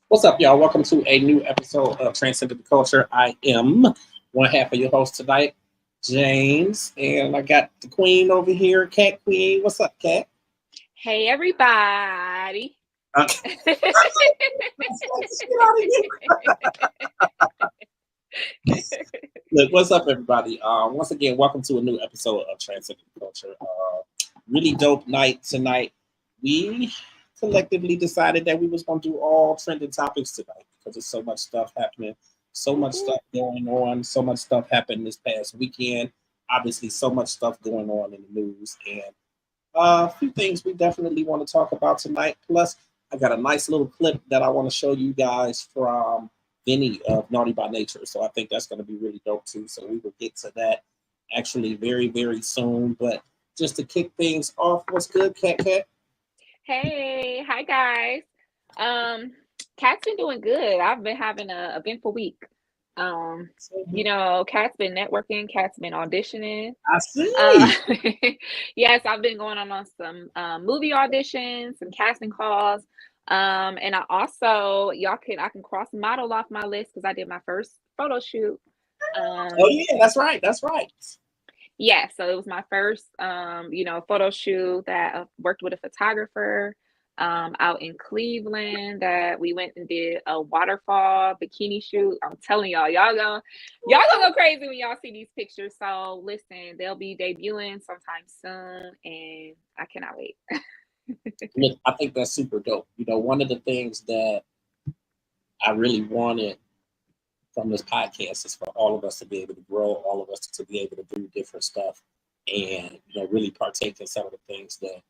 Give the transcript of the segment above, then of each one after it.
What's up, y'all? Welcome to a new episode of Transcending The Clture. I am one half of your host tonight, James, and I got the queen over here, Cat Queen. What's up, Cat? Hey, everybody. Okay. Look, what's up, everybody? Once again, welcome to a new episode of Transcending The Clture. Really dope night tonight. We collectively decided that we was going to do all trending topics tonight because there's so much stuff happening, so much stuff going on, so much stuff happened this past weekend. Obviously, so much stuff going on in the news, and a few things we definitely want to talk about tonight. Plus, I got a nice little clip that I want to show you guys from Vinny of Naughty by Nature. So I think that's going to be really dope too. So we will get to that actually very, very soon. But just to kick things off, what's good, Cat? Hey, hi guys. Kat's been doing good. I've been having an eventful week. Kat's been networking, Kat's been auditioning. I see. Yes, I've been going on some movie auditions, some casting calls. And I also, I can cross model off my list because I did my first photo shoot. Oh yeah, that's right. Yeah, so it was my first, photo shoot that I worked with a photographer out in Cleveland that we went and did a waterfall bikini shoot. I'm telling y'all gonna go crazy when y'all see these pictures. So listen, they'll be debuting sometime soon, and I cannot wait. Look, I think that's super dope. One of the things that I really wanted from this podcast is for all of us to be able to grow, all of us to be able to do different stuff, and really partake in some of the things that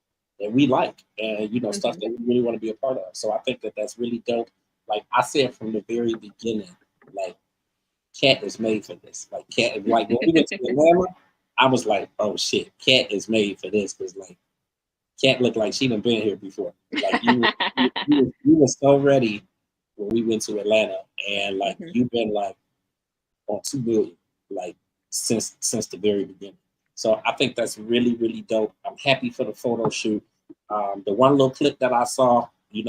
we like, and stuff that we really want to be a part of. So I think that that's really dope. Like I said from the very beginning, like Cat is made for this. Like Cat, like when we went to Atlanta, I was like, oh shit, Cat is made for this because like Cat looked like she done been here before. Like you were so ready when we went to Atlanta, and like you've been like on 2 million like since the very beginning. So I think that's really, really dope. I'm happy for the photo shoot. The one little clip that I saw, I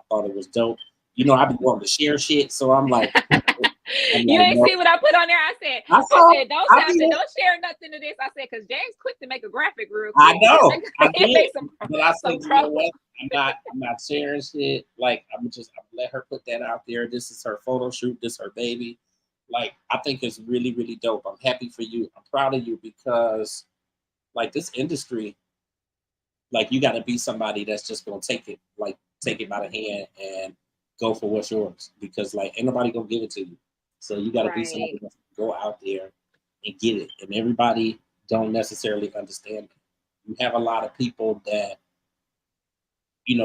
thought it was dope. I be wanting to share shit, so I'm like, you ain't see what I put on there. I said, don't share nothing to this. I said, because James quick to make a graphic real quick. I know, I did, but I said, you know what? I'm not sharing shit. Like I'm let her put that out there. This is her photo shoot. This is her baby. Like I think it's really, really dope. I'm happy for you. I'm proud of you because, like this industry, like you got to be somebody that's just gonna take it by the hand and go for what's yours because like ain't nobody gonna give it to you. So you got to be somebody that's gonna go out there and get it. And everybody don't necessarily understand it. You have a lot of people that,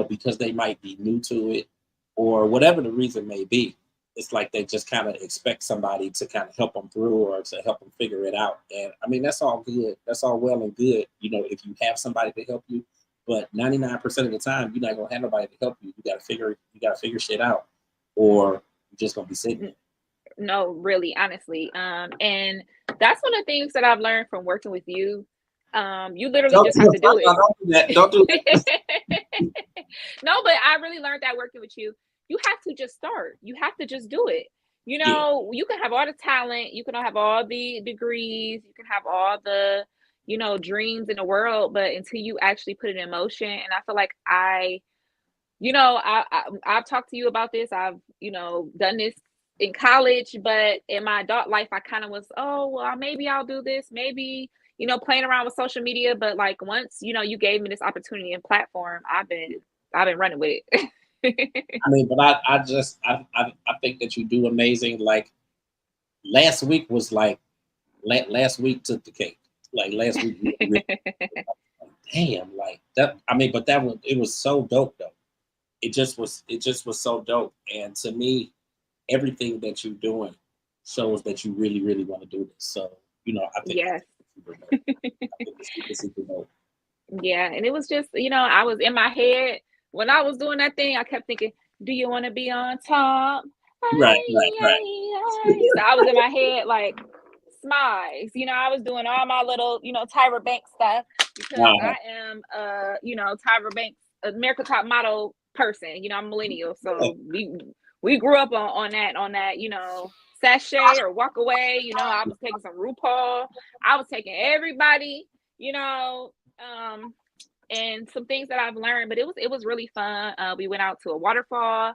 because they might be new to it or whatever the reason may be, it's like they just kind of expect somebody to kind of help them through or to help them figure it out. And I mean, that's all good. That's all well and good, if you have somebody to help you. But 99% of the time, you're not gonna have nobody to help you. You gotta figure shit out, or you're just gonna be sitting. No, really, honestly. And that's one of the things that I've learned from working with you. You literally just have to do it. Don't do that. No, but I really learned that working with you. You have to just start. You have to just do it. You can have all the talent, you can have all the degrees, you can have all the, dreams in the world, but until you actually put it in motion, and I feel like I've talked to you about this. I've, done this in college, but in my adult life, I kind of was, oh, well, maybe I'll do this, maybe, playing around with social media. But like once, you gave me this opportunity and platform, I've been running with it. I mean, but I think that you do amazing. Like last week was like last week took the cake. Like last week, really, damn, like that. I mean, but it was so dope though. It just was so dope. And to me, everything that you're doing shows that you really, really want to do this. So, I think Yes. super dope. I think it's super dope. Yeah. And it was just, I was in my head when I was doing that thing, I kept thinking, do you want to be on top? Right. So I was in my head like smiles. I was doing all my little, Tyra Banks stuff because I am Tyra Banks America Top Model person. I'm millennial. So we grew up on that, sachet or walk away. I was taking some RuPaul. I was taking everybody, and some things that I've learned, but it was really fun. We went out to a waterfall.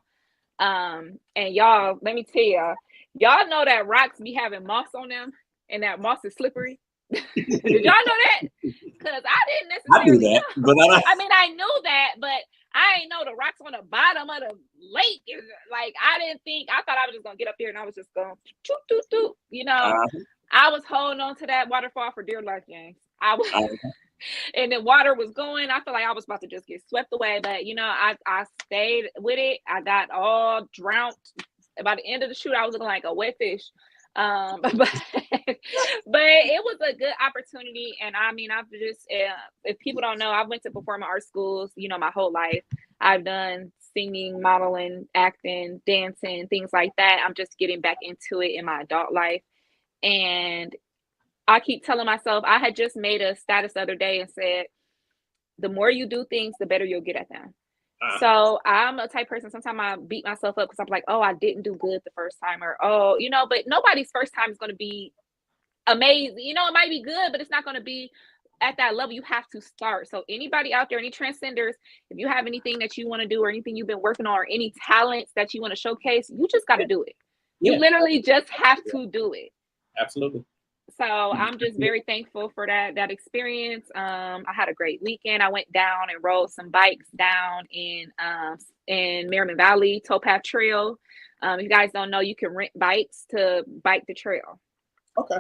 And y'all, let me tell y'all know that rocks be having moss on them and that moss is slippery. Did y'all know that? Because I didn't necessarily know. But I knew that, but I didn't know the rocks on the bottom of the lake is like, I thought I was just gonna get up there and I was just going I was holding on to that waterfall for dear life, James. I was and the water was going. I felt like I was about to just get swept away, but I stayed with it. I got all drowned. By the end of the shoot, I was looking like a wet fish. But it was a good opportunity, and I mean, I've just if people don't know, I went to performing art schools, my whole life. I've done singing, modeling, acting, dancing, things like that. I'm just getting back into it in my adult life, and I keep telling myself, I had just made a status the other day and said, the more you do things, the better you'll get at them. So I'm a type person, sometimes I beat myself up because I'm like, oh, I didn't do good the first time, or, oh, but nobody's first time is going to be amazing. It might be good, but it's not going to be at that level. You have to start. So anybody out there, any transcenders, if you have anything that you want to do or anything you've been working on or any talents that you want to showcase, you just got to do it. You literally just have to do it. Absolutely. So I'm just very thankful for that experience. I had a great weekend. I went down and rode some bikes down in Merriman Valley, Towpath Trail. If you guys don't know, you can rent bikes to bike the trail. Okay.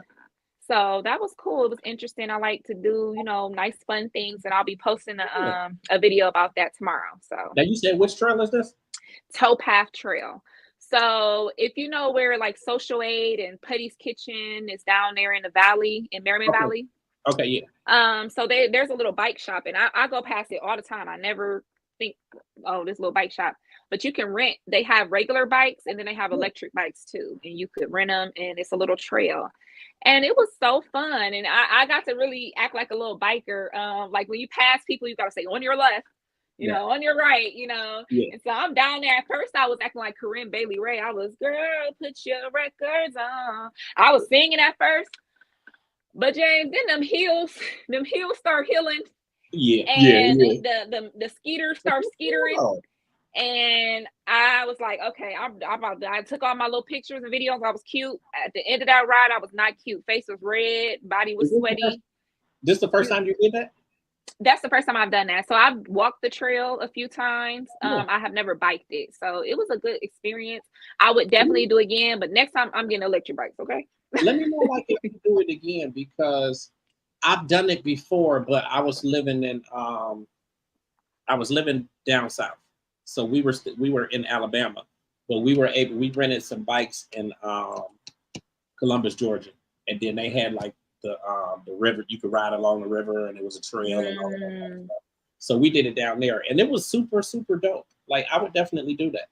So that was cool. It was interesting. I like to do, nice fun things, and I'll be posting a video about that tomorrow. So now you said which trail is this? Towpath Trail. So if you know where like Social Aid and Putty's Kitchen is down there in the valley, in Merriman Valley. Okay, yeah. So there's a little bike shop, and I go past it all the time. I never think, oh, this little bike shop. But you can rent. They have regular bikes, and then they have electric bikes too. And you could rent them, and it's a little trail. And it was so fun. And I got to really act like a little biker. Like when you pass people, you got to say on your left. On your right, And so I'm down there. At first, I was acting like Corinne Bailey Ray. I was, girl, put your records on. I was singing at first. But James, then them heels start healing. And the skeeters start skeetering. Oh. And I was like, okay, I took all my little pictures and videos. I was cute. At the end of that ride, I was not cute. Face was red, body was sweaty. This the first time you did that? That's the first time I've done that. So I've walked the trail a few times. I have never biked it. So it was a good experience. I would definitely do it again, but next time I'm getting electric bikes, okay? Let me know like if you do it again, because I've done it before, but I was living down south. So we were in Alabama, but we rented some bikes in Columbus, Georgia. And then they had like the river, you could ride along the river, and it was a trail and all that kind of stuff. So we did it down there, and it was super, super dope. Like I would definitely do that.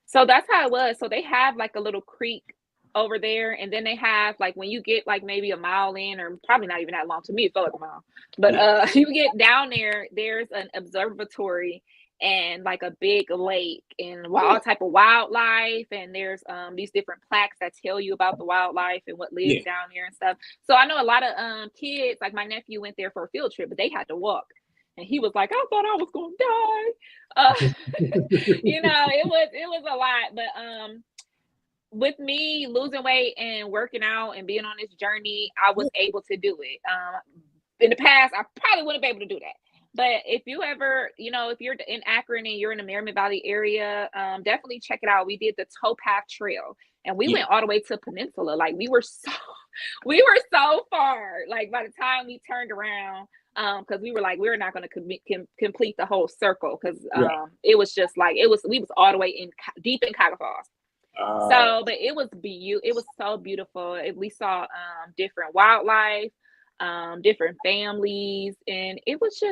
So that's how it was. So they have like a little creek over there, and then they have like when you get like maybe a mile in, or probably not even that long, to me it felt like a mile, but you get down there, there's an observatory and like a big lake and all type of wildlife, and there's these different plaques that tell you about the wildlife and what lives down there and stuff. So I know a lot of kids, like my nephew went there for a field trip, but they had to walk, and he was like, I thought I was gonna die. It was a lot, but with me losing weight and working out and being on this journey, I was able to do it. In the past, I probably wouldn't be able to do that. But if you ever, if you're in Akron and you're in the Merrimack Valley area, definitely check it out. We did the Towpath Trail, and we went all the way to Peninsula. Like we were so far. Like by the time we turned around, because we were like, we're not going to complete the whole circle, because it was just like we was all the way in deep in Cuyahoga Falls. So, but it was it was so beautiful. We saw different wildlife, different families, and it was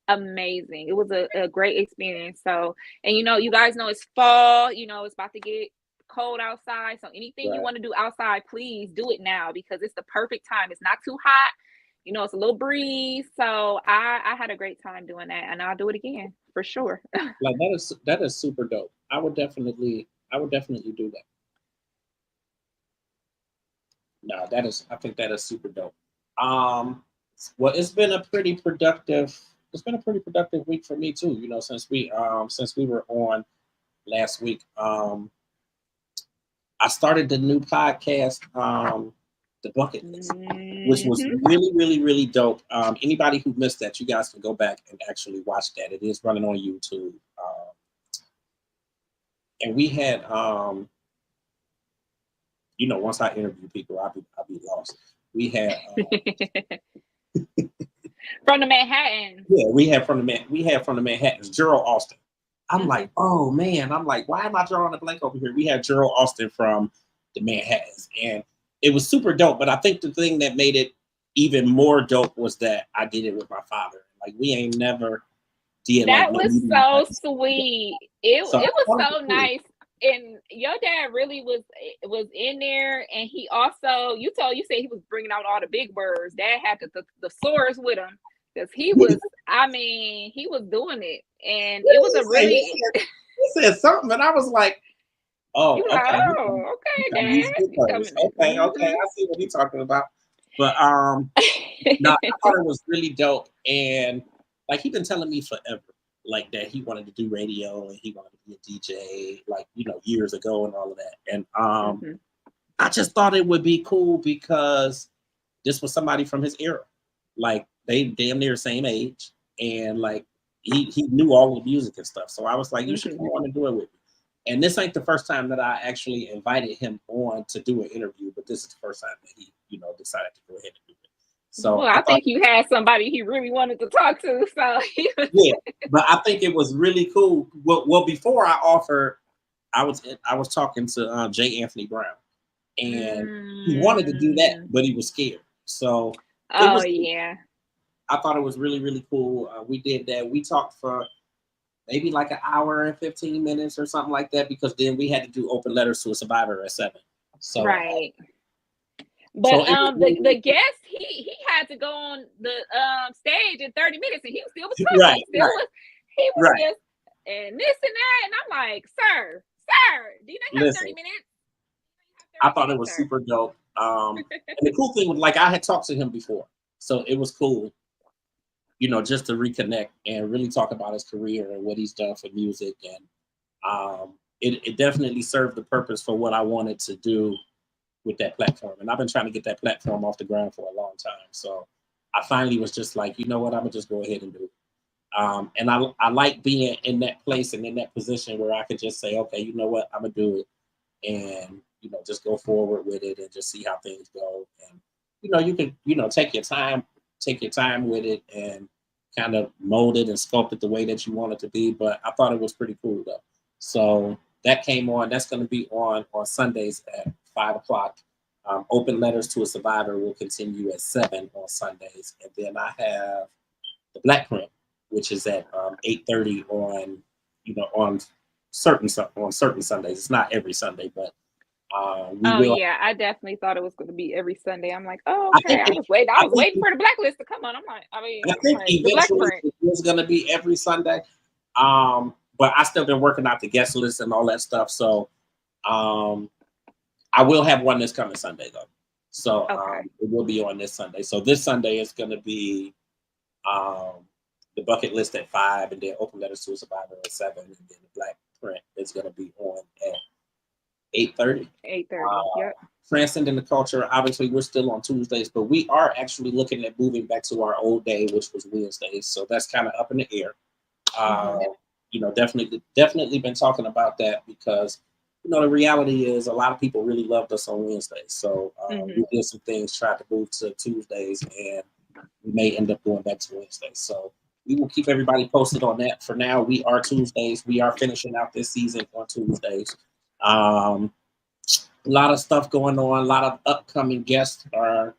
amazing. It was a great experience. So, and you guys know it's fall, it's about to get cold outside. So anything you want to do outside, please do it now, because it's the perfect time. It's not too hot. It's a little breeze. So I had a great time doing that, and I'll do it again for sure. Like that is super dope. I would definitely do that. No, I think that is super dope. Well, it's been a pretty productive week for me too. Since we were on last week. I started the new podcast, The Bucket List, which was really, really, really dope. Anybody who missed that, you guys can go back and actually watch that. It is running on YouTube. And we had, once I interview people, I'll be lost. We had from the Manhattan. Yeah, we had from the Manhattans, Gerald Austin. I'm like, oh man, why am I drawing a blank over here? We had Gerald Austin from the Manhattans, and it was super dope. But I think the thing that made it even more dope was that I did it with my father. Like we ain't never did. That was so sweet. It was so nice. And your dad really was in there, and he also you said he was bringing out all the big words. Dad had the thesaurus with him, because he was he was doing it, and it was a really he said something, and I was like, oh, okay, Dad. Okay, I see what he's talking about. But no, I thought it was really dope, and like he's been telling me forever, like that he wanted to do radio and he wanted to be a DJ, like years ago and all of that. And I just thought it would be cool because this was somebody from his era, like they damn near the same age, and like he knew all the music and stuff. So I was like, you should come on and do it with me. And this ain't the first time that I actually invited him on to do an interview, but this is the first time that he, decided to go ahead and do it. So I think you had somebody he really wanted to talk to. So yeah, but I think it was really cool. Well, before I offered, I was talking to J. Anthony Brown, and he wanted to do that, but he was scared. So yeah, I thought it was really, really cool. We did that. We talked for maybe like an hour and 15 minutes or something like that, because then we had to do open letters to a survivor at 7. So right. But the guest he had to go on the stage in 30 minutes, and he still was talking. Right, he was just and this and that, and I'm like, sir, do you not have 30 minutes? I thought it was super dope. And the cool thing was, like, I had talked to him before, so it was cool, just to reconnect and really talk about his career and what he's done for music. And it definitely served the purpose for what I wanted to do with that platform. And I've been trying to get that platform off the ground for a long time. So I finally was just like, you know what, I'm gonna just go ahead and do it. And I like being in that place and in that position where I could just say, okay, you know what, I'm gonna do it, and just go forward with it and just see how things go. And you can take your time with it and kind of mold it and sculpt it the way that you want it to be. But I thought it was pretty cool though. So that came on. That's going to be on Sundays at 5:00. Open letters to a survivor will continue at 7 on Sundays, and then I have the Black Print, which is at 8:30 on certain Sundays. It's not every Sunday, but yeah, I definitely thought it was going to be every Sunday. I'm like, oh, okay. I was waiting for the Blacklist to come on. I think eventually it was going to be every Sunday. But I still been working out the guest list and all that stuff. So I will have one this coming Sunday though. So it will be on this Sunday. So this Sunday is going to be the Bucket List at 5, and then Open Letters to a Survivor at 7, and then the Black Print is going to be on at 8:30. 8:30. Yep. Transcending the Culture. Obviously, we're still on Tuesdays, but we are actually looking at moving back to our old day, which was Wednesdays. So that's kind of up in the air. You know, definitely been talking about that because, you know, the reality is a lot of people really loved us on Wednesdays. So we did some things, tried to move to Tuesdays, and we may end up going back to Wednesdays. So we will keep everybody posted on that. For now, we are Tuesdays. We are finishing out this season on Tuesdays. A lot of stuff going on. A lot of upcoming guests are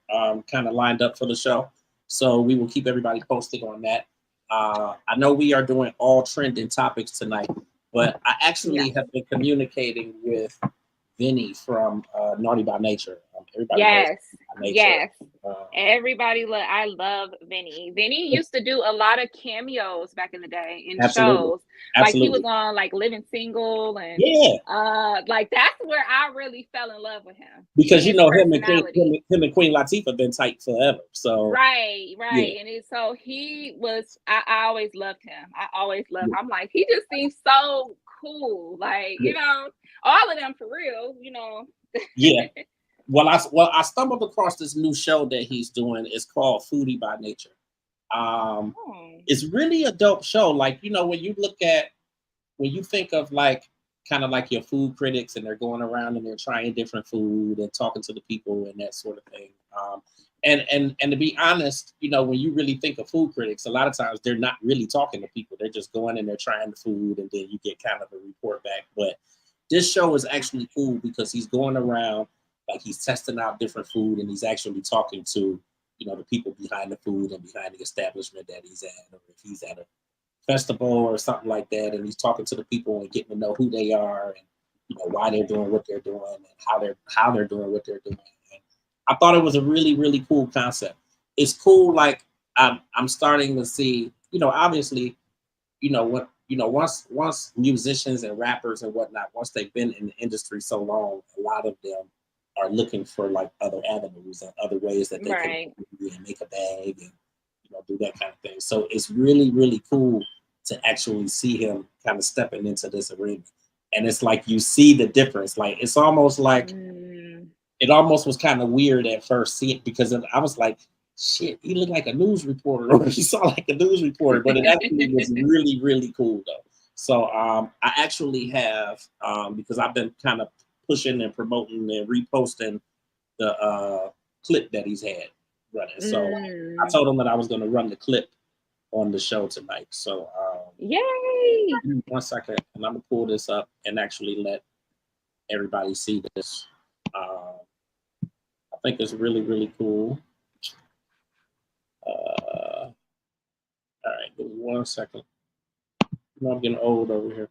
kind of lined up for the show. So we will keep everybody posted on that. I know we are doing all trending topics tonight, but I actually have been communicating with Vinny from Naughty by Nature. Everybody knows Naughty by Nature. Everybody I love Vinny. Vinny used to do a lot of cameos back in the day in shows. Like he was on like Living Single and like that's where I really fell in love with him. Because you know him and Queen Latifah been tight forever. So right. And so he was I always loved him. I'm like, he just seems so cool. Like, you know, all of them for real, you know. Well, I stumbled across this new show that he's doing. It's called Foodie by Nature. It's really a dope show. Like, you know, when you think of like kind of like your food critics and they're going around and they're trying different food and talking to the people and that sort of thing. And to be honest, you know, when you really think of food critics, a lot of times they're not really talking to people. They're just going and they're trying the food and then you get kind of a report back. But this show is actually cool because he's going around, like he's testing out different food and he's actually talking to, you know, the people behind the food and behind the establishment that he's at, or if he's at a festival or something like that, and he's talking to the people and getting to know who they are and, you know, why they're doing what they're doing and how they're doing what they're doing. And I thought it was a really, really cool concept. It's cool. Like I'm starting to see, you know, obviously, you know, what, you know, once musicians and rappers and whatnot, once they've been in the industry so long, a lot of them are looking for like other avenues and other ways that they can make a bag and, you know, do that kind of thing. So it's really, really cool to actually see him kind of stepping into this arena. And it's like you see the difference. Like it's almost like it almost was kind of weird at first see it because I was like, shit, he looked like a news reporter, or he saw like a news reporter, but it actually was really, really cool though. So I actually have because I've been kind of pushing and promoting and reposting the clip that he's had running. So I told him that I was going to run the clip on the show tonight. So yay! 1 second, and I'm gonna pull this up and actually let everybody see this. I think it's really, really cool. All right, give me 1 second. I'm getting old over here.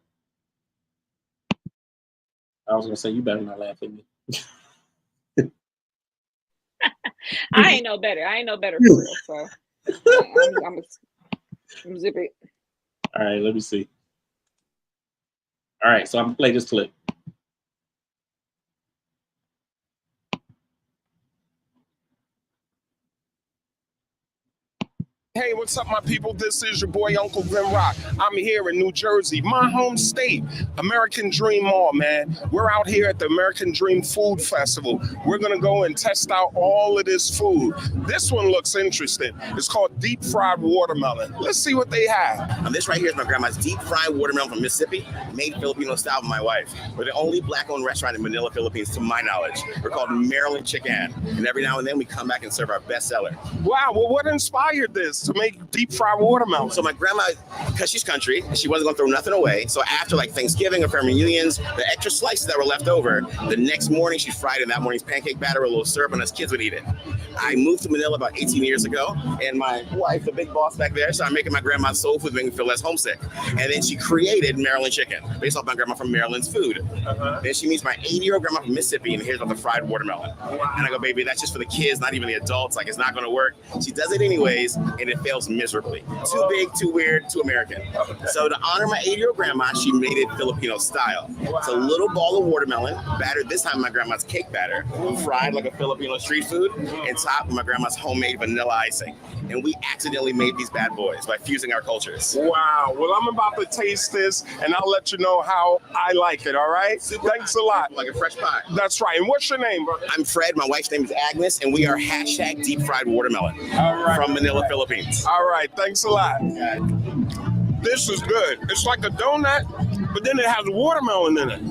I was gonna say you better not laugh at me. I ain't no better. For real. So I'm zip it. All right, let me see. All right, so I'm gonna play this clip. Hey, what's up, my people? This is your boy, Uncle Grim Rock. I'm here in New Jersey, my home state, American Dream Mall, man. We're out here at the American Dream Food Festival. We're going to go and test out all of this food. This one looks interesting. It's called deep fried watermelon. Let's see what they have. This right here is my grandma's deep fried watermelon from Mississippi, made Filipino style by my wife. We're the only black-owned restaurant in Manila, Philippines, to my knowledge. We're called Maryland Chicken. And every now and then we come back and serve our best seller. Wow, well, what inspired this to make deep fried watermelon? So my grandma, because she's country, she wasn't going to throw nothing away. So after like Thanksgiving or family reunions, the extra slices that were left over, the next morning she fried in that morning's pancake batter with a little syrup and us kids would eat it. I moved to Manila about 18 years ago, and my wife, the big boss back there, started making my grandma's soul food, making me feel less homesick. And then she created Maryland Chicken, based off my grandma from Maryland's food. Then she meets my 80-year-old grandma from Mississippi, and here's about the fried watermelon. And I go, baby, that's just for the kids, not even the adults. Like, it's not going to work. She does it anyways, and it it fails miserably. Too big, too weird, too American. So to honor my 80-year-old grandma, she made it Filipino style. It's a little ball of watermelon, battered this time with my grandma's cake batter, fried like a Filipino street food, and topped with my grandma's homemade vanilla icing. And we accidentally made these bad boys by fusing our cultures. Wow. Well, I'm about to taste this, and I'll let you know how I like it, all right? Thanks a lot. Like a fresh pie. That's right. And what's your name, brother? I'm Fred. My wife's name is Agnes, and we are hashtag deep fried watermelon from Manila, Philippines. All right. Thanks a lot. This is good. It's like a donut, but then it has watermelon in it.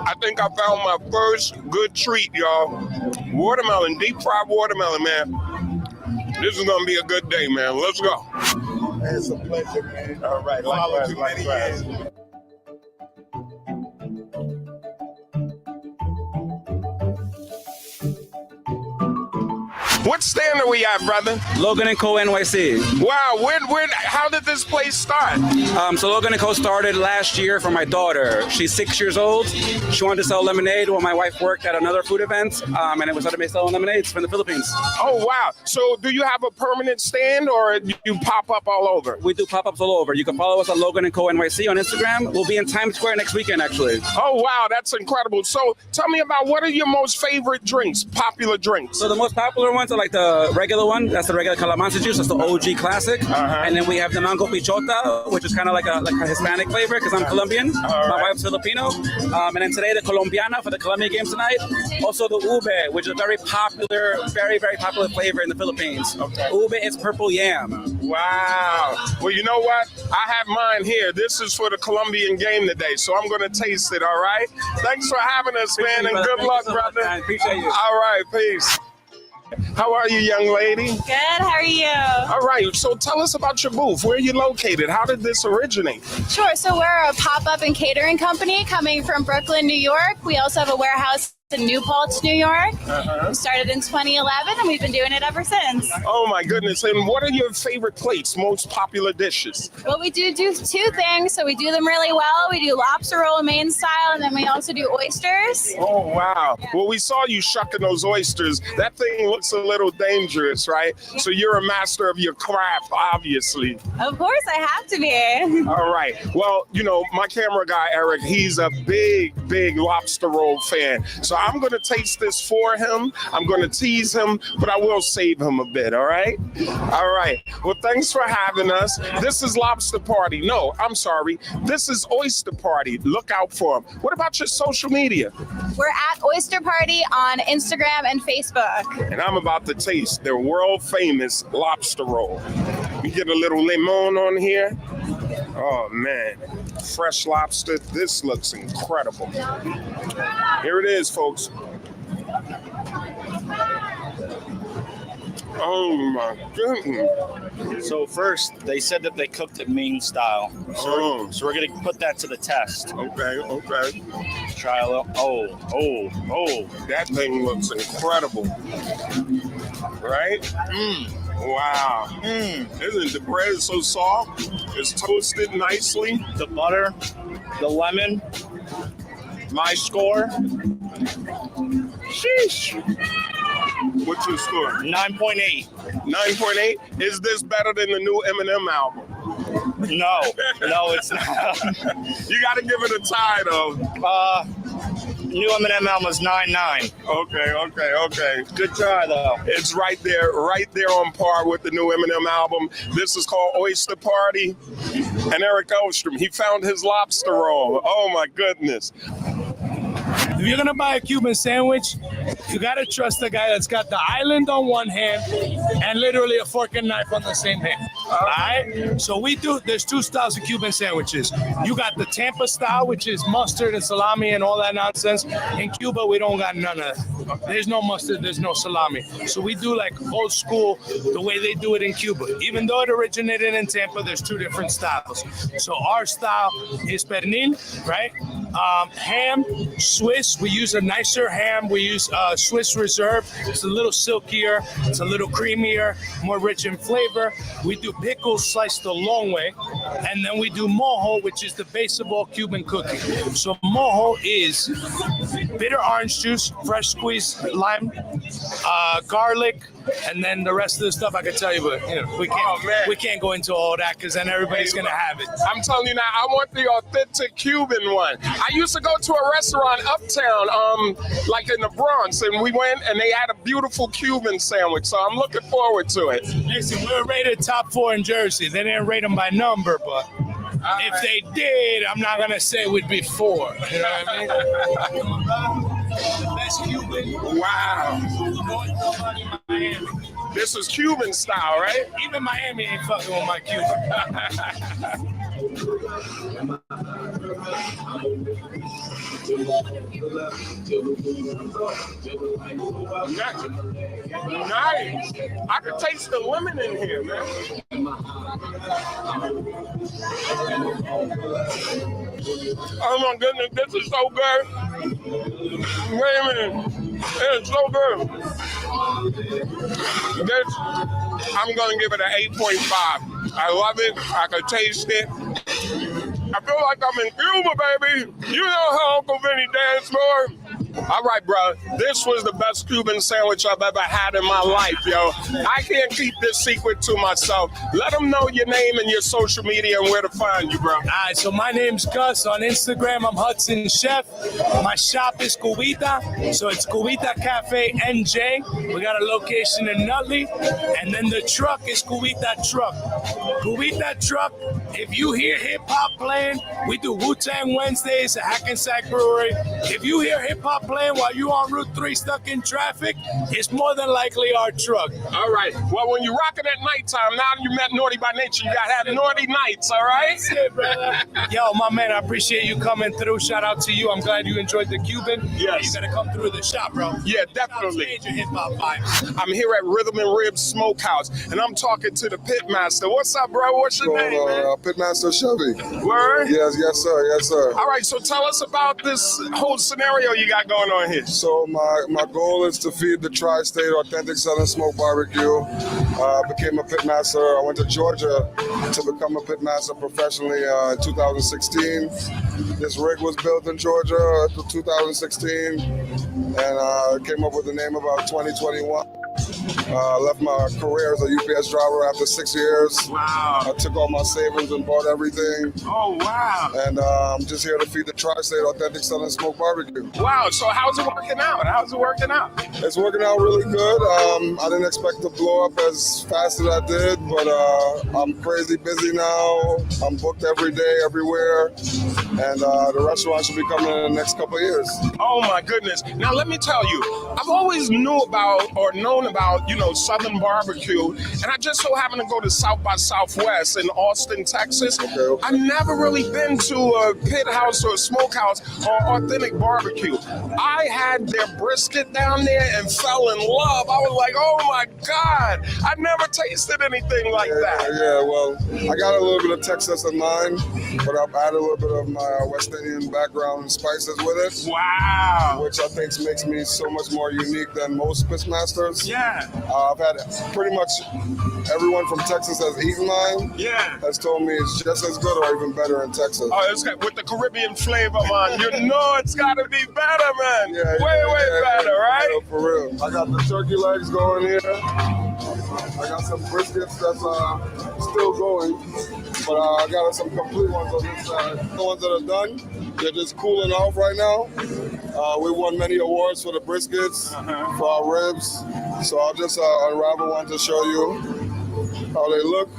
I think I found my first good treat, y'all. Watermelon, deep fried watermelon, man. This is gonna be a good day, man. Let's go. It's a pleasure, man. All right, likewise. What stand are we at, brother? Logan & Co. NYC. Wow, how did this place start? So Logan & Co. started last year for my daughter. She's 6 years old. She wanted to sell lemonade while my wife worked at another food event, and it was started selling lemonades from the Philippines. Oh, wow. So do you have a permanent stand, or do you pop up all over? We do pop-ups all over. You can follow us at Logan & Co. NYC on Instagram. We'll be in Times Square next weekend, actually. Oh, wow, that's incredible. So tell me about what are your most favorite drinks, popular drinks? So the most popular ones are like the regular one. That's the regular calamansi juice. That's the OG classic. And then we have the mango pichota, which is kind of like a Hispanic flavor because I'm Colombian. My wife's Filipino. And then today the Colombiana for the Colombian game tonight. Also the ube, which is a very popular, very, very popular flavor in the Philippines. Ube is purple yam. Wow. Well, you know what? I have mine here. This is for the Colombian game today, so I'm going to taste it, all right? Thanks for having us, man, and good luck, brother. I appreciate you. All right, peace. How are you, young lady? Good, how are you? All right, so tell us about your booth. Where are you located? How did this originate? Sure, so we're a pop-up and catering company coming from Brooklyn, New York. We also have a warehouse in New Paltz, New York. We started in 2011 and we've been doing it ever since. Oh my goodness, and what are your favorite plates, most popular dishes? Well, we do two things, so we do them really well. We do lobster roll main style, and then we also do oysters. Oh, wow. Yeah. Well, we saw you shucking those oysters. That thing looks a little dangerous, right? So you're a master of your craft, obviously. Of course, I have to be. All right. Well, you know, my camera guy, Eric, he's a big lobster roll fan. So I'm going to taste this for him. I'm going to tease him, but I will save him a bit, all right? All right. Well, thanks for having us. This is Lobster Party. No, I'm sorry. This is Oyster Party. Look out for him. What about your social media? We're at Oyster Party on Instagram and Facebook. And I'm about to taste their world-famous lobster roll. We get a little lemon on here. Oh, man. Fresh lobster. This looks incredible. Here it is, folks. Oh, my goodness. So first, they said that they cooked it Ming style. So we're going to put that to the test. Okay. Let's try a little. Oh. That thing looks incredible. Right? Wow. Isn't the bread so soft? It's toasted nicely. The butter, the lemon. My score. Sheesh. What's your score? 9.8. 9.8? Is this better than the new Eminem album? No, it's not. You got to give it a tie, though. New Eminem album is 9.9. Okay. Good try, though. It's right there on par with the new Eminem album. This is called Oyster Party. And Eric Elstrom, he found his lobster roll. Oh, my goodness. If you're gonna buy a Cuban sandwich, you gotta trust the guy that's got the island on one hand and literally a fork and knife on the same hand. All right? So there's two styles of Cuban sandwiches. You got the Tampa style, which is mustard and salami and all that nonsense. In Cuba, we don't got none of that. There's no mustard, there's no salami. So we do like old school, the way they do it in Cuba. Even though it originated in Tampa, there's two different styles. So our style is pernil, right? Ham, Swiss. We use a nicer ham. We use Swiss Reserve. It's a little silkier. It's a little creamier, more rich in flavor. We do pickles sliced the long way, And then we do mojo, which is the base of all Cuban cooking. So mojo is bitter orange juice, fresh squeezed lime, garlic, and then the rest of the stuff I could tell you, but we can't go into all that because then everybody's gonna have it. I'm telling you now, I want the authentic Cuban one. I used to go to a restaurant uptown, like in the Bronx, and we went and they had a beautiful Cuban sandwich. So I'm looking forward to it. Listen, we were rated top 4 in Jersey. They didn't rate them by number, but if they did, I'm not gonna say we'd be 4. You know what I mean? The best Cuban. Wow. This is Cuban style, right? Even Miami ain't fucking with my Cuban. Nice. I can taste the lemon in here, man. Oh my goodness, this is so good. Wait a minute. It's so good. This, I'm going to give it an 8.5. I love it. I can taste it. I feel like I'm in Cuba, baby. You know how Uncle Vinny dance, boy. All right, bro. This was the best Cuban sandwich I've ever had in my life, yo. I can't keep this secret to myself. Let them know your name and your social media and where to find you, bro. All right, so my name's Gus. On Instagram, I'm Hudson Chef. My shop is Cubita, so it's Cubita Cafe NJ. We got a location in Nutley, and then the truck is Cubita Truck. Cubita Truck, if you hear hip-hop playing, we do Wu-Tang Wednesdays at Hackensack Brewery. If you hear hip-hop playing while you on Route 3 stuck in traffic, it's more than likely our truck. All right. Well, when you rock it at nighttime, now you met Naughty by Nature, you got to have naughty nights, all right? That's it, brother. Yo, my man, I appreciate you coming through. Shout out to you. I'm glad you enjoyed the Cuban. Yes. You got to come through the shop, bro. Yeah, definitely. Hip-hop vibes. I'm here at Rhythm and Ribs Smokehouse, and I'm talking to the pitmaster. What's up, bro? What's your name, man? Pitmaster Chevy. Word? Yes, sir. Yes, sir. All right, so tell us about this whole scenario you got going on here. So my goal is to feed the tri-state authentic Southern Smoke barbecue. I became a pitmaster. I went to Georgia to become a pitmaster professionally in 2016. This rig was built in Georgia in 2016, and came up with the name about 2021. Left my career as a UPS driver after 6 years. Wow. I took all my savings and bought everything. Oh, wow. And I'm just here to feed the tri-state authentic Southern Smoke barbecue. Wow. So how's it working out? It's working out really good. I didn't expect to blow up as fast as I did, but I'm crazy busy now. I'm booked every day, everywhere. And the restaurant should be coming in the next couple of years. Oh, my goodness. Now, let me tell you, I've always known about, Southern barbecue. And I just so happened to go to South by Southwest in Austin, Texas. Okay. I've never really been to a pit house or a smokehouse or authentic barbecue. I had their brisket down there and fell in love. I was like, oh my God, I never tasted anything like that. Yeah, well, I got a little bit of Texas in mine, but I've added a little bit of my West Indian background and spices with it. Wow. Which I think makes me so much more unique than most pitmasters. Yeah. I've had pretty much everyone from Texas that's eaten mine. Yeah. Has told me it's just as good or even better in Texas. Oh, it's got, with the Caribbean flavor, man. You know it's got to be better, man. Yeah, way better, right? Yeah, for real. I got the turkey legs going here. I got some briskets that's still going. But I got some complete ones on this side. The ones that are done, they're just cooling off right now. We won many awards for the briskets, for our ribs. So I'll just unravel one to show you how they look.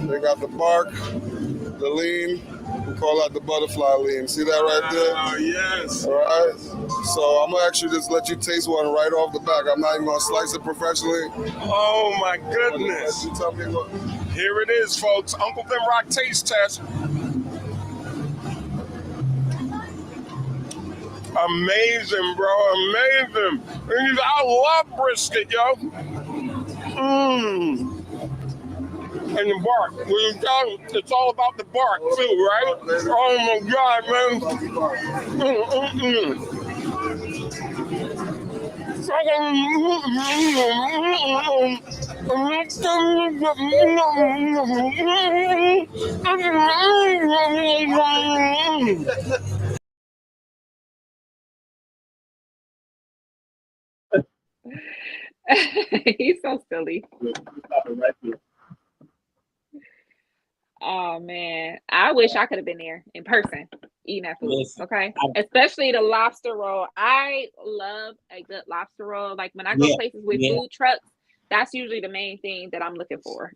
They got the bark, the lean. We call that the butterfly lean. See that right there? Oh, yes. All right. So I'm going to actually just let you taste one right off the back. I'm not even going to slice it professionally. Oh, my goodness. You tell me what. Here it is, folks. Uncle Vin Rock taste test. Amazing, bro. Amazing. I love brisket, yo. And the bark. When you tell it's all about the bark, too, right? Oh, my God, man. He's so silly. Oh man, I wish I could have been there in person eating that food. Listen, Okay, especially the lobster roll. I love a good lobster roll. Like when I go places with food trucks, that's usually the main thing that I'm looking for.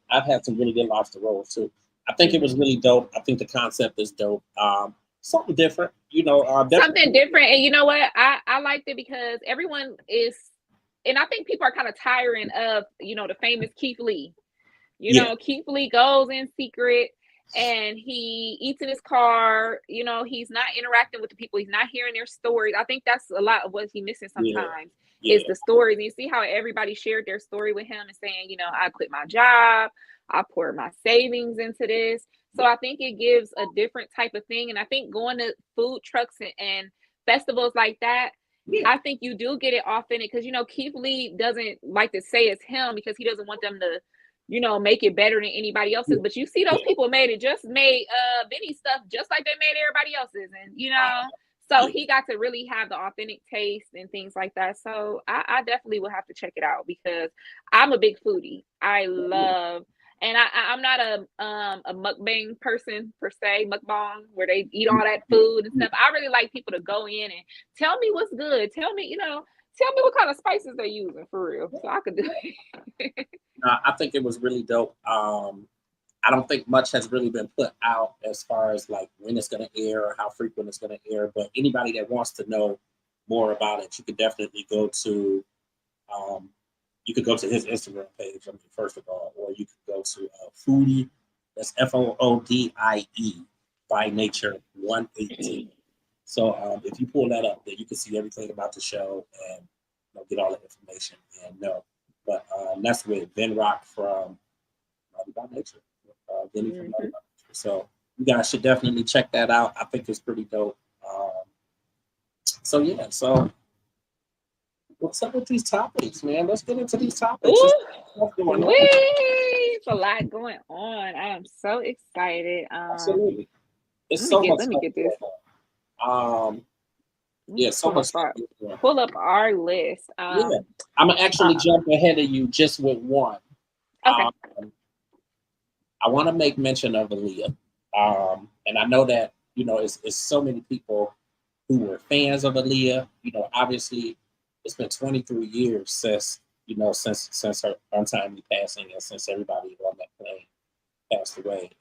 I've had some really good lobster rolls too. I think it was really dope. I think the concept is dope. Something different, something different. And you know what? I liked it because everyone is, and I think people are kind of tiring of, the famous Keith Lee. Keith Lee goes in secret and he eats in his car. He's not interacting with the people. He's not hearing their stories. I think that's a lot of what he's missing sometimes is the stories. And you see how everybody shared their story with him and saying, I quit my job. I poured my savings into this. So I think it gives a different type of thing. And I think going to food trucks and festivals like that, I think you do get it authentic because, Keith Lee doesn't like to say it's him because he doesn't want them to, make it better than anybody else's. But you see those people made Benny stuff just like they made everybody else's. And, so he got to really have the authentic taste and things like that. So I definitely will have to check it out because I'm a big foodie. I love, and I'm not a mukbang person per se, mukbang, where they eat all that food and stuff. I really like people to go in and tell me what's good. Tell me what kind of spices they're using for real. So I could do it. I think it was really dope. I don't think much has really been put out as far as like when it's going to air or how frequent it's going to air. But anybody that wants to know more about it, you could definitely go to his Instagram page, first of all, or you could go to Foodie. That's FOODIE by Nature 118. So if you pull that up, then you can see everything about the show and get all the information and know. But that's with Ben Rock from Naughty by Nature. Benny from Naughty by Nature. So you guys should definitely check that out. I think it's pretty dope. So what's up with these topics, man? Let's get into these topics. It's a lot going on. I am so excited. Absolutely. Let me get this. So much. Pull up our list. I'm gonna actually jump ahead of you just with one. Okay. I want to make mention of Aaliyah, and I know that it's so many people who were fans of Aaliyah. Obviously, it's been 23 years since her untimely passing, and since everybody on that plane passed away.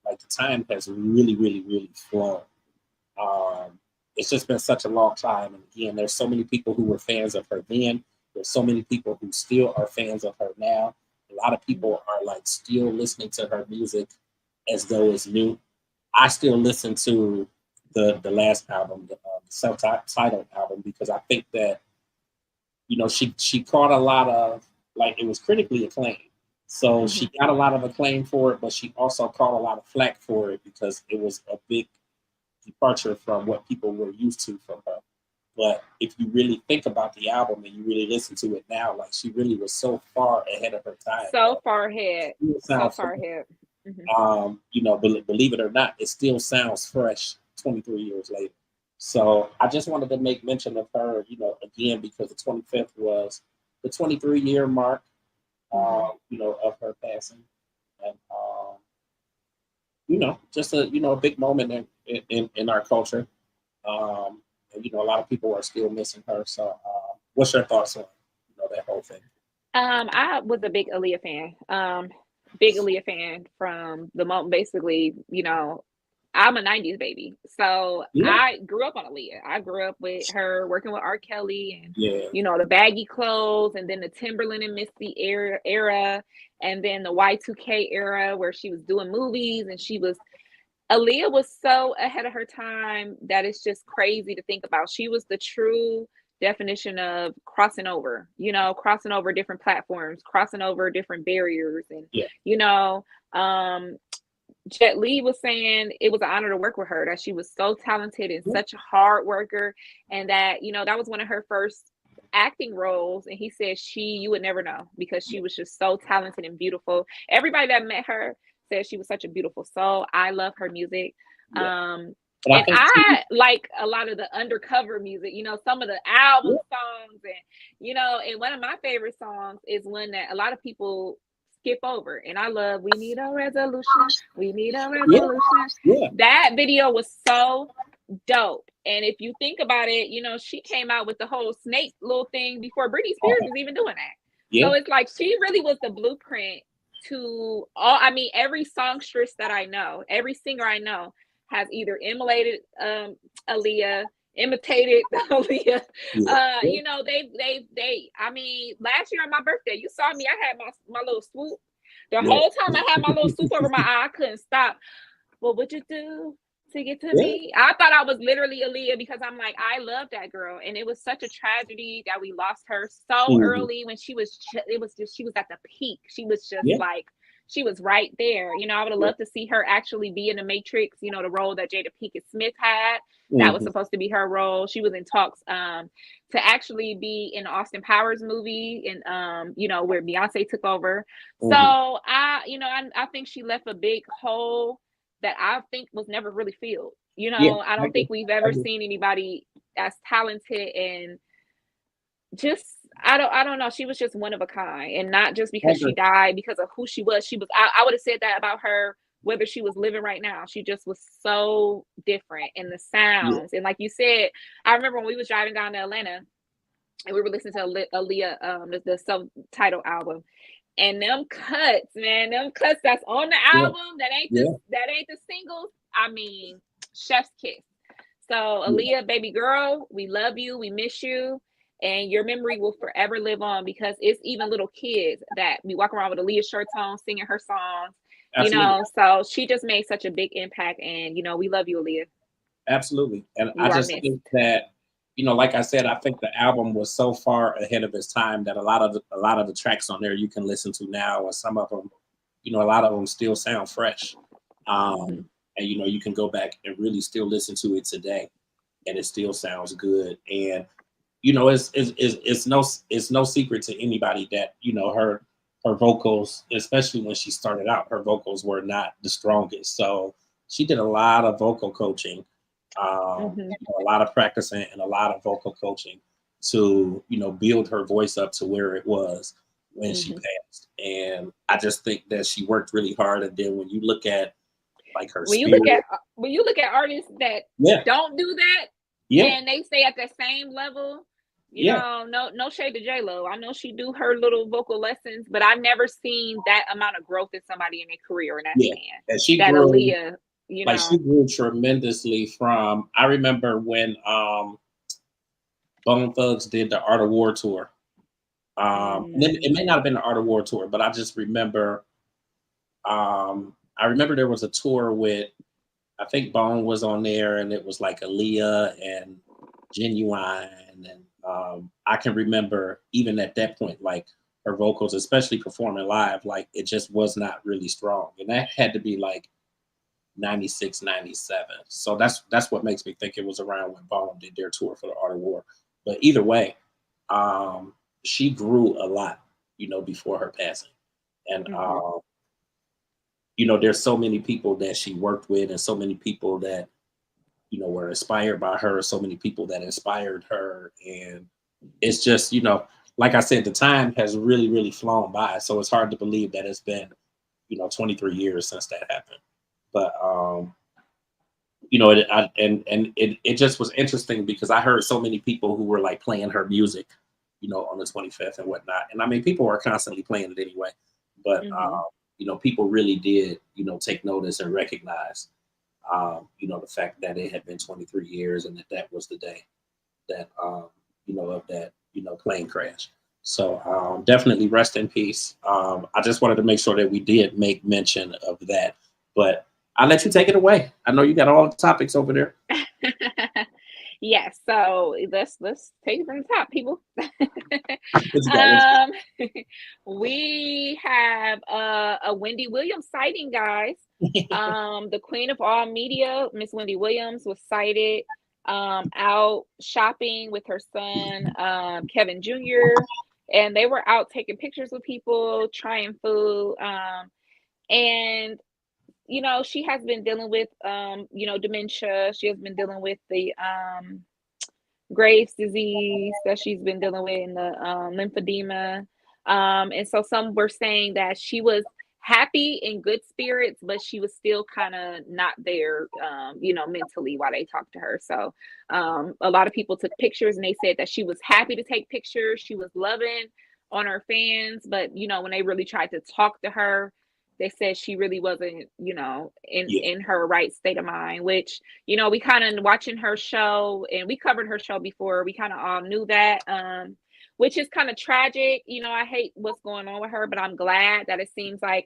Like the time has really, really, really flown. It's just been such a long time. And again, there's so many people who were fans of her then. There's so many people who still are fans of her now. A lot of people are like still listening to her music as though it's new. I still listen to the last album, the self-titled album, because I think that, she caught a lot of, it was critically acclaimed. So she got a lot of acclaim for it, but she also caught a lot of flack for it because it was a big departure from what people were used to from her. But if you really think about the album and you really listen to it now, she really was so far ahead of her time. So far ahead. Believe it or not, it still sounds fresh 23 years later. So I just wanted to make mention of her, again, because the 25th was the 23-year mark, of her passing. And, just a big moment in our culture. A lot of people are still missing her. So what's your thoughts on that whole thing? I was a big Aaliyah fan. From the moment, basically, I'm a 90s baby. So I grew up on Aaliyah. I grew up with her working with R. Kelly and, the baggy clothes, and then the Timberland and Misty era, and then the Y2K era where she was doing movies, and Aaliyah was so ahead of her time that it's just crazy to think about. She was the true definition of crossing over different platforms, crossing over different barriers. And, Jet Li was saying it was an honor to work with her, that she was so talented and such a hard worker. And that, that was one of her first acting roles, and he said you would never know because she was just so talented and beautiful. Everybody that met her said she was such a beautiful soul. I love her music. And I like a lot of the undercover music, you know, some of the album songs, and and one of my favorite songs is one that a lot of people skip over, and I love We Need a Resolution. We Need a Resolution. That video was so dope. And if you think about it, she came out with the whole snake little thing before Britney Spears was even doing that. So it's like she really was the blueprint to every songstress that I know, every singer I know has either imitated Aaliyah. Aaliyah. Last year on my birthday, you saw me, I had my little swoop. The whole time I had my little swoop over my eye, I couldn't stop. What would you do to get to me? I thought I was literally Aaliyah because I'm like, I love that girl. And it was such a tragedy that we lost her so early when she was at the peak. She was just like, she was right there. I would have loved to see her actually be in the Matrix, the role that Jada Pinkett Smith had. That was supposed to be her role. She was in talks to actually be in the Austin Powers movie, and where Beyonce took over. So I think she left a big hole that I think was never really filled. I don't think we've ever seen anybody as talented and just I don't know. She was just one of a kind, and not just because she died, because of who she was. I would have said that about her whether she was living right now. She just was so different in the sounds. And like you said, I remember when we was driving down to Atlanta and we were listening to Aaliyah, the self-titled album. And them cuts that's on the album, that ain't the singles. Chef's kiss. So Aaliyah, baby girl, we love you, we miss you, and your memory will forever live on, because it's even little kids that we walk around with Aaliyah shirts on, singing her songs. Absolutely. So she just made such a big impact, and we love you, Aaliyah. Absolutely. And I just think that, like I said, I think the album was so far ahead of its time that a lot of the tracks on there you can listen to now, and some of them, a lot of them still sound fresh. And you can go back and really still listen to it today, and it still sounds good. And it's no secret to anybody that her vocals, especially when she started out, her vocals were not the strongest. So she did a lot of vocal coaching. A lot of practicing and a lot of vocal coaching to build her voice up to where it was when she passed. And I just think that she worked really hard. And then when you look at like her when you look at artists that don't do that, and they stay at the same level, no shade to J-Lo. I know she do her little vocal lessons, but I've never seen that amount of growth in somebody in their career in that span. And she that grew, Aaliyah. She grew tremendously from, I remember when Bone Thugs did the Art of War tour. It may not have been the Art of War tour, but I just remember, there was a tour with, I think Bone was on there, and it was like Aaliyah and Genuine. And I can remember even at that point, like her vocals, especially performing live, like it just was not really strong. And that had to be like 96, 97. So that's what makes me think it was around when Bone did their tour for the Art of War. But either way, she grew a lot, before her passing. And, there's so many people that she worked with, and so many people that, were inspired by her, so many people that inspired her. And it's just, like I said, the time has really, really flown by. So it's hard to believe that it's been, 23 years since that happened. But, it just was interesting because I heard so many people who were like playing her music, on the 25th and whatnot. And people were constantly playing it anyway. But, people really did, take notice and recognize, the fact that it had been 23 years and that was the day that, of that, plane crash. So definitely rest in peace. I just wanted to make sure that we did make mention of that. But I'll let you take it away. I know you got all the topics over there. Yes, so let's take it from the top, people. We have a Wendy Williams sighting, guys. The queen of all media, Miss Wendy Williams, was sighted out shopping with her son, Kevin Jr., and they were out taking pictures with people, trying food. And she has been dealing with dementia. She has been dealing with the Graves' disease that she's been dealing with, and the lymphedema. And so some were saying that she was happy in good spirits, but she was still kind of not there, mentally while they talked to her. So a lot of people took pictures, and they said that she was happy to take pictures. She was loving on her fans, but when they really tried to talk to her, they said she really wasn't, in her right state of mind, which, we kind of watching her show, and we covered her show before. We kind of all knew that, which is kind of tragic. I hate what's going on with her, but I'm glad that it seems like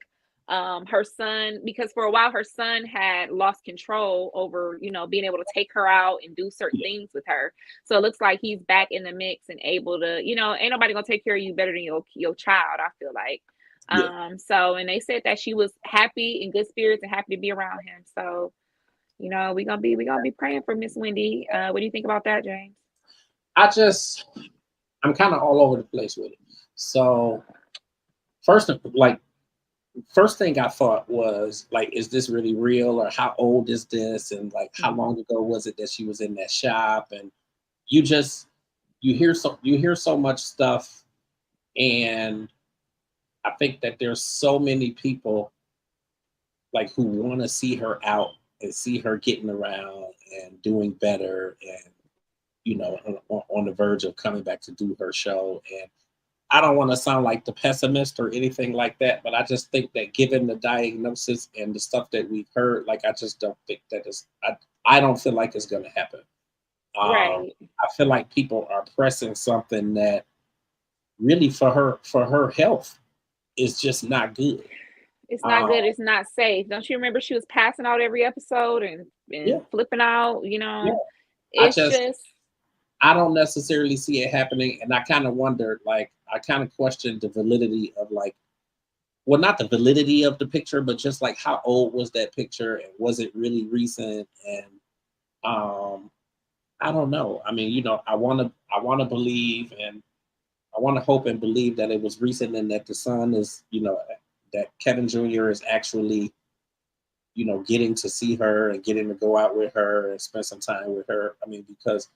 her son, because for a while her son had lost control over, being able to take her out and do certain things with her. So it looks like he's back in the mix and able to, ain't nobody gonna take care of you better than your child, I feel like. So, and they said that she was happy, in good spirits, and happy to be around him. So, we're gonna be praying for Miss Wendy. What do you think about that, James? I'm kind of all over the place with it. So first thing I thought was, like, is this really real, or how old is this, and like how long ago was it that she was in that shop? And you hear so much stuff, and I think that there's so many people like who want to see her out and see her getting around and doing better, and on the verge of coming back to do her show. And I don't want to sound like the pessimist or anything like that, but I just think that given the diagnosis and the stuff that we've heard, like, I just don't think that I don't feel like it's going to happen. Right. I feel like people are pressing something that really for her health is just not good. It's not good. It's not safe. Don't you remember she was passing out every episode and flipping out? It's just I don't necessarily see it happening, and I kind of wonder, like, I kind of question the validity of, like, well, not the validity of the picture, but just like how old was that picture, and was it really recent? And I don't know. I mean, I want to believe, and I want to hope and believe that it was recent, and that the son is, that Kevin Jr. is actually, getting to see her and getting to go out with her and spend some time with her. I mean, because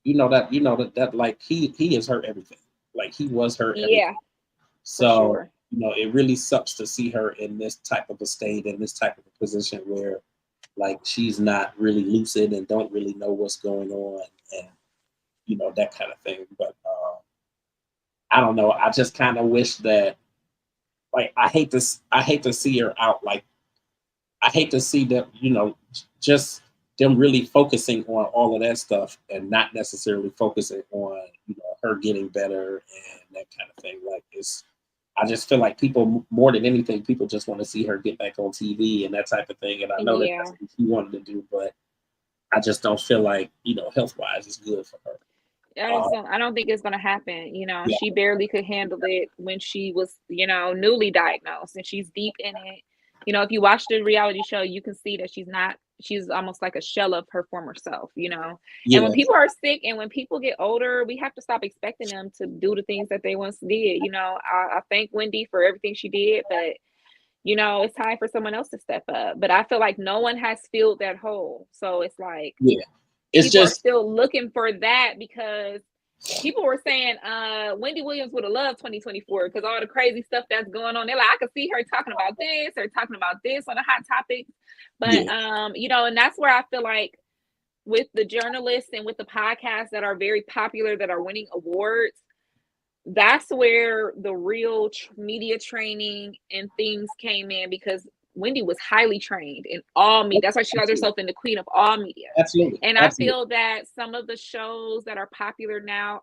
that like he is her everything. Like, he was her everything. Yeah. So, sure. It really sucks to see her in this type of a state, in this type of a position where, like, she's not really lucid and don't really know what's going on, and that kind of thing. But I don't know. I just kind of wish that, like, I hate to see her out. Like, I hate to see that, just them really focusing on all of that stuff and not necessarily focusing on, her getting better and that kind of thing. Like, I just feel like people, more than anything, people just want to see her get back on TV and that type of thing. And I know that's what she wanted to do, but I just don't feel like, health-wise, it's good for her. I don't think it's going to happen. She barely could handle it when she was, newly diagnosed, and she's deep in it. If you watch the reality show, you can see that she's almost like a shell of her former self, And when people are sick and when people get older, we have to stop expecting them to do the things that they once did. I thank Wendy for everything she did, but it's time for someone else to step up. But I feel like no one has filled that hole. So it's like, people are still looking for that, because people were saying Wendy Williams would have loved 2024 because all the crazy stuff that's going on. They're like, I could see her talking about this or talking about this on a hot topic. But and that's where I feel like with the journalists and with the podcasts that are very popular, that are winning awards, that's where the real media training and things came in, because Wendy was highly trained in all media. That's why she calls herself the queen of all media. Absolutely. And I feel that some of the shows that are popular now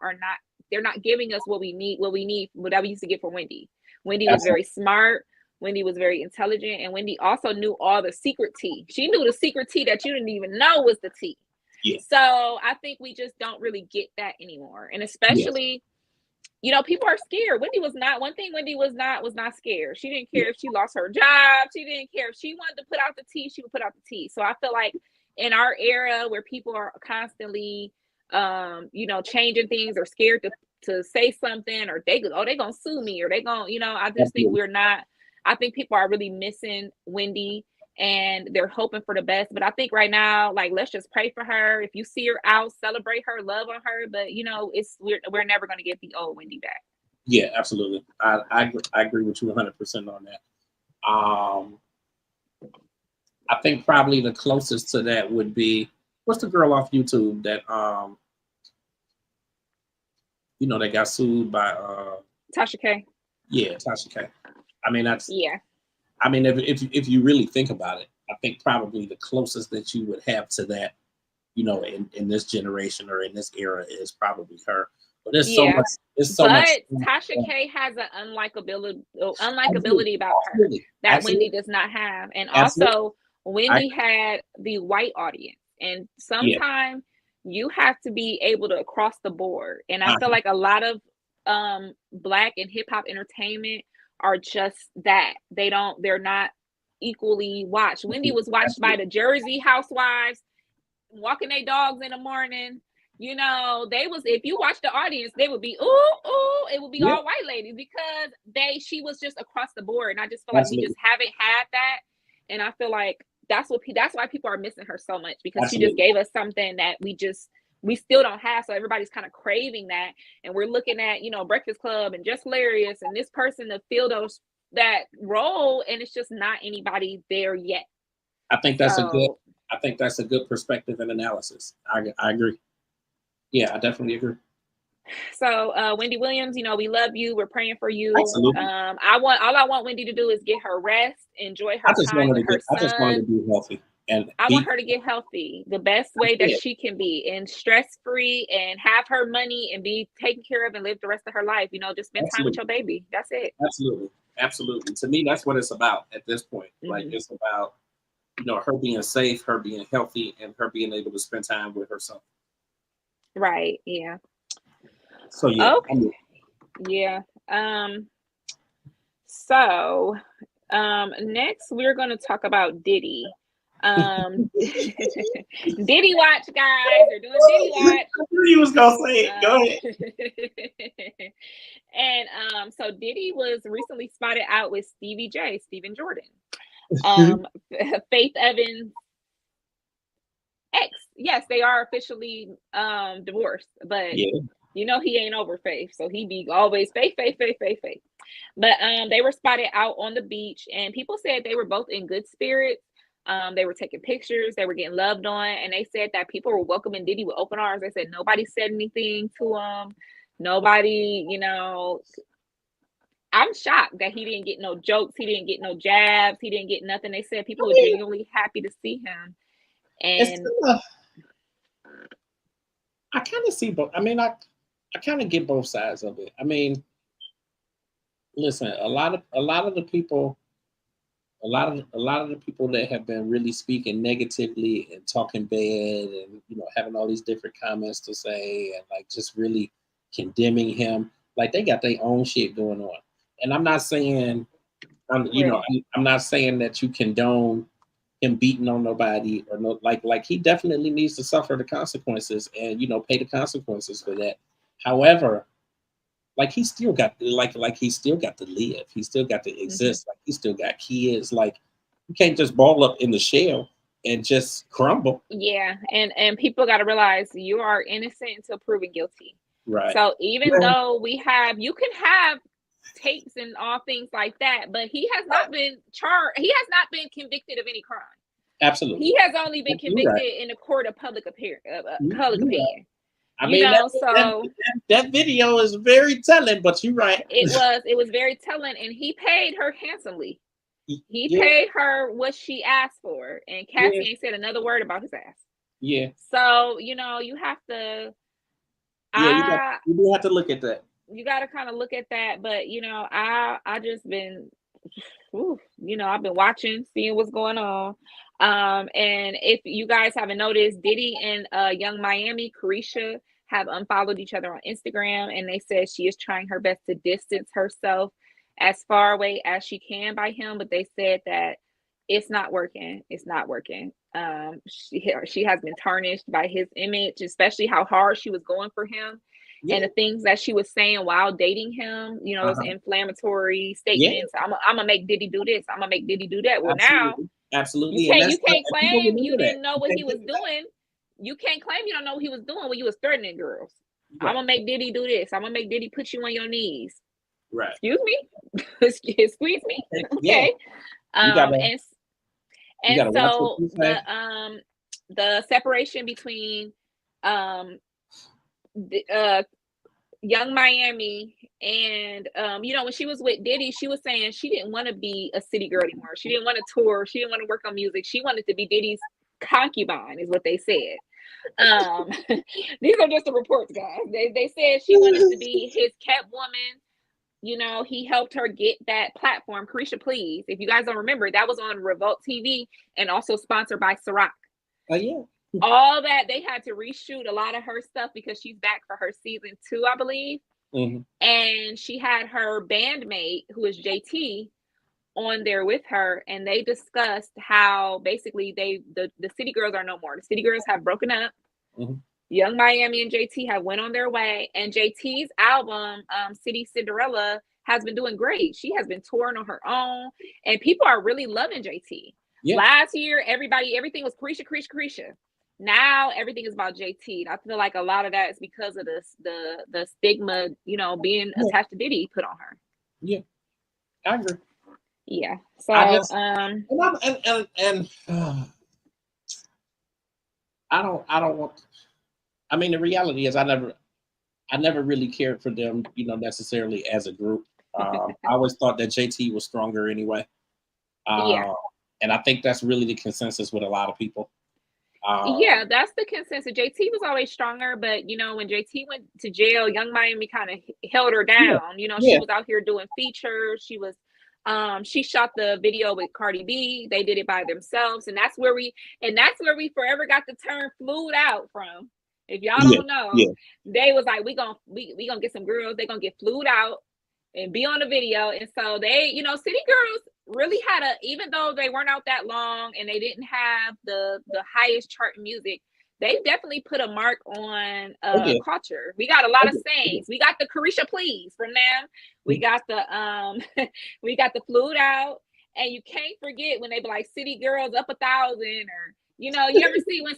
they're not giving us what we need, what we used to get from Wendy. Wendy was very smart. Wendy was very intelligent. And Wendy also knew all the secret tea. She knew the secret tea that you didn't even know was the tea. Yeah. So I think we just don't really get that anymore. And especially, people are scared. Wendy was not scared. She didn't care if she lost her job. She didn't care if she wanted to put out the tea, she would put out the tea. So I feel like in our era where people are constantly, changing things or scared to say something, or they gonna sue me, or they gonna, I just think I think people are really missing Wendy, and they're hoping for the best. But I think right now, like, let's just pray for her. If you see her out, celebrate her, love on her. But we're never gonna get the old Wendy back. Yeah, absolutely. I agree with you 100% on that. I think probably the closest to that would be, what's the girl off YouTube that that got sued by Tasha K. Yeah, Tasha K. I mean, that's yeah. I mean, if you really think about it, I think probably the closest that you would have to that, in this generation or in this era is probably her. But there's so much. There's so much. Tasha K has an unlikability about her that Wendy does not have, and also Wendy had the white audience, and sometimes you have to be able to across the board. And I feel like a lot of Black and hip hop entertainment are just that. They're not equally watched. Wendy was watched by the Jersey housewives walking their dogs in the morning. If you watch the audience, they would be it would be all white ladies, because she was just across the board. And I just feel like we just haven't had that. And I feel like that's why people are missing her so much, because she just gave us something that we still don't have. So everybody's kind of craving that. And we're looking at, Breakfast Club and Just Hilarious and this person to fill that role. And it's just not anybody there yet. I think that's a good perspective and analysis. I agree. Yeah, I definitely agree. So Wendy Williams, we love you. We're praying for you. Absolutely. All I want Wendy to do is get her rest, enjoy her time with her son. I just want her to be healthy. And I want her to get healthy the best way that she can be, and stress-free, and have her money and be taken care of and live the rest of her life. Just spend time with your baby. That's it. Absolutely. Absolutely. To me, that's what it's about at this point. Mm-hmm. Like, it's about, her being safe, her being healthy, and her being able to spend time with her son. Right. Yeah. So yeah. Okay. Yeah. So next we're going to talk about Diddy. Diddy Watch, guys. They're doing Diddy Watch. I knew you was gonna say it. Go ahead. And so Diddy was recently spotted out with Stephen Jordan, Faith Evans' ex. Yes, they are officially divorced, but he ain't over Faith, so he be always Faith. But they were spotted out on the beach, and people said they were both in good spirits. They were taking pictures, they were getting loved on, and they said that people were welcoming Diddy with open arms. They said nobody said anything to him. Nobody, I'm shocked that he didn't get no jokes, he didn't get no jabs, he didn't get nothing. They said people were genuinely happy to see him. And I kind of see both. I mean, I kind of get both sides of it. I mean, listen, a lot of the people that have been really speaking negatively and talking bad and having all these different comments to say and like just really condemning him, like they got their own shit going on. And I'm not saying I'm not saying that you condone him beating on nobody or no, like he definitely needs to suffer the consequences and pay the consequences for that. However, like he still got he still got to live. He still got to exist. Mm-hmm. Like he still got kids. Like you can't just ball up in the shell and just crumble. Yeah, and people got to realize you are innocent until proven guilty. Right. So even though you can have tapes and all things like that, but he has not been charged. He has not been convicted of any crime. Absolutely. He has only been convicted in a court of public opinion. I mean, that video is very telling, but you're right. It was very telling, and he paid her handsomely. He paid her what she asked for, and Cassie ain't said another word about his ass. Yeah. So you have to. You do have to look at that. You got to kind of look at that, but I just been, I've been watching, seeing what's going on. And if you guys haven't noticed, Diddy and Young Miami, Carisha, have unfollowed each other on Instagram, and they said she is trying her best to distance herself as far away as she can by him. But they said that It's not working. It's not working. She has been tarnished by his image, especially how hard she was going for him. Yeah. And the things that she was saying while dating him, you know, those inflammatory statements. I'm gonna make Diddy do this. I'm gonna make Diddy do that. Well, absolutely. You can't claim you didn't know what he was doing. You can't claim you don't know what he was doing when you was threatening girls. Right. I'm gonna make Diddy do this. I'm gonna make Diddy put you on your knees. Right. Excuse me. Squeeze me. Okay. Yeah. And so the separation between Young Miami and you know, when she was with Diddy, she was saying she didn't want to be a city girl anymore. She didn't want to tour. She didn't want to work on music. She wanted to be Diddy's concubine, is what they said. These are just the reports, guys. They said she wanted to be his kept woman. You know, he helped her get that platform, Carisha Please. If you guys don't remember, that was on Revolt TV and also sponsored by Ciroc. Oh, yeah. All that, they had to reshoot a lot of her stuff because she's back for her season 2, I believe. Mm-hmm. And she had her bandmate, who is JT, on there with her, and they discussed how basically the City Girls are no more. The City Girls have broken up. Mm-hmm. Young Miami and JT have went on their way, and JT's album, City Cinderella, has been doing great. She has been touring on her own, and people are really loving JT. Yeah. Last year, everything was Carisha. Now everything is about JT. And I feel like a lot of that is because of the stigma, you know, being attached to Diddy put on her. Yeah, I agree. Yeah. So I don't want. I mean, the reality is, I never really cared for them, you know, necessarily as a group. I always thought that JT was stronger anyway. And I think that's really the consensus with a lot of people. Yeah, that's the consensus. JT was always stronger, but you know, when JT went to jail, Young Miami kind of held her down. Yeah. You know, she was out here doing features. She was, she shot the video with Cardi B. They did it by themselves, and that's where we forever got the term "flued out" from. If y'all don't know, they was like, we gonna get some girls. They gonna get flued out and be on the video. And so they, you know, City Girls really had even though they weren't out that long and they didn't have the highest chart in music, they definitely put a mark on culture. We got a lot of sayings. We got the Carisha Please from them. We got the we got the flued out, and you can't forget when they be like City Girls up 1,000, or you know, you ever see when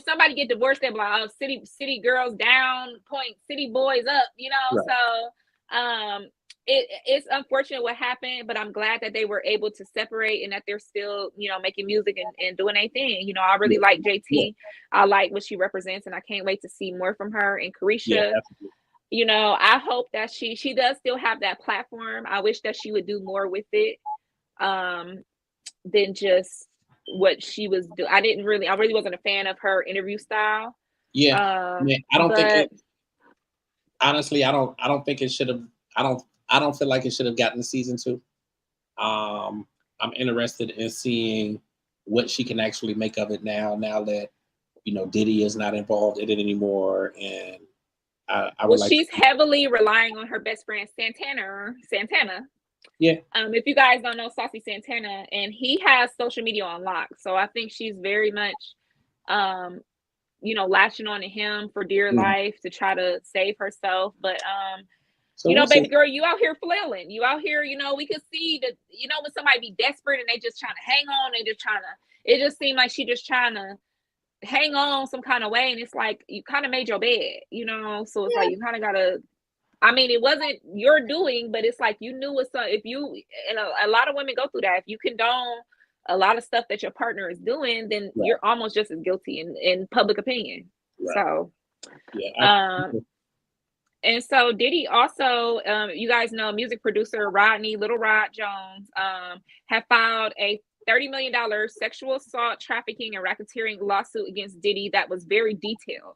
somebody get divorced, they be like, oh, city girls down, city boys up, you know. Right. So it's unfortunate what happened, but I'm glad that they were able to separate and that they're still, you know, making music and doing their thing. You know, I really like JT. Yeah. I like what she represents, and I can't wait to see more from her. And Carisha, yeah, you know, I hope that she does still have that platform. I wish that she would do more with it than just what she was doing. I really wasn't a fan of her interview style. Yeah. I don't think honestly, I don't think it should have. I don't feel like it should have gotten to season 2. I'm interested in seeing what she can actually make of it now that, you know, Diddy is not involved in it anymore. And she's heavily relying on her best friend Santana. Yeah. If you guys don't know Saucy Santana, and he has social media on lock, so I think she's very much, you know, latching on to him for dear life to try to save herself. But so you know, baby girl, you out here flailing. You out here, you know, we could see that, you know, when somebody be desperate and they just trying to hang on, it just seemed like she just trying to hang on some kind of way. And it's like, you kind of made your bed, you know? So it's like, you kind of got to, I mean, it wasn't your doing, but it's like, you knew what's up. If you, and a lot of women go through that. If you condone a lot of stuff that your partner is doing, then you're almost just as guilty in public opinion. Right. So, and so Diddy also, you guys know, music producer Little Rod Jones, have filed a $30 million sexual assault, trafficking, and racketeering lawsuit against Diddy that was very detailed.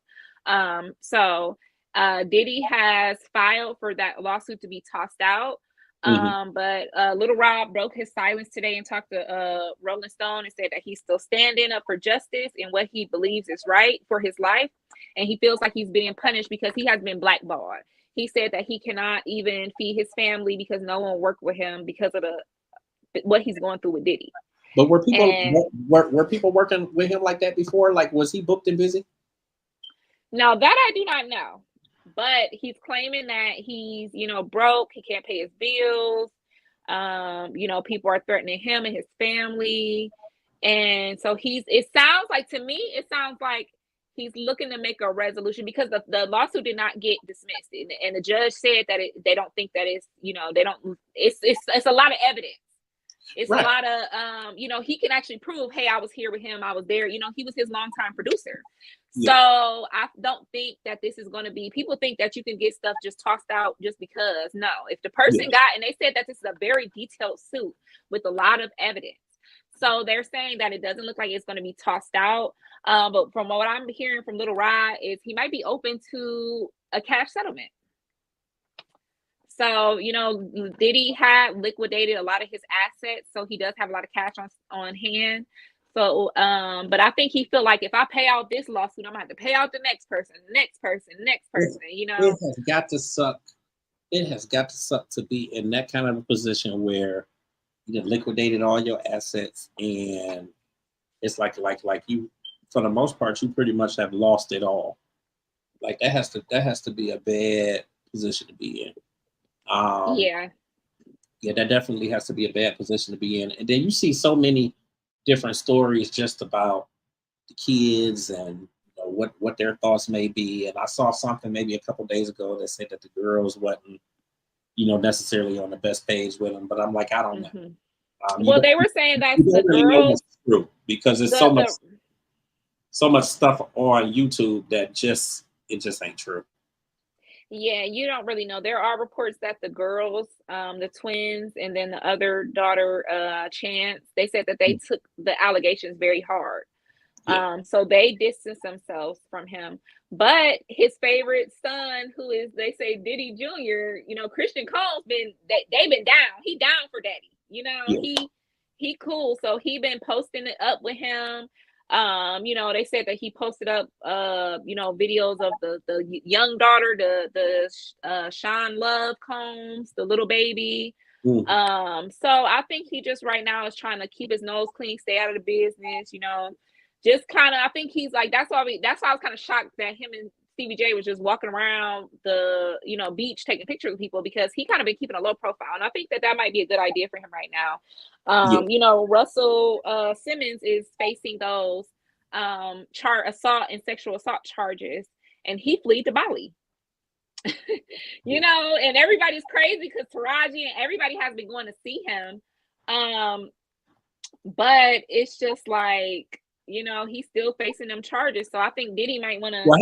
So Diddy has filed for that lawsuit to be tossed out. But Little Rob broke his silence today and talked to Rolling Stone and said that he's still standing up for justice and what he believes is right for his life. And he feels like he's being punished because he has been blackballed. He said that he cannot even feed his family because no one worked with him because of what he's going through with Diddy. But were people were people working with him like that before? Like, was he booked and busy? Now that I do not know, but he's claiming that he's, broke. He can't pay his bills. People are threatening him and his family. And so it sounds like he's looking to make a resolution because the lawsuit did not get dismissed. And the judge said that they don't think that it's a lot of evidence. It's right. A lot of, he can actually prove, hey, I was here with him. I was there. He was his longtime producer. Yeah. So I don't think that this is going to be, people think that you can get stuff just tossed out just because. No, if the person and they said that this is a very detailed suit with a lot of evidence. So they're saying that it doesn't look like it's going to be tossed out. But from what I'm hearing from Little Rod is he might be open to a cash settlement. So, Diddy had liquidated a lot of his assets. So he does have a lot of cash on hand. So, but I think he feel like if I pay out this lawsuit, I'm gonna have to pay out the next person. It has got to suck. It has got to suck to be in that kind of a position where you liquidated all your assets, and it's like you, for the most part, you pretty much have lost it all. Like that has to be a bad position to be in. Yeah, that definitely has to be a bad position to be in. And then you see so many different stories just about the kids and what their thoughts may be. And I saw something maybe a couple days ago that said that the girls wasn't, necessarily on the best page with them. But I'm like, I don't know. Well, they were saying that the girls, true because it's so much stuff on YouTube that it just ain't true. Yeah, you don't really know. There are reports that the girls, the twins, and then the other daughter, Chance, they said that they took the allegations very hard. So they distanced themselves from him. But his favorite son, who is, they say, Diddy Jr., Christian Cole's they've been down. He down for Daddy. He cool. So he been posting it up with him. They said that he posted up, videos of the young daughter, the Sean Love Combs, the little baby. So I think he just right now is trying to keep his nose clean, stay out of the business, just kind of, I think he's like, that's why I was kind of shocked that him and Stevie J was just walking around the, beach taking pictures with people because he kind of been keeping a low profile. And I think that might be a good idea for him right now. Russell Simmons is facing those assault and sexual assault charges, and he fled to Bali. And everybody's crazy because Taraji and everybody has been going to see him. But it's just like, he's still facing them charges. So I think Diddy might want to. Well,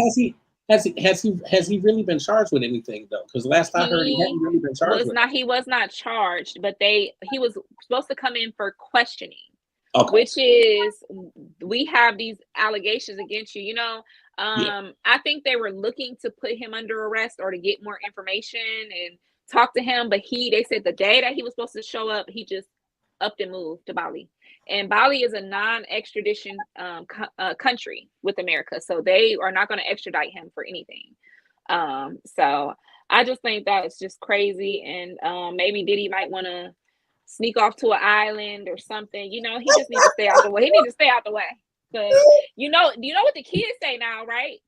has he really been charged with anything though? Because last I heard, he hadn't really been charged. He was not charged, but he was supposed to come in for questioning. Okay. Which is, we have these allegations against you. I think they were looking to put him under arrest or to get more information and talk to him. But they said the day that he was supposed to show up, he just upped and moved to Bali. And Bali is a non-extradition country with America. So they are not going to extradite him for anything. So I just think that's just crazy. And maybe Diddy might want to sneak off to an island or something. He just needs to stay out the way. He needs to stay out the way. Because you know what the kids say now, right?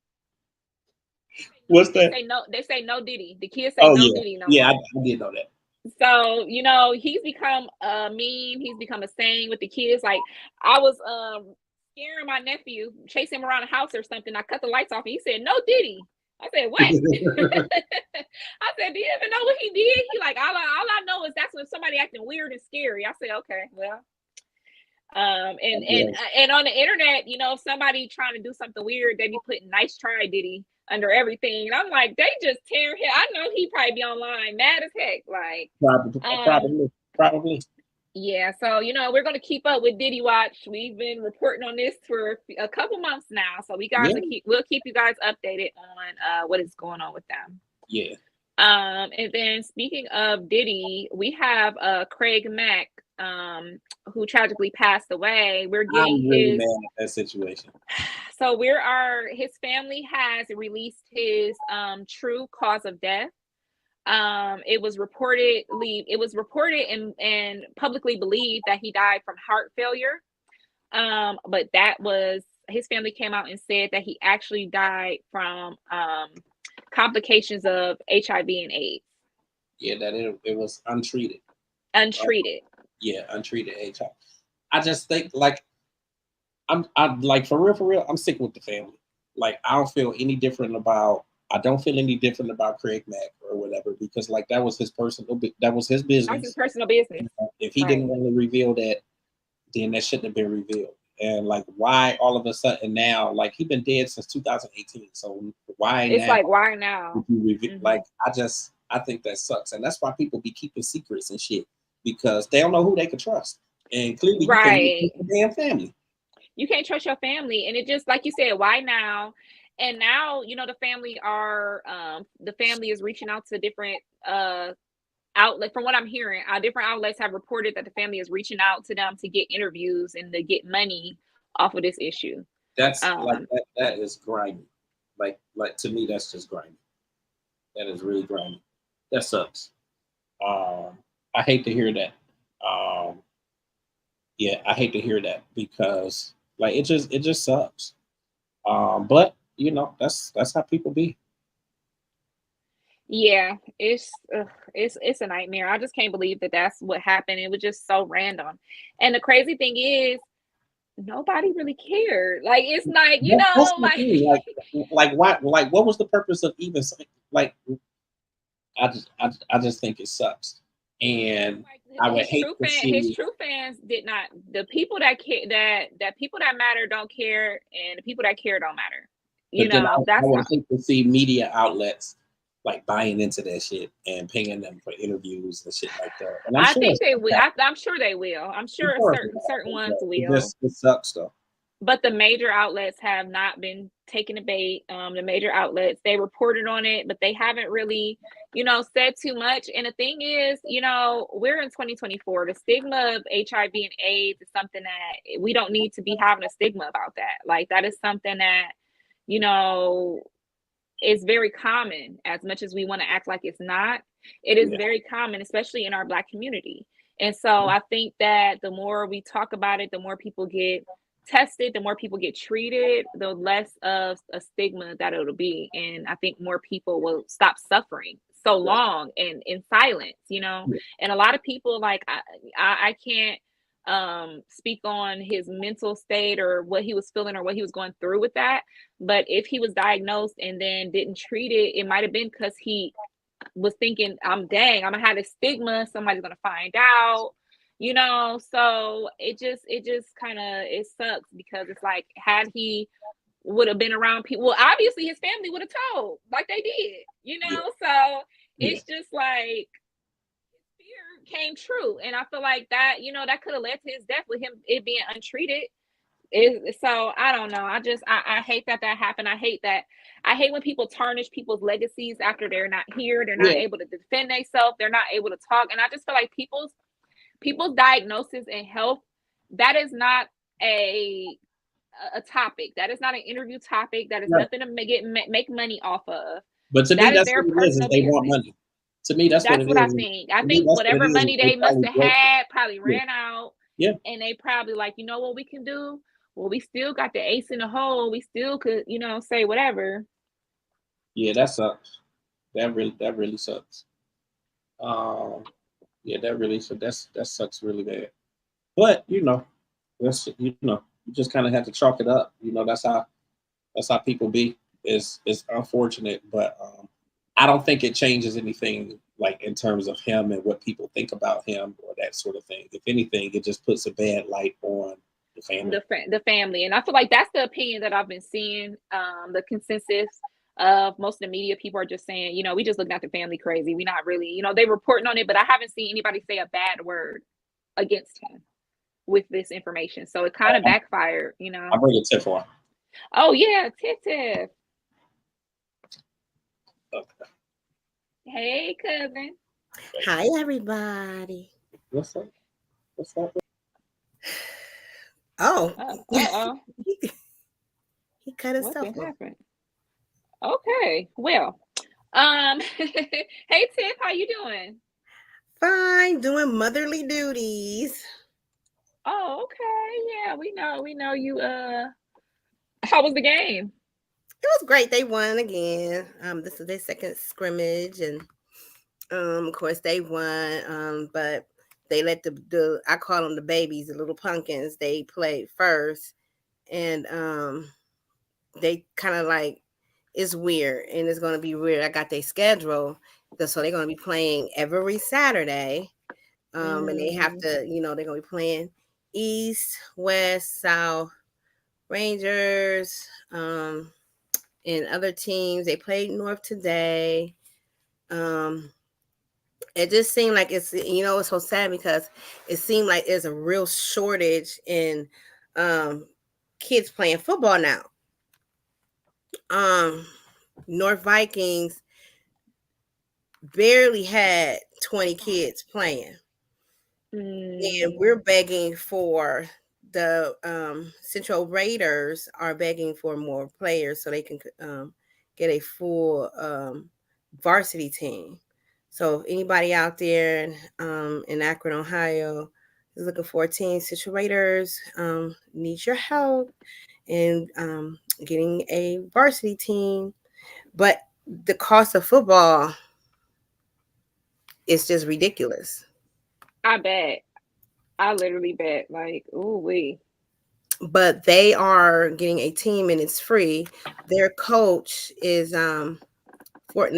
What's that? They say no Diddy. The kids say Diddy no more. Yeah, I did know that. So, he's become a meme. He's become a saying with the kids. Like, I was scaring my nephew, chasing him around the house or something. I cut the lights off and he said, no Diddy. I said, what? I said, do you even know what he did? He like, all I know is that's when somebody acting weird and scary. I said, okay, well. And on the internet, if somebody trying to do something weird, they be putting nice try Diddy under everything. And I'm like, they just tear him. I know he probably be online mad as heck. Like probably. Yeah, so we're gonna keep up with Diddy Watch. We've been reporting on this for a couple months now, so we'll keep you guys updated on what is going on with them. Yeah. And then speaking of Diddy, we have Craig Mack, who tragically passed away. We're getting really mad at that situation. So his family has released his true cause of death. It was reported and publicly believed that he died from heart failure. But that was, his family came out and said that he actually died from complications of HIV and AIDS. Yeah, that it was untreated. Untreated. Untreated HIV. I just think like I'm like for real, I'm sticking with the family. Like I don't feel any different about Craig Mack or whatever, because like that was his personal business. That's his personal business. If he didn't want to reveal that, then that shouldn't have been revealed. And like why all of a sudden now, like he's been dead since 2018. So why it's now? Like why now? Like I think that sucks. And that's why people be keeping secrets and shit, because they don't know who they can trust. And clearly you can't trust your damn family. You can't trust your family. And it just, like you said, why now? And now, you know, the family is reaching out to different outlets. From what I'm hearing, different outlets have reported that the family is reaching out to them to get interviews and to get money off of this issue. That's like that is grimy. Like to me, that's just grimy. That is really grimy. That sucks. I hate to hear that. I hate to hear that, because like it just sucks. But you know, that's how people be. Yeah, it's a nightmare. I just can't believe that that's what happened. It was just so random. And the crazy thing is, nobody really cared. Like it's like, you know, like why, like what was the purpose of even saying, like I just think it sucks. And I would hate to see his true fans did not, the people that care, that people that matter don't care, and the people that care don't matter. You know, I would hate to see media outlets like buying into that shit and paying them for interviews and shit like that. And I think they will. I'm sure they will. I'm sure certain ones will. It sucks though. But the major outlets have not been taking the bait. The major outlets, they reported on it, but they haven't really, you know, said too much. And the thing is, you know, we're in 2024. The stigma of HIV and AIDS is something that we don't need to be having a stigma about that. Like that is something that, you know, is very common. As much as we want to act like it's not, it is very common, especially in our Black community. And so I think that the more we talk about it, the more people get tested, the more people get treated, the less of a stigma that it'll be. And I think more people will stop suffering so long and in silence, you know. And a lot of people, like I can't speak on his mental state or what he was feeling or what he was going through with that, but if he was diagnosed and then didn't treat it, it might have been because he was thinking, I'm gonna have this stigma, somebody's gonna find out, you know. So it just kind of, it sucks, because it's like, had he would have been around people, well, obviously his family would have told, like they did, you know. So it's just like fear came true. And I feel like that, you know, that could have led to his death with him, it being untreated. So I don't know. I hate that happened. I hate when people tarnish people's legacies after they're not here. They're not able to defend themselves. They're not able to talk. And I just feel like people's diagnosis and health, that is not a topic. That is not an interview topic. That is nothing to make money off of. But to me, that's what it is they want money. To me, that's what it is. I think. I think whatever money they must have had probably ran out. Yeah. And they probably like, you know what we can do? Well, we still got the ace in the hole. We still could, you know, say whatever. Yeah, that sucks. That really sucks. Yeah, that sucks really bad. But you know, you just kind of have to chalk it up. You know, that's how people be. It's unfortunate, but I don't think it changes anything, like in terms of him and what people think about him or that sort of thing. If anything, it just puts a bad light on the family. The family. And I feel like that's the opinion that I've been seeing. The consensus of most of the media people are just saying, you know, we just looking at the family crazy. We not really, you know, they reporting on it, but I haven't seen anybody say a bad word against him with this information. So it kind of backfired, you know. I'll bring it Tiff on. Oh yeah, Tiff. Okay. Hey, cousin. Hi, everybody. What's up? Oh. He cut himself off. Okay. Well, Hey Tiff, how you doing? Fine, doing motherly duties. Oh, okay. Yeah, we know you. How was the game? It was great. They won again. This is their second scrimmage, and of course they won. But they let the I call them the babies, the little pumpkins. They played first, and they kind of like it's weird, and it's gonna be weird. I got their schedule, so they're gonna be playing every Saturday. And they have to, they're gonna be playing East, West, South, Rangers, and other teams. They played North today. It just seemed like it's so sad because it seemed like there's a real shortage in kids playing football now. North Vikings barely had 20 kids playing. And we're begging for the Central Raiders are begging for more players so they can get a full varsity team. So if anybody out there in Akron, Ohio is looking for a team, Central Raiders needs your help in getting a varsity team. But the cost of football is just ridiculous. I bet. I literally bet. Like, ooh wee. But they are getting a team and it's free. Their coach is for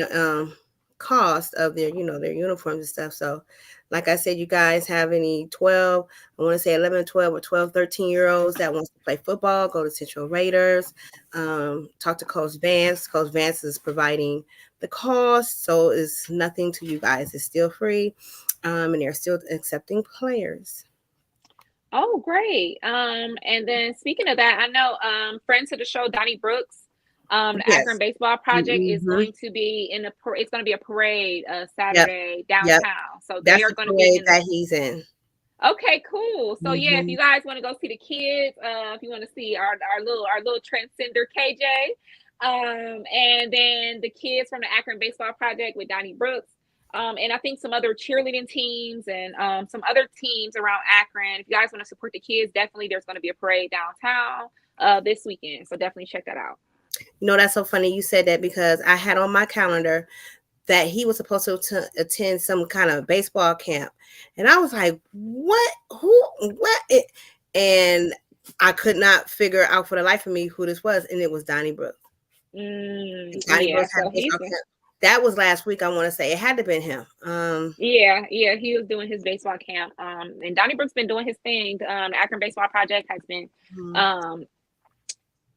cost of their their uniforms and stuff. So like I said, you guys have any 12, I want to say 11, 12 or 12, 13-year-olds that wants to play football, go to Central Raiders, talk to Coach Vance. Coach Vance is providing the cost, so it's nothing to you guys. It's still free, and they're still accepting players. Oh, great. And then speaking of that, I know friends of the show, Donnie Brooks, the Yes. Akron Baseball Project is Mhm. going to be it's going to be a parade Yep. Saturday Yep. downtown. So they That's are the going to be parade in that he's in. Okay, cool. So yeah, if Mhm. you guys want to go see the kids, if you want to see our little transcender KJ, and then the kids from the Akron Baseball Project with Donnie Brooks, and I think some other cheerleading teams and some other teams around Akron. If you guys want to support the kids, definitely there's going to be a parade downtown this weekend. So definitely check that out. That's so funny you said that because I had on my calendar that he was supposed to attend some kind of baseball camp. And I was like, what? Who? What? And I could not figure out for the life of me who this was. And it was Donnie Brooks. Donnie Yeah, Brooks had so baseball camp. That was last week, I want to say. It had to have been him. Yeah, he was doing his baseball camp. And Donnie Brooks been doing his thing. Akron Baseball Project has been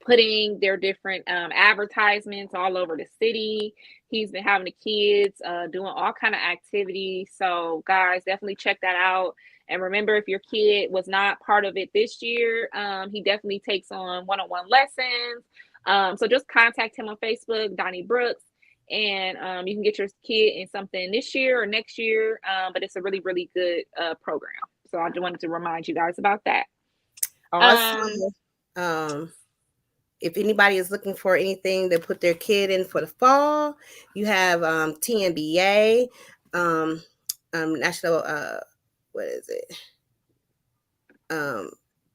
putting their different advertisements all over the city. He's been having the kids doing all kind of activities. So guys, definitely check that out. And remember, if your kid was not part of it this year, he definitely takes on one-on-one lessons. So just contact him on Facebook, Donnie Brooks, and you can get your kid in something this year or next year. But it's a really, really good program. So I just wanted to remind you guys about that. Also, if anybody is looking for anything to put their kid in for the fall, you have TNBA, National, what is it?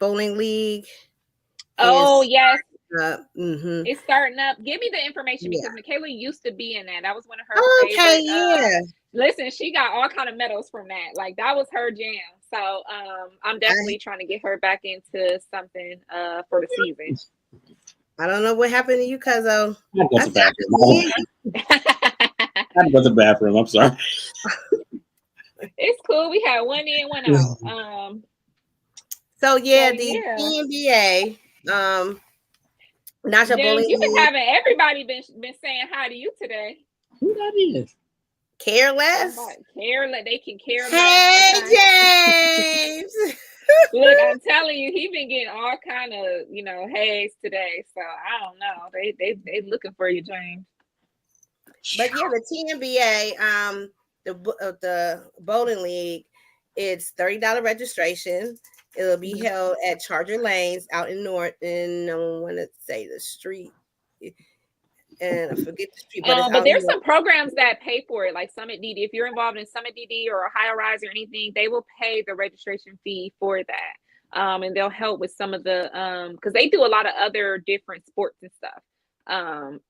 Bowling League. Oh, yes. Mm-hmm. It's starting up. Give me the information because Michaela used to be in that. That was one of her favorite. Yeah. Listen, she got all kind of medals from that. Like that was her jam. So I'm definitely trying to get her back into something for the season. I don't know what happened to you, cuz I go to the bathroom. I'm sorry. It's cool. We had one in, one out. So the NBA, National Bowling You've been having everybody been saying hi to you today. Who that is? Careless. They can care less. Hey, James. Look, I'm telling you, he been getting all kind of haze today. So I don't know. They looking for you, James. But the TNBA, the bowling league, it's $30 registration. It'll be held at Charger Lanes out in North. And I want to say the street. and I forget the street, but there's some programs that pay for it, like Summit DD. If you're involved in Summit DD or Ohio Rise or anything, they will pay the registration fee for that. And they'll help with some of the because they do a lot of other different sports and stuff.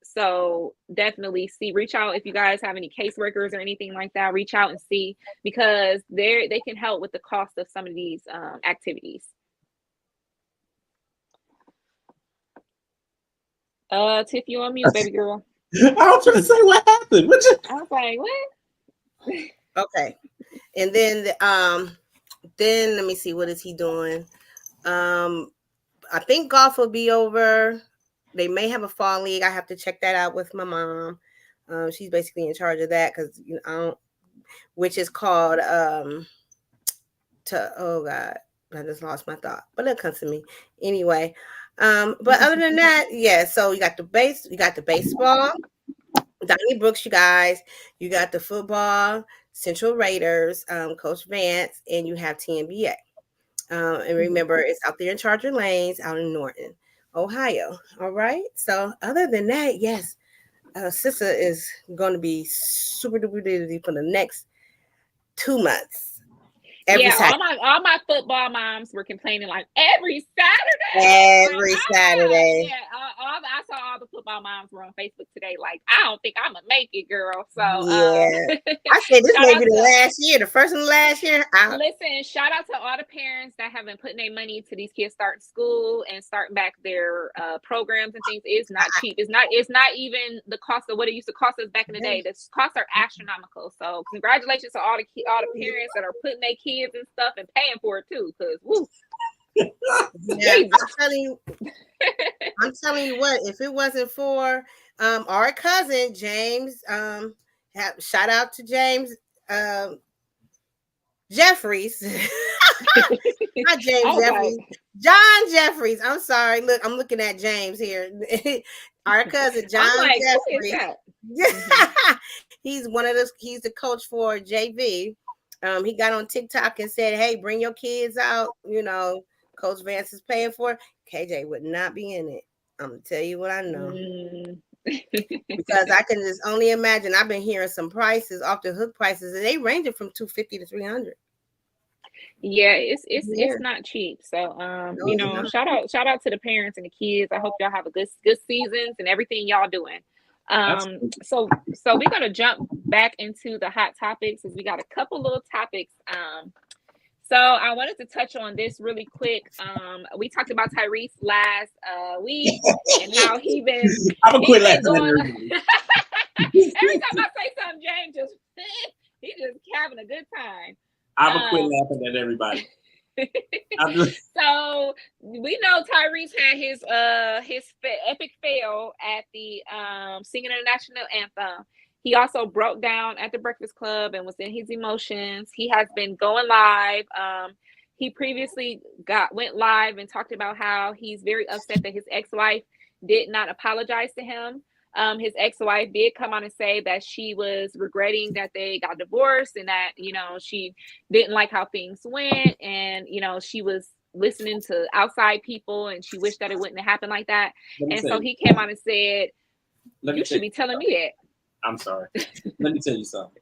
So definitely reach out if you guys have any caseworkers or anything like that. Reach out and see, because they can help with the cost of some of these activities. Tiff, you on mute, baby girl. I was trying to say what happened. I was like, what? Okay, and then let me see, what is he doing? I think golf will be over. They may have a fall league. I have to check that out with my mom. She's basically in charge of that, because which is called oh God, I just lost my thought, but it'll come to me anyway. But other than that, yeah. So you got the baseball, Donnie Brooks, you guys. You got the football, Central Raiders, Coach Vance, and you have TNBA. And remember, it's out there in Charger Lanes, out in Norton, Ohio. All right. So other than that, yes, Sissa is going to be super duper busy for the next 2 months. Saturday. all my football moms were complaining like every Saturday. Saturday. Yeah, I saw all the football moms were on Facebook today. Like, I don't think I'm gonna make it, girl. So yeah, I said this may be the first and last year. Listen, shout out to all the parents that have been putting their money to these kids starting school and starting back their programs and things. It's not cheap. It's not even the cost of what it used to cost us back in the day. The costs are astronomical. So congratulations to all the parents that are putting their kids and stuff and paying for it too, because woo. Yeah, I'm telling you what, if it wasn't for our cousin James, shout out to James Jeffries. Not James Jeffries. John Jeffries. I'm sorry. Look, I'm looking at James here. Our cousin John Jeffries. He's the coach for JV. He got on TikTok and said, hey, bring your kids out. Coach Vance is paying for it. KJ would not be in it. I'm going to tell you what I know. Because I can just only imagine. I've been hearing some prices, off the hook prices, and they ranging from $250 to $300. Yeah, it's not cheap. So shout out to the parents and the kids. I hope y'all have a good seasons and everything y'all doing. So we're gonna jump back into the hot topics, as we got a couple little topics. So I wanted to touch on this really quick. We talked about Tyrese last week and how he been. I'm gonna quit laughing. Every time I say something, James he's just having a good time. I'm gonna quit laughing at everybody. So we know Tyrese had his epic fail at the singing the national anthem. He also broke down at the Breakfast Club and was in his emotions. He has been going live. He previously went live and talked about how he's very upset that his ex-wife did not apologize to him. His ex-wife did come on and say that she was regretting that they got divorced and that, she didn't like how things went. And, she was listening to outside people and she wished that it wouldn't have happened like that. And so he came on and said, you should be telling me that. I'm sorry. Let me tell you something.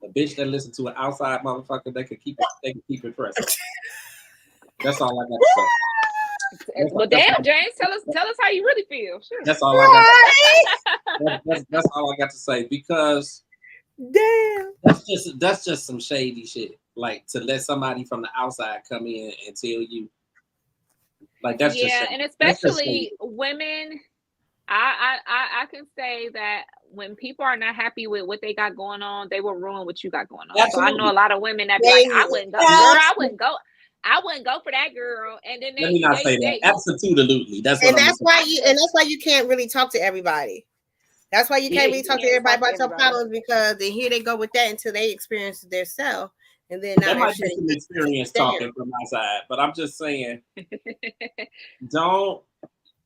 A bitch that listens to an outside motherfucker, they can keep it pressing. That's all I got to say. Well, damn, James, tell us how you really feel. Sure. That's all I got. That's all I got to say, because damn, that's just some shady shit. Like, to let somebody from the outside come in and tell you, like, that's just shady. And especially women. I can say that when people are not happy with what they got going on, they will ruin what you got going on. Absolutely. So I know a lot of women that be like, I wouldn't go, girl. I wouldn't go for that girl. And then let me not say that. Absolutely. That's why you can't really talk to everybody. That's why you can't really talk to everybody about your problems, because then here they go with that until they experience it themselves. And then that might be some experience talking from my side, but I'm just saying, don't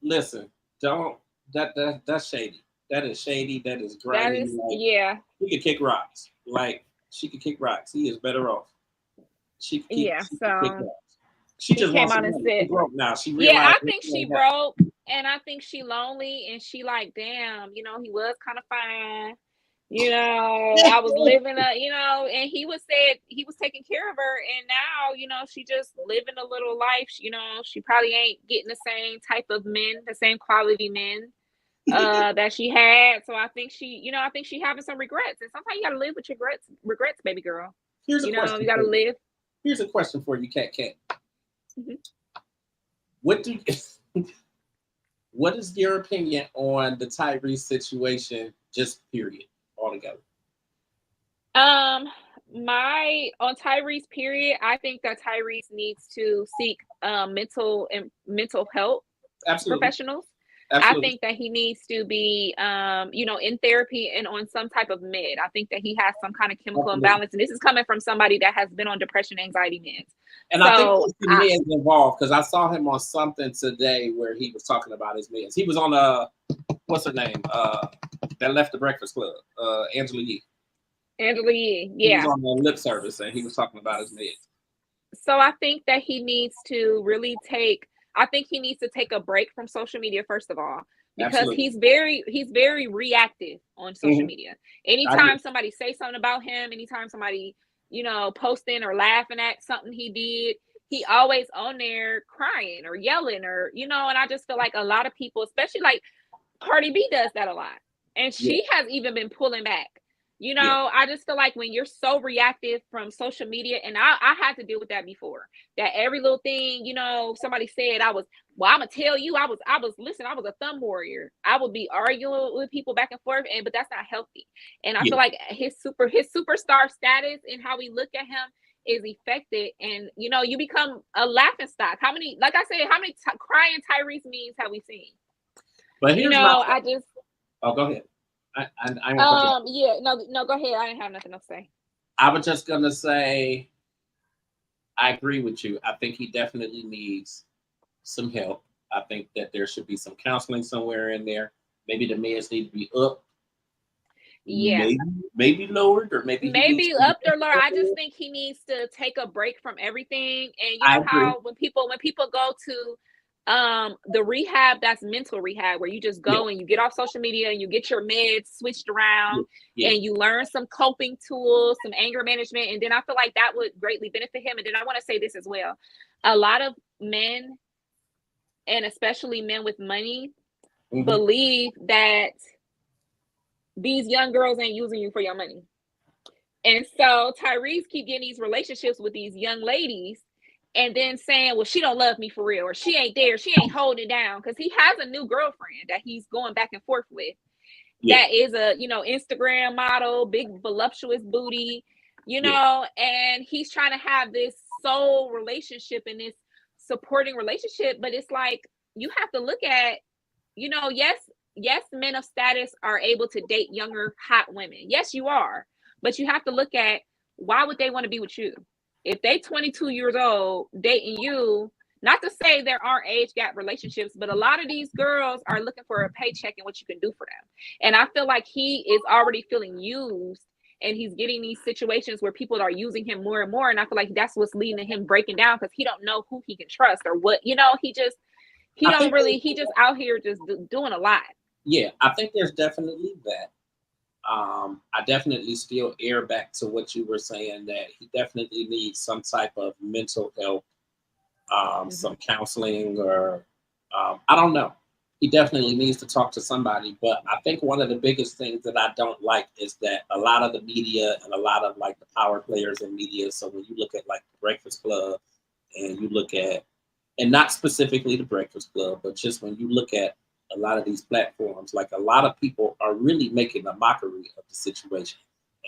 listen. Don't. That's shady. That is shady. That is grimy. Yeah. He could kick rocks. Like, she could kick rocks. He is better off. She just came out and said, she broke now. She I think she broke. and I think she lonely, and she like, damn, you know, he was kind of fine. You know, I was living you know, and he was taking care of her, and now, you know, she just living a little life. You know, she probably ain't getting the same type of men, the same quality men that she had. So I think I think she having some regrets, and sometimes you gotta live with your regrets, baby girl. Here's a you know, question. you gotta live. Here's a question for you, Cat. Mm-hmm. What is your opinion on the Tyrese situation, just period, altogether? On Tyrese period, I think that Tyrese needs to seek mental health professionals. Absolutely. I think that he needs to be in therapy and on some type of med. I think that he has some kind of chemical imbalance, and this is coming from somebody that has been on depression, anxiety meds. And so, I think the meds involved, because I saw him on something today where he was talking about his meds. He was on what's her name? That left the Breakfast Club, Angela Yee. Angela Yee, yeah. He was on the lip service and he was talking about his meds. So I think that he needs to really take a break from social media, first of all, because Absolutely. he's very reactive on social media. Anytime somebody says something about him, anytime somebody, posting or laughing at something he did, he always on there crying or yelling or, and I just feel like a lot of people, especially like Cardi B, does that a lot. And she has even been pulling back. I just feel like when you're so reactive from social media, and I had to deal with that before, that every little thing, somebody said, I'm gonna tell you, I was a thumb warrior. I would be arguing with people back and forth, but that's not healthy. And I feel like his superstar status and how we look at him is affected, and you become a laughing stock. How many crying Tyrese memes have we seen? But here's go ahead. No, go ahead. I didn't have nothing else to say. I was just gonna say, I agree with you. I think he definitely needs some help. I think that there should be some counseling somewhere in there. Maybe the meds need to be up. Yeah. Maybe lowered, or maybe up or lower. I just think he needs to take a break from everything. And how when people go to the rehab, that's mental rehab, where you just go and you get off social media and you get your meds switched around and you learn some coping tools, some anger management. And then I feel like that would greatly benefit him. And then I want to say this as well. A lot of men, and especially men with money, believe that these young girls ain't using you for your money. And so Tyrese keep getting these relationships with these young ladies, and then saying, well, she don't love me for real, or she ain't there, she ain't holding it down, because he has a new girlfriend that he's going back and forth with. That is a, Instagram model, big voluptuous booty, and he's trying to have this soul relationship and this supporting relationship. But it's like, you have to look at, yes, men of status are able to date younger, hot women. Yes, you are. But you have to look at, why would they want to be with you? If they 22 years old dating you, not to say there aren't age gap relationships, but a lot of these girls are looking for a paycheck and what you can do for them. And I feel like he is already feeling used, and he's getting these situations where people are using him more and more. And I feel like that's what's leading to him breaking down, because he don't know who he can trust or what, he just out here just doing a lot. Yeah, I think there's definitely that. I definitely still air back to what you were saying, that he definitely needs some type of mental health, some counseling, or I don't know. He definitely needs to talk to somebody. But I think one of the biggest things that I don't like is that a lot of the media and a lot of like the power players in media. So when you look at like the Breakfast Club, and you look at, and not specifically the Breakfast Club, but just when you look at a lot of these platforms, like a lot of people are really making a mockery of the situation.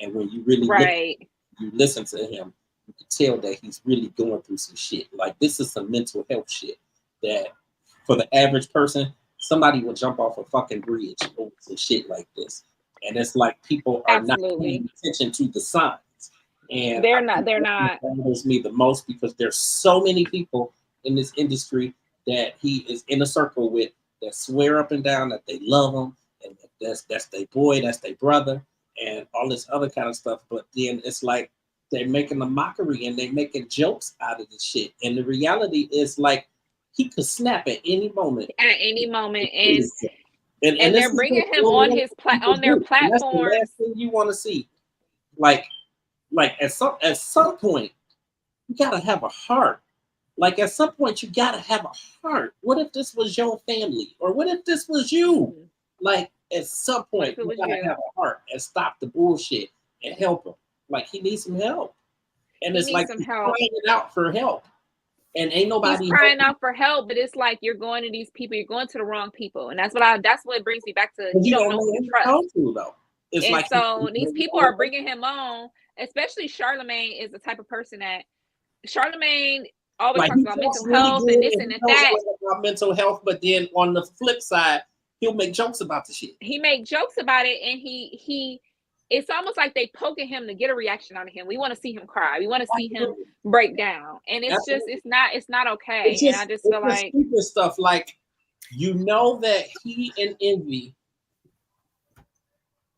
And when you really you listen to him, you can tell that he's really going through some shit. Like, this is some mental health shit that for the average person, somebody will jump off a fucking bridge over some shit like this. And it's like, people are not paying attention to the signs. And they're not. That bothers me the most, because there's so many people in this industry that he is in a circle with, that swear up and down that they love him, and that's their boy, that's their brother, and all this other kind of stuff. But then it's like they're making a mockery and they're making jokes out of the shit. And the reality is, like, he could snap at any moment. At any moment, and this they're is bringing him what on people on their do. And that's the platforms. last thing you want to see. Like at some point, you gotta have a heart. Like at some point, you gotta have a heart. What if this was your family, or what if this was you? Like at some point, you gotta have a heart and stop the bullshit and help him. Like he needs some help, and it's like he's crying out for help, and ain't nobody. He's crying out for help, but it's like you're going to these people. You're going to the wrong people, and that's what brings me back to you don't know who to trust. Though. It's and like so these people are bringing him on, especially Charlemagne is the type of person that Charlemagne always talks about mental health and this and that. About mental health, but then on the flip side, he'll make jokes about the shit. He makes jokes about it, and he it's almost like they poking him to get a reaction out of him. We want to see him cry. We want to see him break down, and it's just it's not okay. And I just feel like stupid stuff like that he and Envy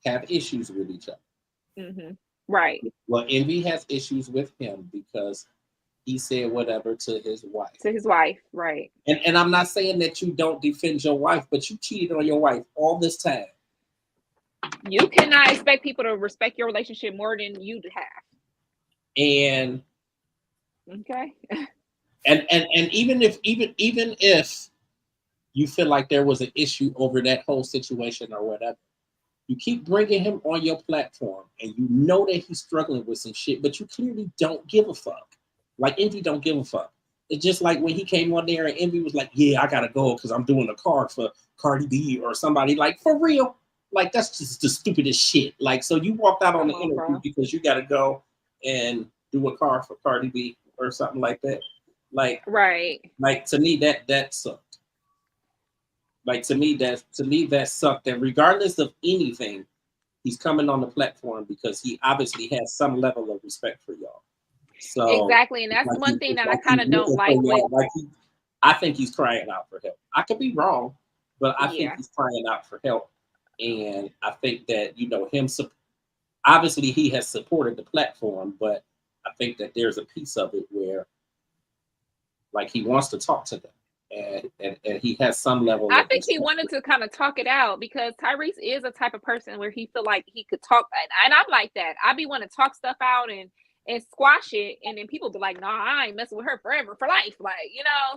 have issues with each other. Right. Well, Envy has issues with him because he said whatever to his wife. Right. And I'm not saying that you don't defend your wife, but you cheated on your wife all this time. You cannot expect people to respect your relationship more than you have. And okay. and even if you feel like there was an issue over that whole situation or whatever, you keep bringing him on your platform, and you know that he's struggling with some shit, but you clearly don't give a fuck. Like Envy don't give a fuck. It's just like when he came on there and Envy was like, "Yeah, I gotta go because I'm doing a card for Cardi B or somebody." Like for real, like that's just the stupidest shit. Like so you walked out on the interview because you gotta go and do a card for Cardi B or something like that. Like right. Like to me that sucked. Like to me that sucked. And regardless of anything, he's coming on the platform because he obviously has some level of respect for y'all. So exactly, and that's like one thing that I kind of don't like. I think he's crying out for help. I could be wrong, but I think he's crying out for help, and I think that him. Obviously, he has supported the platform, but I think that there's a piece of it where, like, he wants to talk to them, and he has some level. I think he wanted to kind of talk it out because Tyrese is a type of person where he feel like he could talk, and I'm like that. I be want to talk stuff out and squash it, and then people be like, "Nah, I ain't messing with her forever for life," like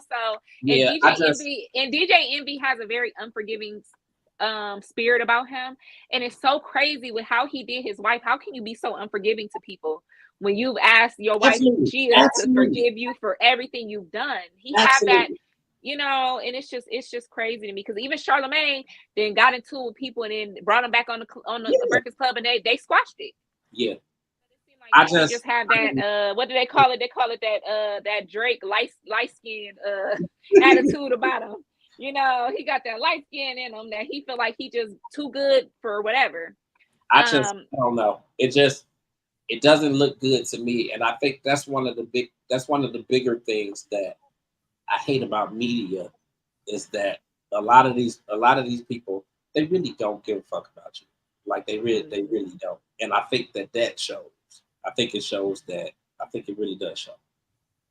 So yeah, and DJ Envy has a very unforgiving spirit about him, and it's so crazy with how he did his wife. How can you be so unforgiving to people when you've asked your wife Gia to forgive you for everything you've done? He have that. And it's just crazy to me because even Charlemagne then got into it with people and then brought him back on the Breakfast Club and they squashed it. Yeah. I just have that what do they call it? They call it that Drake light skin attitude about him. He got that light skin in him that he feel like he just too good for whatever. I don't know. It doesn't look good to me, and I think that's one of the bigger things that I hate about media is that a lot of these people, they really don't give a fuck about you. Like they really don't. And I think that shows. I think it shows that. I think it really does show.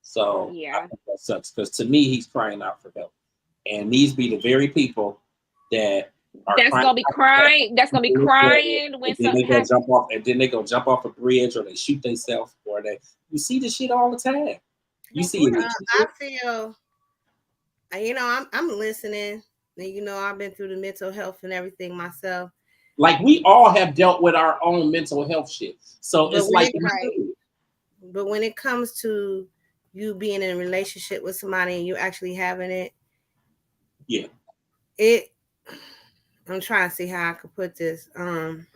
So yeah, I think that sucks because to me, he's crying out for help, and these be the very people that are gonna be crying. That's gonna be crying when something happens. Then they go jump off a bridge, or they shoot themselves, or you see this shit all the time. You see it. I feel, I'm listening. And I've been through the mental health and everything myself. Like we all have dealt with our own mental health shit. So it's like but when it comes to you being in a relationship with somebody and you actually having it, I'm trying to see how I could put this. First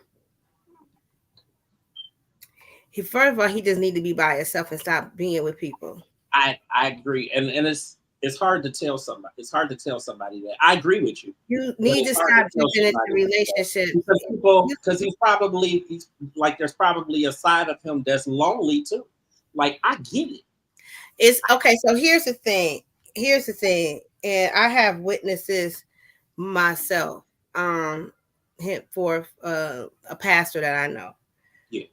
of all, he just need to be by himself and stop being with people. I agree, and it's hard to tell somebody. It's hard to tell somebody that. I agree with you. You need to stop jumping into relationships because he's like there's probably a side of him that's lonely too. Like I get it. It's okay. So here's the thing, and I have witnesses myself. For a pastor that I know. Yeah,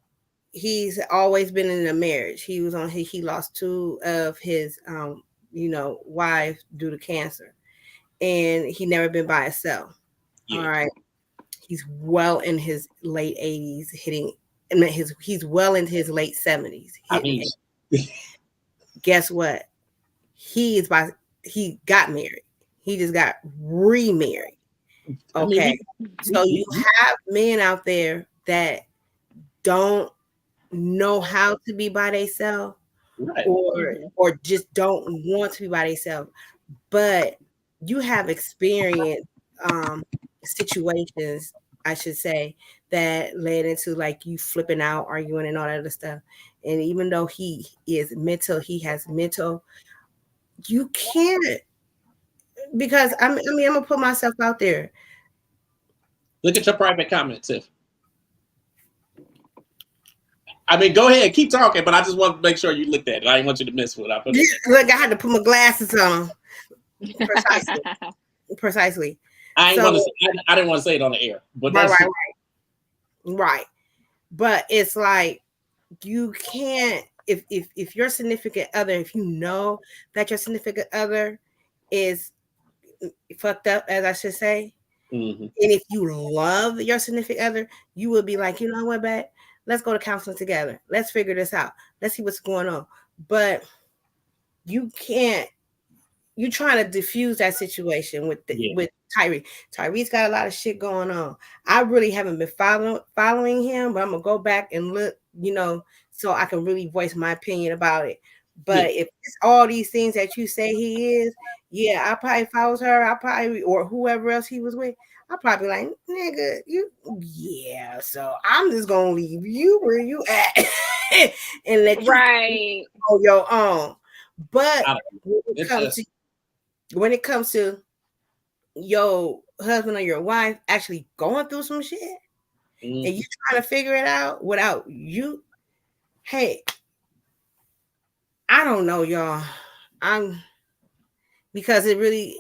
he's always been in a marriage. He lost two of his wife due to cancer, and he never been by himself. Yeah. All right, he's well in his late 80s, he's well into his late 70s. Guess what? He got married. He just got remarried. Okay, so you have men out there that don't know how to be by themselves, right, or just don't want to be by themselves, but you have experienced situations, I should say, that led into like you flipping out, arguing, and all that other stuff. And even though he has mental, you can't, because I'm gonna put myself out there. Look at your private comment, Tiff. I mean, go ahead, keep talking, but I just want to make sure you looked at it. I didn't want you to miss what I put. Look, I had to put my glasses on. Precisely. I didn't want to say it on the air, but right. But it's like you can't, if your significant other, if you know that your significant other is fucked up, as I should say, and if you love your significant other, you will be like, you know what, babe? Let's go to counseling together. Let's figure this out. Let's see what's going on. But you can't. You're trying to diffuse that situation with Tyree. Tyree's got a lot of shit going on. I really haven't been following him, but I'm gonna go back and look, so I can really voice my opinion about it. But if it's all these things that you say he is, I probably follows her. Or whoever else he was with. I'll probably like, nigga, so I'm just gonna leave you where you at and let you on your own. But when it comes to your husband or your wife actually going through some shit, and you trying to figure it out without you, hey, I don't know, y'all. Because it really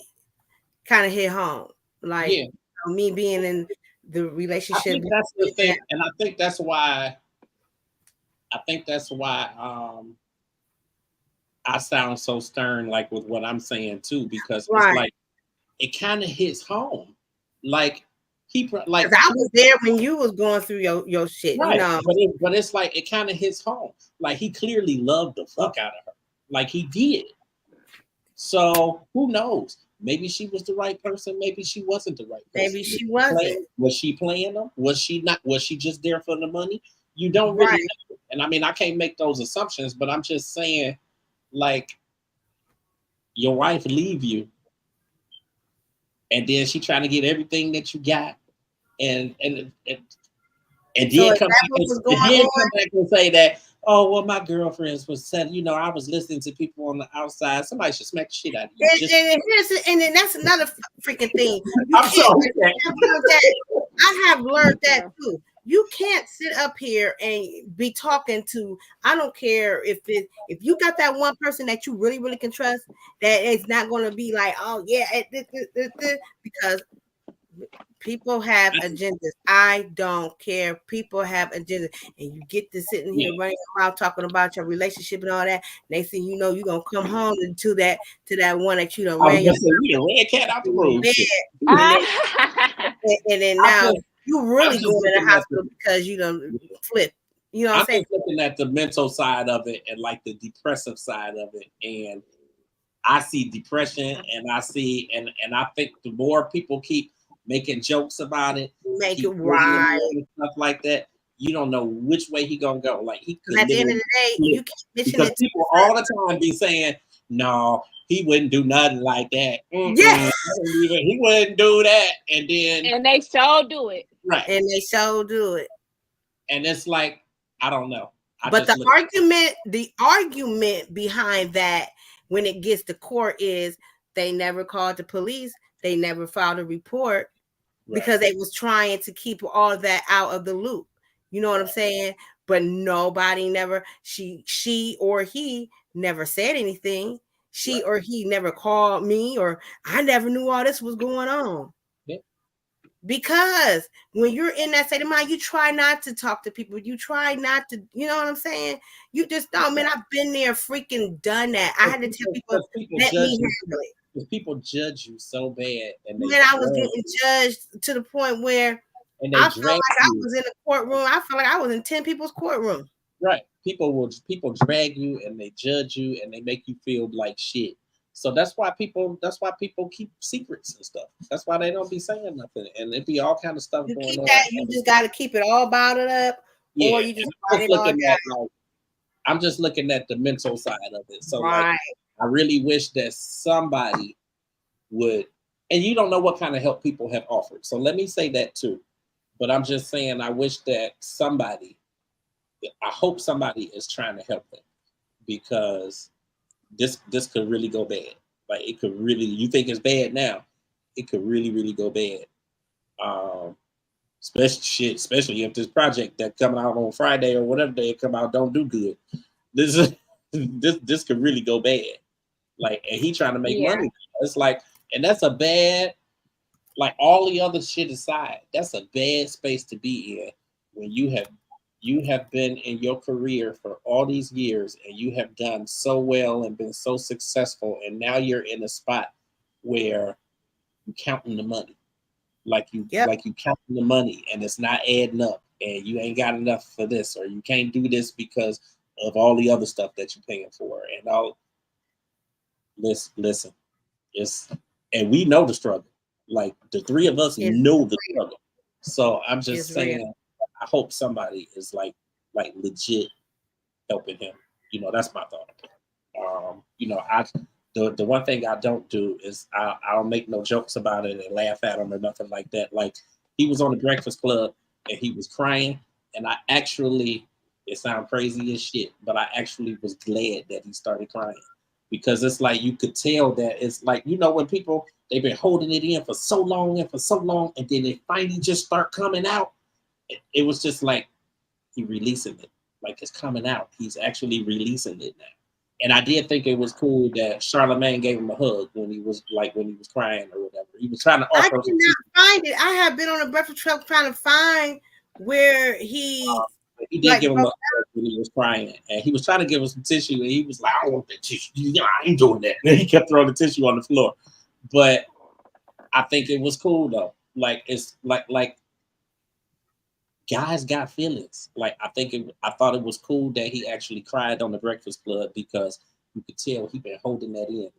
kind of hit home. Like me being in the relationship. I think that's the thing, and I think that's why I sound so stern, like with what I'm saying too, because it's like it kind of hits home. Like I was there when you was going through your shit, right? But it's like it kind of hits home. Like he clearly loved the fuck out of her, like he did. So who knows? Maybe she was the right person. Maybe she wasn't the right person. Maybe she wasn't. Was she playing them? Was she not? Was she just there for the money? You don't really know. And I mean, I can't make those assumptions, but I'm just saying, like, your wife leave you, and then she trying to get everything that you got, and then come back and say that, oh, well, my girlfriends was saying, I was listening to people on the outside. Somebody should smack the shit out of you. And then that's another freaking thing. I'm sorry. I have learned that too. You can't sit up here and be talking to, I don't care if you got that one person that you really, really can trust, that it's not going to be like, oh, yeah, because people have agendas. I don't care. People have agendas. And you get to sitting here running around talking about your relationship and all that. Next thing you know, you're going to come home to that one that you done ran your red cat out the room. And then now you really going to the hospital because you done flip. You know what I'm saying? Looking at the mental side of it and like the depressive side of it. And I see depression and I think the more people keep making jokes about it, make it right, and stuff like that, you don't know which way he gonna go. Like he could, at the end of the day, you keep because people all the time be saying, no, he wouldn't do nothing like that. He wouldn't do that, and they so do it, right? And they so do it, and it's like, I don't know. But the argument behind that when it gets to court is they never called the police, they never filed a report. Right. Because they was trying to keep all that out of the loop. You know what I'm saying? But nobody never, she or he never said anything. She or he never called me, or I never knew all this was going on. Yeah. Because when you're in that state of mind, you try not to talk to people. You try not to, you know what I'm saying? You just don't, man. I've been there, freaking done that. I had to tell people, let me handle it. Because people judge you so bad, and man, I was getting judged to the point where I felt like I was in a courtroom. I felt like I was in 10 people's courtroom. Right. People drag you and they judge you and they make you feel like shit. So that's why people keep secrets and stuff. That's why they don't be saying nothing, and it be all kind of stuff you going keep on. That, you just got to keep it all bottled up, or you just write it all down. I'm just looking at the mental side of it. So right. like, I really wish that somebody would, and you don't know what kind of help people have offered. So let me say that too. But I'm just saying, I wish that I hope somebody is trying to help them, because this could really go bad. Like, it could really, you think it's bad now, it could really, really go bad. Especially if this project that coming out on Friday or whatever day it come out don't do good. This could really go bad. Like, and he trying to make money. It's like, and that's a bad, like, all the other shit aside, that's a bad space to be in when you have been in your career for all these years and you have done so well and been so successful, and now you're in a spot where you're counting the money. Like you counting the money and it's not adding up, and you ain't got enough for this, or you can't do this because of all the other stuff that you're paying for. And all, listen, and we know the struggle. Like, the three of us know the struggle. So I'm just saying, I hope somebody is like legit helping him. You know, that's my thought. You know, the one thing I don't do is I don't make no jokes about it and laugh at him or nothing like that. Like, he was on the Breakfast Club and he was crying, and I actually, it sounds crazy as shit, but I actually was glad that he started crying, because it's like, you could tell that it's like, you know, when people, they've been holding it in for so long, and then they finally just start coming out. It was just like, he releasing it, like, it's coming out. He's actually releasing it now. And I did think it was cool that Charlamagne gave him a hug when he was crying or whatever. He was trying to offer. I did not find it. I have been on a Breakfast Club trying to find where he did give him a hug when he was crying, and he was trying to give him some tissue, and he was like, "I don't want that tissue. I ain't doing that." And he kept throwing the tissue on the floor. But I think it was cool though. Like, it's like guys got feelings. Like, I thought it was cool that he actually cried on the Breakfast Club, because you could tell he been holding it in,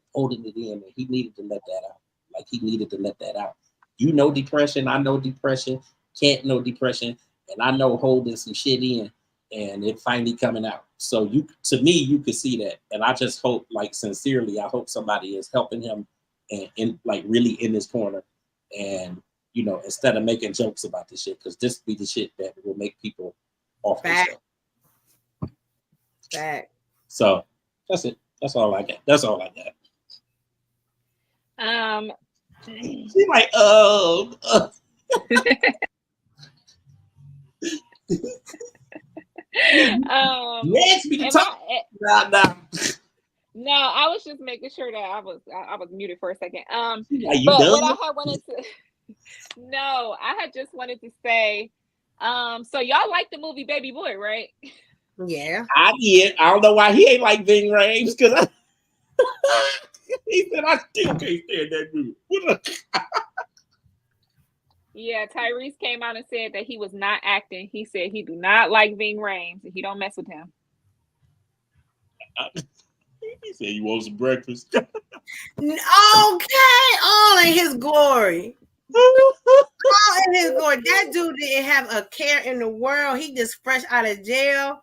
and he needed to let that out. Like, he needed to let that out. You know depression, I know depression, Can't know depression, and I know holding some shit in, and it finally coming out. So to me, you could see that, and I just hope, like, sincerely, I hope somebody is helping him and in like really in his corner, and you know, instead of making jokes about this shit, because this be the shit that will make people off themselves. Fact. So that's it. That's all I got. She's like, Next, we can talk. No, I was just making sure that I was muted for a second. But what I had wanted to. No, I had just wanted to say, so y'all like the movie Baby Boy, right? Yeah. I did. I don't know why he ain't like Ving Rhames, because he said, I still can't stand that movie. Yeah, Tyrese came out and said that he was not acting. He said he do not like Ving Rhames and he don't mess with him. He said he wants some breakfast. Okay, all in his glory. All in his glory. That dude didn't have a care in the world. He just fresh out of jail.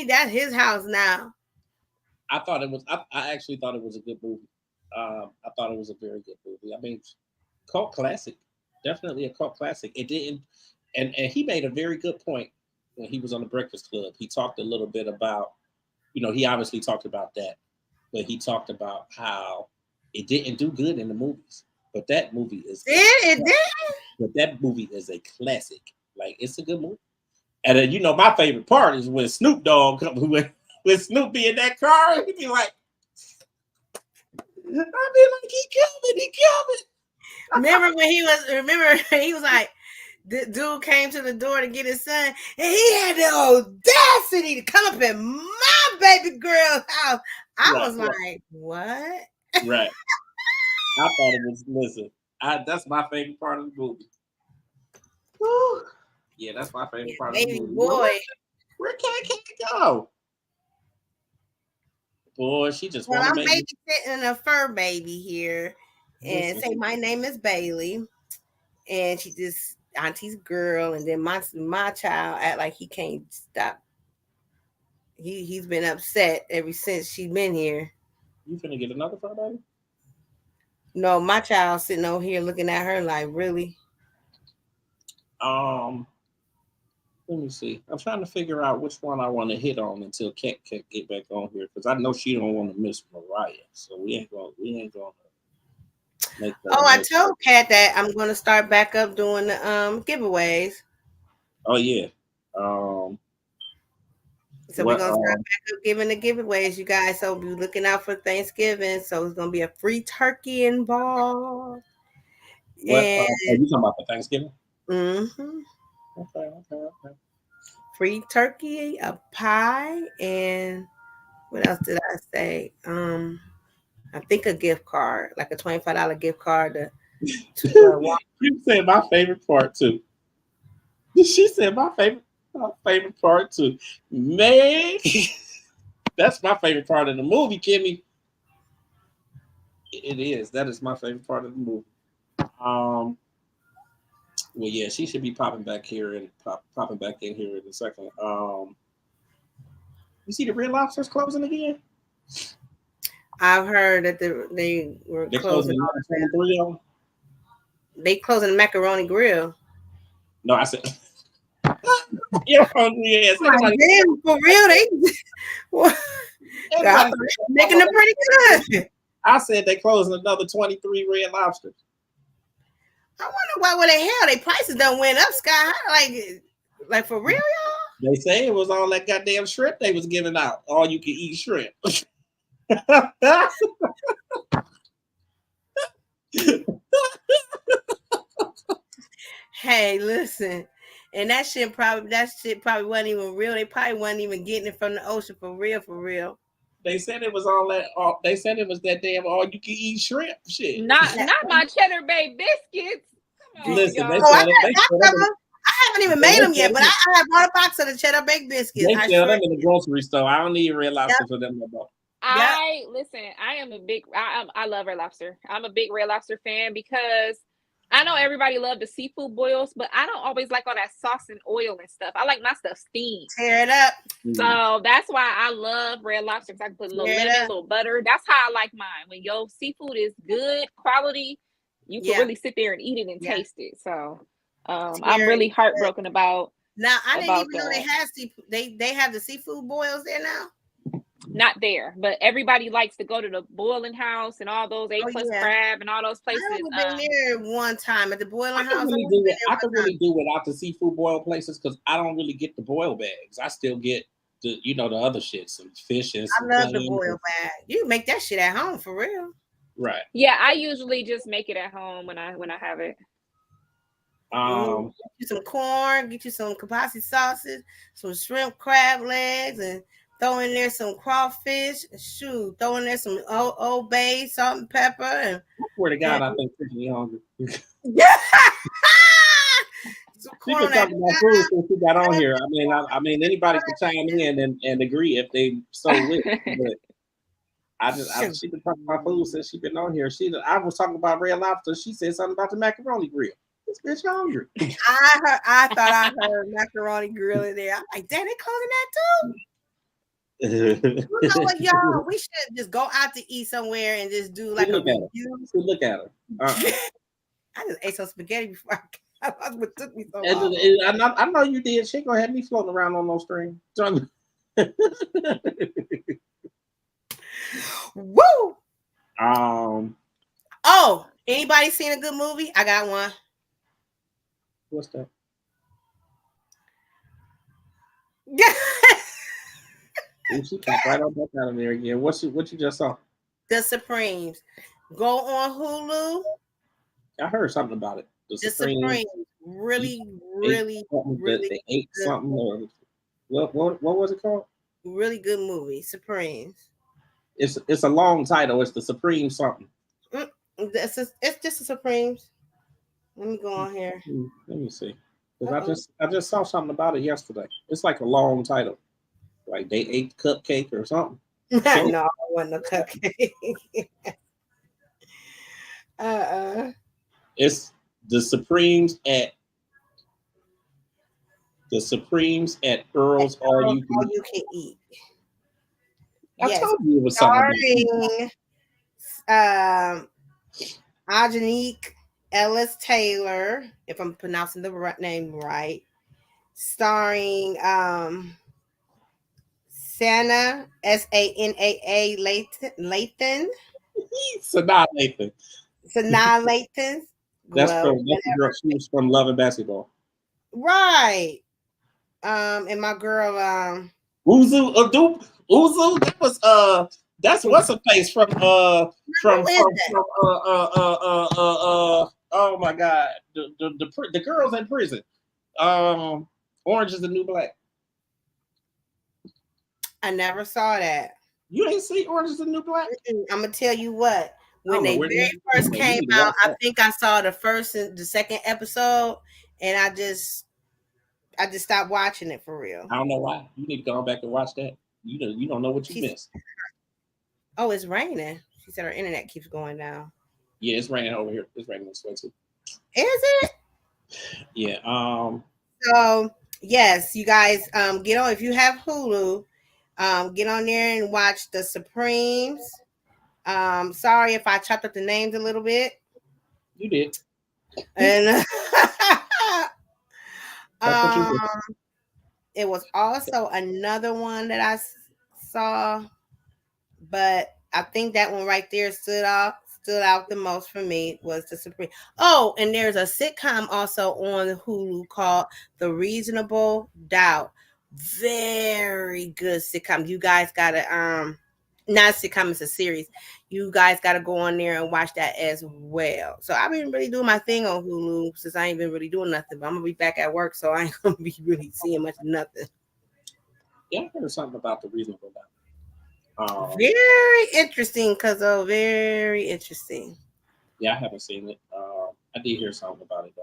That's his house now. I actually thought it was a good movie. I thought it was a very good movie. I mean, cult classic. Definitely a cult classic. It didn't, and he made a very good point when he was on the Breakfast Club. He talked a little bit about, you know, he obviously talked about that, but he talked about how it didn't do good in the movies. But that movie is But that movie is a classic. Like, it's a good movie. And then, you know, my favorite part is when Snoop Dogg comes, when Snoop be in that car, he'd be like, he coming. Remember when he was like, the dude came to the door to get his son, and he had the audacity to come up in my baby girl's house. I was like, what? Right. I thought it was, listen, that's my favorite part of the movie. Woo. Yeah, that's my favorite part of the movie. Boy. Where can go? Boy, she just Well, want I'm to make babysitting a fur baby here, and listen. say my name is Bailey, and she just auntie's girl, and then my child act like he can't stop. He's been upset ever since she's been here. You finna get another fur baby? No, my child sitting over here looking at her like, really? Let me see. I'm trying to figure out which one I want to hit on until Kat get back on here, because I know she don't want to miss Mariah, so we ain't gonna make that. Oh, I told Kat that I'm gonna start back up doing the giveaways. Oh yeah. So we're gonna start back up giving the giveaways, you guys. So be looking out for Thanksgiving. So it's gonna be a free turkey involved. What are you talking about for Thanksgiving? Mm-hmm. Okay. Free turkey, a pie, and what else did I say? I think a gift card, like a $25 gift card. You said my favorite part too. She said my favorite part too. Man, that's my favorite part of the movie, Kimmy. It is. That is my favorite part of the movie. Well, yeah, she should be popping back in here in a second. You see the Red Lobster's closing again? I've heard that they were closing. They closing the Macaroni Grill. No, I said. You're hungry ass. For real, they making it pretty good. I said they closing another 23 Red Lobsters. I wonder why the hell they prices don't went up sky high, like for real, y'all. They say it was all that goddamn shrimp they was giving out. All you can eat shrimp. Hey, listen, and that shit probably wasn't even real. They probably wasn't even getting it from the ocean for real. They said it was all that. They said it was that damn all you can eat shrimp shit. Not my Cheddar Bay biscuits. Listen, I haven't even made them yet, but I have bought a box of the Cheddar Baked biscuits. They sell them in the grocery store. I don't need Red Lobster for them no more. Listen. I am a big. I love Red Lobster. I'm a big Red Lobster fan because I know everybody love the seafood boils, but I don't always like all that sauce and oil and stuff. I like my stuff steamed. Tear it up. So that's why I love Red Lobster. I can put a little lemon, a little butter. That's how I like mine. When your seafood is good quality, you can really sit there and eat it and taste it. So I'm really heartbroken about. Now I didn't even know they had they have the seafood boils there now. Not there, but everybody likes to go to the Boiling House and all those A+ crab and all those places. I've been there one time at the Boiling House. I could really do without the seafood boil places because I don't really get the boil bags. I still get the other shit, some fish and some I love the boil bag. You make that shit at home for real. Right. Yeah, I usually just make it at home when I have it. Get you some corn, get you some kielbasa sauces, some shrimp crab legs, and throw in there some crawfish. Throw in there some Old Bay, salt and pepper. And I swear to God, I think she's hungry. She been talking about food since she got on here. I mean, anybody can chime in and agree if they so wish. But she been talking about food since she been on here. I was talking about Red Lobster. She said something about the macaroni grill. This bitch hungry. I thought I heard macaroni grill in there. I'm like, damn, they closing that too. You know what, y'all? We should just go out to eat somewhere and just do like a review. Look at her. I just ate some spaghetti before that's what took me so long. I know you did. She gonna have me floating around on those strings. Woo! Oh, anybody seen a good movie? I got one. What's that? She popped right on back out of there again. What you just saw? The Supremes. Go on Hulu. I heard something about it. The Supreme, really they ate something. Or what was it called? Really good movie, Supremes. It's a long title. It's the Supreme something. It's just the Supremes. Let me go on here. Let me see. Because I just saw something about it yesterday. It's like a long title. Like they ate cupcake or something. No, I wasn't a cupcake. It's the Supremes at Earl's All You Can Eat. I told you it was something. Starring Ajanique Ellis Taylor, if I'm pronouncing the name right. Starring Sanaa Sanaa Lathan. Sanaa Lathan. Sanaa Lathan. That's the girl. She was from Love and Basketball. Right. And my girl Uzu. That was that's what's her face from oh my God, the girls in prison. Orange is the New Black. I never saw that. You ain't see Orange is the New Black? I'm gonna tell you what. When they very first came out, I think I saw the first and the second episode, and I just stopped watching it for real. I don't know why. You need to go back and watch that. You don't know what you missed. Oh, it's raining. She said her internet keeps going down. Yeah, it's raining over here. It's raining this way too. Is it? Yeah. So yes, you guys get on if you have Hulu. Get on there and watch the Supremes. Sorry if I chopped up the names a little bit. You did. And it was also another one that I saw, but I think that one right there stood out the most for me was the Supreme. Oh, and there's a sitcom also on Hulu called The Reasonable Doubt. Very good sitcom. You guys gotta not a sitcom, it's a series. You guys gotta go on there and watch that as well. So I've been really doing my thing on Hulu since I ain't been really doing nothing, but I'm gonna be back at work, so I ain't gonna be really seeing much of nothing. Yeah, I heard something about The Reasonable Doubt. Very interesting, very interesting. Yeah, I haven't seen it. I did hear something about it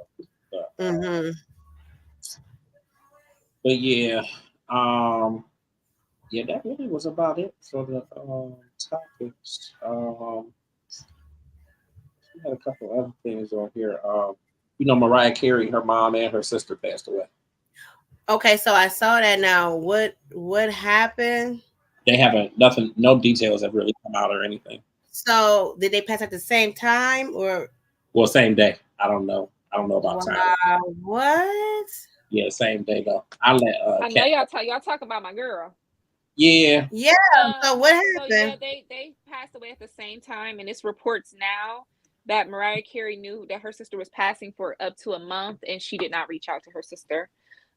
though. But yeah, yeah, that really was about it for the topics. We had a couple other things on here. Mariah Carey, her mom and her sister passed away. Okay, so I saw that now. What happened? They haven't no details have really come out or anything. So did they pass at the same time or? Well, same day. I don't know about time. What? Yeah, same day though. I'll let I know y'all talk about my girl. Yeah. Yeah. So what happened? So yeah, they passed away at the same time, and it's reports now that Mariah Carey knew that her sister was passing for up to a month, and she did not reach out to her sister.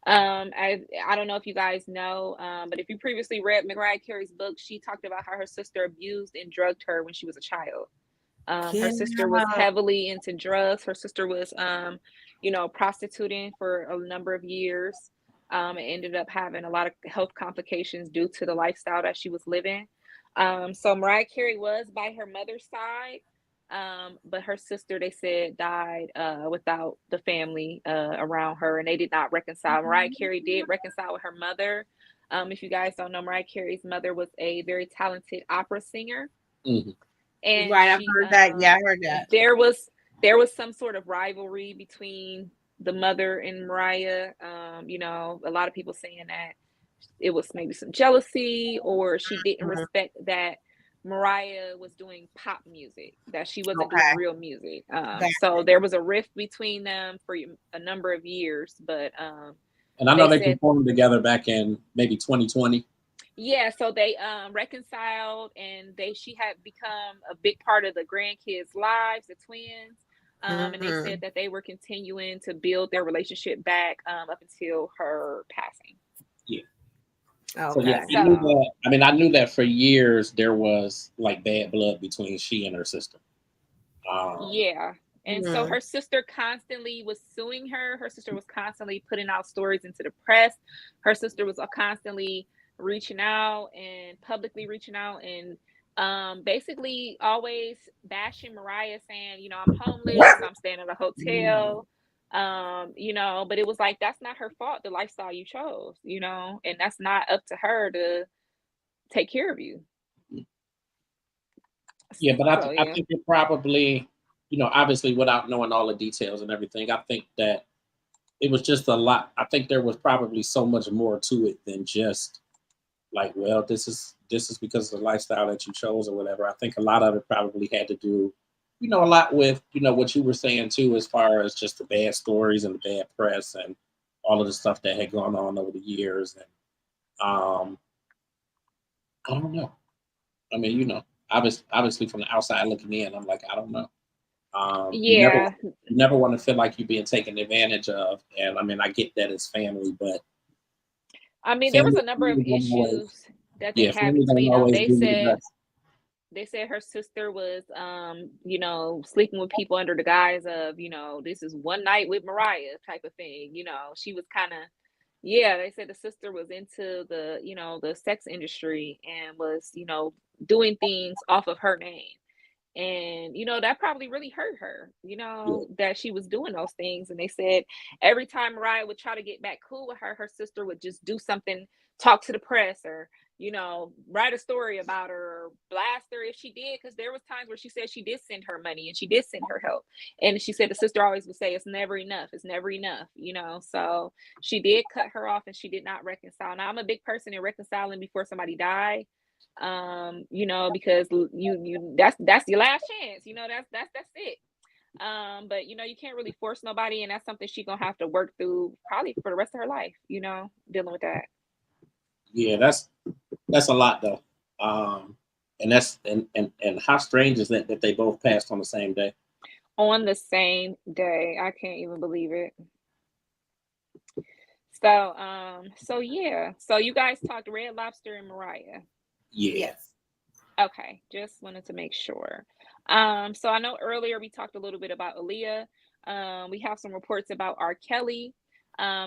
I don't know if you guys know, but if you previously read Mariah Carey's book, she talked about how her sister abused and drugged her when she was a child. Her sister was heavily into drugs. Her sister was, prostituting for a number of years. And ended up having a lot of health complications due to the lifestyle that she was living. So Mariah Carey was by her mother's side, but her sister, they said, died without the family around her, and they did not reconcile. Mariah Carey did reconcile with her mother. If you guys don't know, Mariah Carey's mother was a very talented opera singer. Mm-hmm. And right, I've heard that. Yeah, I heard that. There was some sort of rivalry between the mother and Mariah. A lot of people saying that it was maybe some jealousy, or she didn't respect that Mariah was doing pop music, that she wasn't doing real music. So there was a rift between them for a number of years. But and I know they performed together back in maybe 2020. Yeah, so they reconciled, and she had become a big part of the grandkids' lives, the twins. And they said that they were continuing to build their relationship back up until her passing. Yeah. Okay. So yeah, I knew that for years there was like bad blood between she and her sister. Yeah. And so her sister constantly was suing her. Her sister was constantly putting out stories into the press. Her sister was constantly reaching out and publicly reaching out and basically always bashing Mariah, saying, you know, I'm homeless, I'm staying at a hotel, you know, but it was like, that's not her fault, the lifestyle you chose, you know, and that's not up to her to take care of you. Yeah, but I think it probably, you know, obviously without knowing all the details and everything, I think that it was just a lot. I think there was probably so much more to it than just like, well, this is because of the lifestyle that you chose or whatever. I think a lot of it probably had to do, you know, a lot with, you know, what you were saying too, as far as just the bad stories and the bad press and all of the stuff that had gone on over the years. And I don't know. I mean, you know, obviously from the outside looking in, I'm like, I don't know. Yeah. You never want to feel like you're being taken advantage of. And I mean, I get that it's family, but I mean, there was a number of issues that they had between them. They said her sister was, you know, sleeping with people under the guise of, you know, this is one night with Mariah type of thing. You know, she was kind of, yeah, they said the sister was into the, you know, the sex industry and was, you know, doing things off of her name. And, you know, that probably really hurt her, you know, that she was doing those things. And they said every time Mariah would try to get back cool with her, her sister would just do something, talk to the press or, you know, write a story about her or blast her if she did. Because there was times where she said she did send her money and she did send her help. And she said the sister always would say, it's never enough. It's never enough, you know. So she did cut her off and she did not reconcile. Now, I'm a big person in reconciling before somebody died. You know, because you that's your last chance, you know, that's it. But you know, you can't really force nobody, and that's something she's gonna have to work through probably for the rest of her life, you know, dealing with that. Yeah, that's a lot though. And that's and how strange is that they both passed on the same day? On the same day. I can't even believe it. So yeah. So you guys talked Red Lobster and Mariah. Yeah. Yes. Okay, just wanted to make sure. So I know earlier we talked a little bit about Aaliyah. We have some reports about R. Kelly.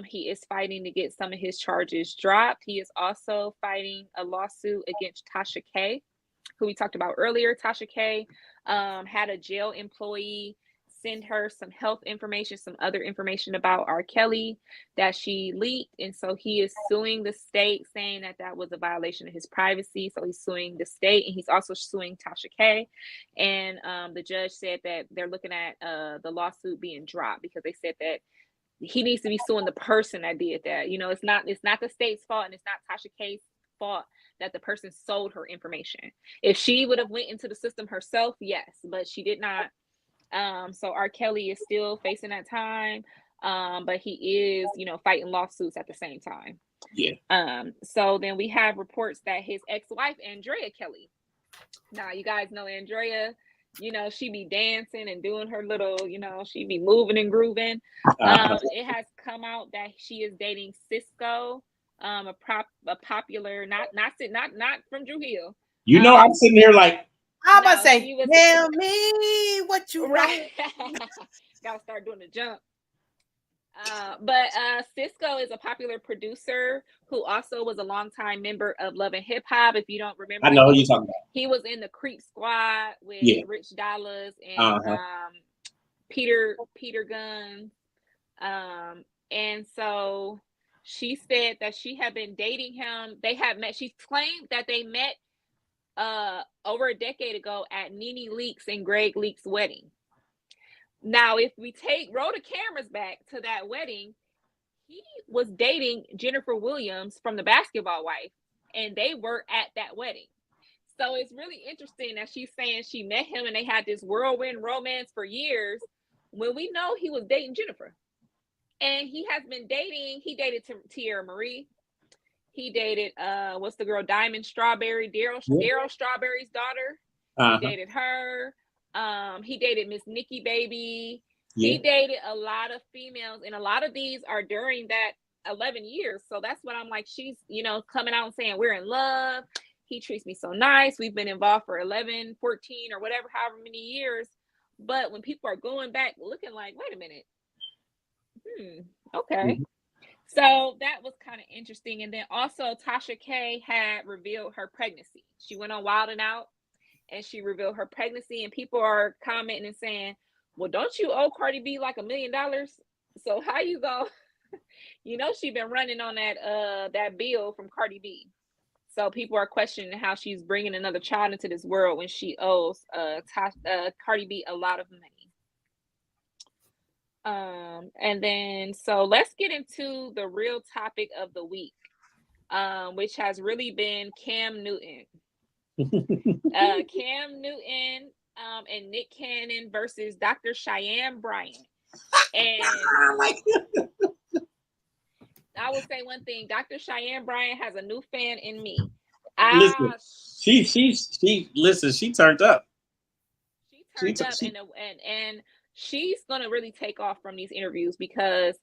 He is fighting to get some of his charges dropped. He is also fighting a lawsuit against Tasha K, who we talked about earlier. Tasha K had a jail employee send her some health information, some other information about R. Kelly that she leaked. And so he is suing the state, saying that that was a violation of his privacy. So he's suing the state and he's also suing Tasha K. And the judge said that they're looking at the lawsuit being dropped because they said that he needs to be suing the person that did that. You know, it's not the state's fault and it's not Tasha K's fault that the person sold her information. If she would have went into the system herself, yes, but she did not. So R. Kelly is still facing that time, but he is, you know, fighting lawsuits at the same time. Yeah. So then we have reports that his ex-wife, Andrea Kelly. Now, you guys know Andrea, you know, she be dancing and doing her little, you know, she be moving and grooving. It has come out that she is dating Cisco, a popular, not from Drew Hill. You know, I'm sitting here like, I'm gonna say, tell me what you right. Gotta start doing the jump. But Cisco is a popular producer who also was a longtime member of Love and Hip Hop. If you don't remember, I know who you're talking about. He was in the Creep Squad with Rich Dollaz and Peter Gunn. And so she said that she had been dating him. They had met. She claimed that they met over a decade ago at Nene Leakes and Greg Leakes' wedding. Now, if we roll the cameras back to that wedding, he was dating Jennifer Williams from The Basketball Wife, and they were at that wedding. So it's really interesting that she's saying she met him and they had this whirlwind romance for years when we know he was dating Jennifer. And he dated Tierra Marie. He dated, what's the girl, Diamond Strawberry, Daryl Strawberry's daughter. He dated her. He dated Miss Nikki Baby. He dated a lot of females, and a lot of these are during that 11 years. So that's what I'm like, she's, you know, coming out and saying we're in love. He treats me so nice. We've been involved for 11, 14 or whatever, however many years. But when people are going back looking like, wait a minute, okay. So that was kind of interesting. And then also Tasha K had revealed her pregnancy. She went on Wild 'N Out and she revealed her pregnancy, and people are commenting and saying, well, don't you owe Cardi B like $1 million? So how you go? You know, she been running on that bill from Cardi B. So people are questioning how she's bringing another child into this world when she owes Cardi B a lot of money. And then so let's get into the real topic of the week, which has really been Cam Newton. Cam Newton and Nick Cannon versus Dr. Cheyenne Bryant. And I will say one thing: Dr. Cheyenne Bryant has a new fan in me. Listen, she turned up. She turned up, and she's gonna really take off from these interviews because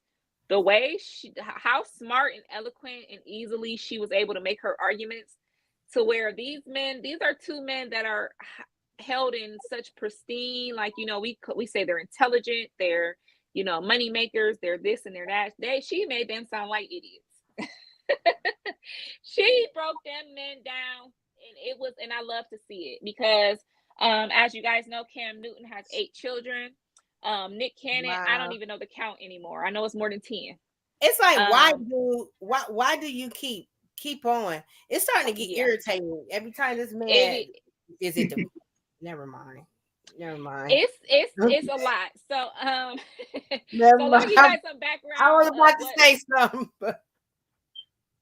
the way how smart and eloquent and easily she was able to make her arguments, to where these are two men that are held in such pristine, like, you know, we say they're intelligent, they're, you know, money makers, they're this and they're that. She made them sound like idiots. She broke them men down, and I love to see it because as you guys know, Cam Newton has 8 children. Nick Cannon, wow. I don't even know the count anymore. I know it's more than 10. It's like, why do you keep on? It's starting to get irritating every time this man never mind. It's a lot. So so let me give you guys some background. I was about to say something, but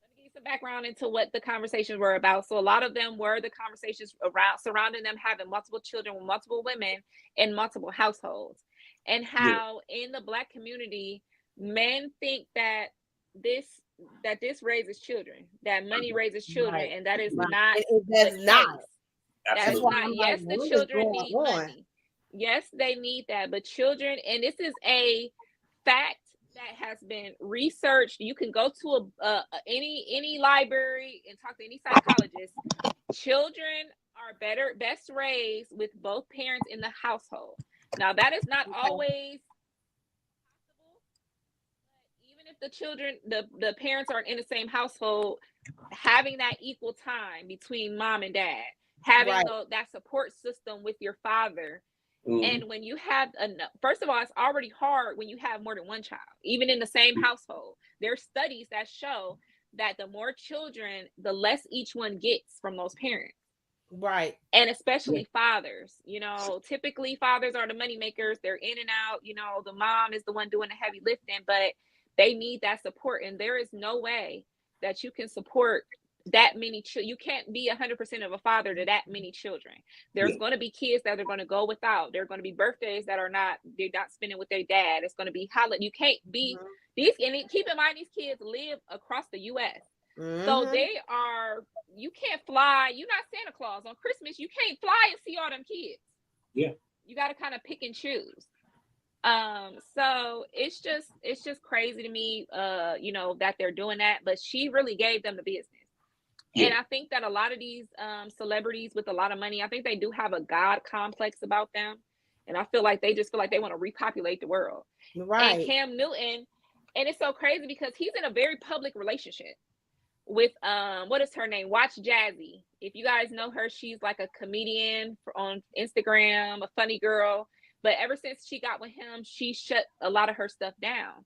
let me give you some background into what the conversations were about. So a lot of them were the conversations surrounding them having multiple children with multiple women in multiple households, and how in the Black community, men think that this raises children, that money raises children, and that is not. It does not. That's not. Yes, the children need money. Yes, they need that, but children, and this is a fact that has been researched. You can go to any library and talk to any psychologist. Children are best raised with both parents in the household. Now, that is not always possible. Even if the children, the parents aren't in the same household, having that equal time between mom and dad, having that support system with your father. And when you have first of all, it's already hard when you have more than one child, even in the same household. There's studies that show that the more children, the less each one gets from those parents. Right. And especially fathers, you know, typically fathers are the money makers. They're in and out, you know, the mom is the one doing the heavy lifting, but they need that support. And there is no way that you can support that many children. You can't be 100% of a father to that many children. There's going to be kids that are going to go without. There are going to be birthdays that they're not spending with their dad. It's going to be holiday. You can't be these, and keep in mind, these kids live across the U.S. So you can't fly. You're not Santa Claus on Christmas. You can't fly and see all them kids. Yeah. You got to kind of pick and choose. So it's just crazy to me, you know, that they're doing that, but she really gave them the business. Yeah. And I think that a lot of these celebrities with a lot of money, I think they do have a God complex about them. And I feel like they just feel like they want to repopulate the world. Right. And Cam Newton, and it's so crazy because he's in a very public relationship with what is her name? Watch Jazzy. If you guys know her, she's like a comedian on Instagram, a funny girl. But ever since she got with him, she shut a lot of her stuff down.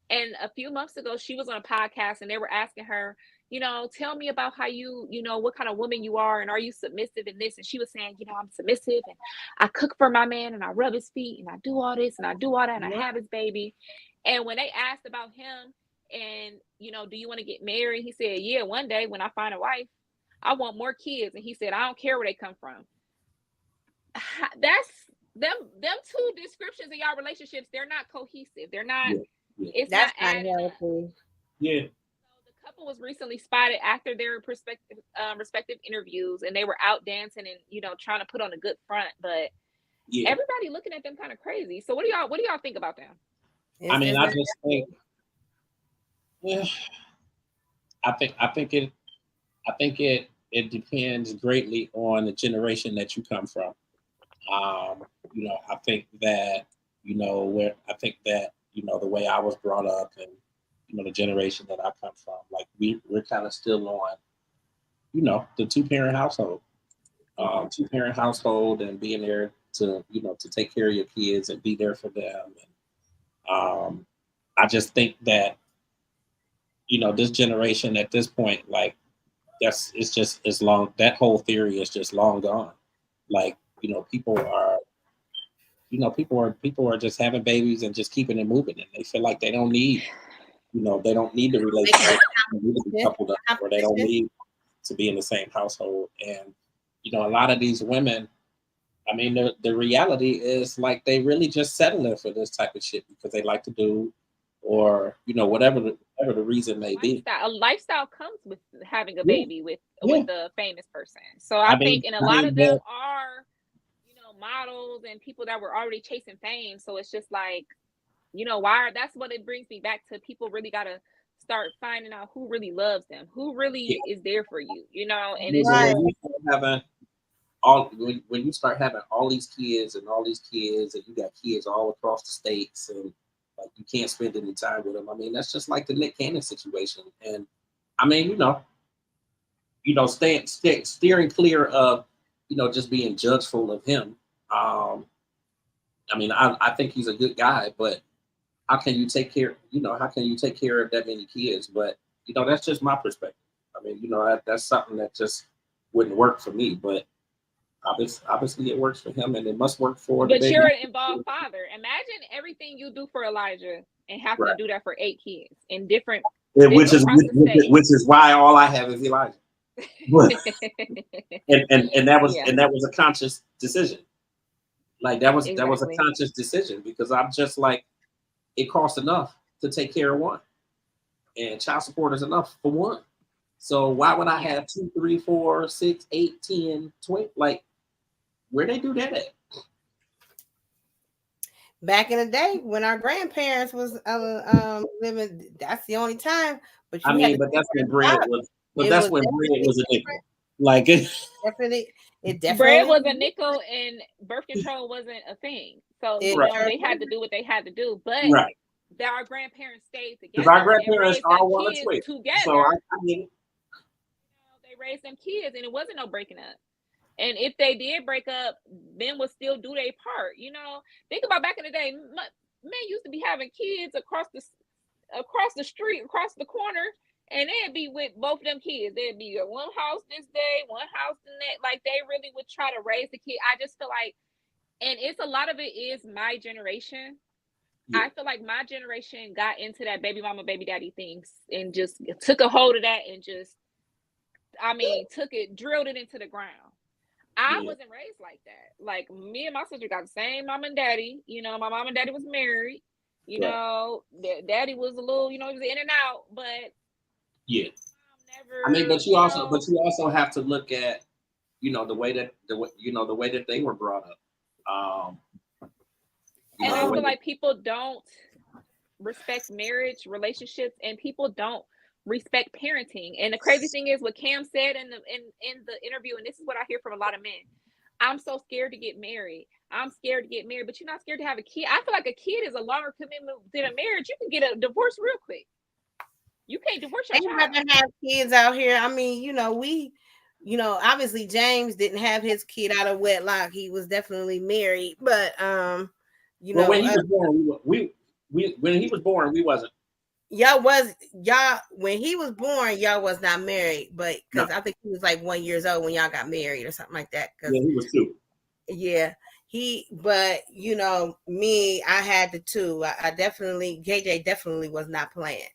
And a few months ago, she was on a podcast and they were asking her, you know, tell me about how you know, what kind of woman you are, and are you submissive in this? And she was saying, you know, I'm submissive and I cook for my man and I rub his feet and I do all this and I do all that and I have his baby. And when they asked about him and, you know, do you want to get married? He said, yeah, one day when I find a wife, I want more kids. And he said, I don't care where they come from. That's them two descriptions of y'all relationships. They're not cohesive. They're not, it's that's not healthy. Yeah. The couple was recently spotted after their respective interviews, and they were out dancing and, you know, trying to put on a good front, but everybody looking at them kind of crazy. So what do y'all think about them? I mean, I just think, I think it depends greatly on the generation that you come from. You know, I think that, you know, the way I was brought up and, you know, the generation that I come from, like we're kind of still on, you know, the two-parent household. Two-parent household and being there to, you know, to take care of your kids and be there for them. And I just think that, you know, this generation at this point, like it's long, that whole theory is just long gone. Like, you know, people are just having babies and just keeping it moving, and they feel like they don't need, you know, they don't need the relationship, they don't need to be coupled up, or they don't need to be in the same household. And, you know, a lot of these women, I mean, the reality is like they really just settling for this type of shit because they like to do, or, you know, whatever the reason may be. A lifestyle comes with having a Yeah. baby with Yeah. a famous person. So I think, and a lot of them are, you know, models and people that were already chasing fame. So it's just like, you know, that's what it brings me back to. People really gotta start finding out who really loves them, who really is there for you, you know. And it's when you start having all these kids and you got kids all across the states, and like you can't spend any time with them. I mean, that's just like the Nick Cannon situation. And I mean, steering clear of, you know, just being judgeful of him. I mean, I think he's a good guy, but how can you take care of that many kids? But, you know, that's just my perspective. I mean, you know, that's something that just wouldn't work for me, but obviously it works for him, and it must work for the But baby. you're an involved father. Imagine everything you do for Elijah and having to do that for 8 kids in different which is why all I have is Elijah. and that was a conscious decision. Like that was a conscious decision, because I'm just like, it costs enough to take care of one, and child support is enough for one. So why would I have 2, 3, 4, 6, 8, 10, 20? Like, where they do that at? Back in the day when our grandparents was living, that's the only time. But I mean, but that's when bread was. But that's when bread was a nickel. Like it definitely. Bread was a nickel, and birth control wasn't a thing. So you know, they had to do what they had to do. But our grandparents stayed together. Because our grandparents are one of 12 together. So I mean, you know, they raised them kids, and it wasn't no breaking up. And if they did break up, men would still do their part. You know, think about back in the day, men used to be having kids across the street, across the corner, and they'd be with both of them kids. They'd be at one house this day, one house the next. Like, they really would try to raise the kid. I just feel like, and it's a lot of it is my generation. I feel like my generation got into that baby mama, baby daddy things and just took a hold of that and just, I mean, drilled it into the ground. I wasn't raised like that. Like, me and my sister got the same mom and daddy. You know, my mom and daddy was married. You know, daddy was a little, you know, he was in and out, but I mean, but you also have to look at, you know, the way that they were brought up. And I feel like people don't respect marriage, relationships, and people don't respect parenting. And the crazy thing is, what Cam said in the interview, and this is what I hear from a lot of men: I'm so scared to get married. I'm scared to get married, but you're not scared to have a kid. I feel like a kid is a longer commitment than a marriage. You can get a divorce real quick. You can't divorce your child. They have kids out here. I mean, obviously James didn't have his kid out of wedlock. He was definitely married, but when he was born, when he was born, we wasn't. When he was born, y'all was not married, but because I think he was like 1 year old when y'all got married or something like that. Yeah, he was 2. Yeah, but me, I had the 2. I definitely, KJ definitely was not playing.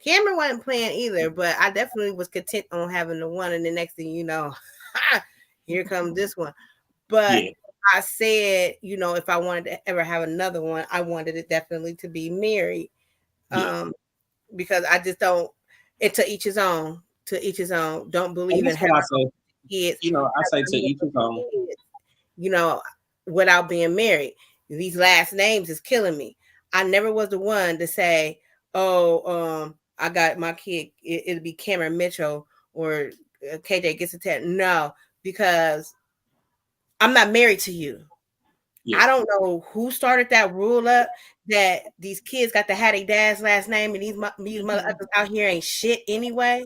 Cameron wasn't playing either, but I definitely was content on having the 1, and the next thing you know, here comes this one. But I said, if I wanted to ever have another one, I wanted it definitely to be married. Because I just don't. To each his own. To each his own. Don't believe in having kids. I say to each his own. Without being married. These last names is killing me. I never was the one to say, "Oh, I got my kid. It'll be Cameron Mitchell or KJ gets a test." No, because I'm not married to you. Yeah. I don't know who started that rule up that these kids got to have their dad's last name, and these motherfuckers out here ain't shit anyway.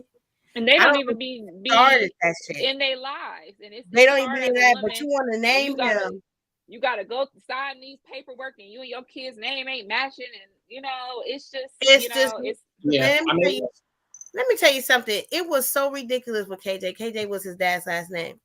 And they I don't don't even started that shit. in their lives, and it's They don't hard even as do a that, woman. but you want to name them. You gotta go sign these paperwork, and you and your kid's name ain't matching, and it's just yeah. Let me tell you something. It was so ridiculous with KJ. KJ was his dad's last name.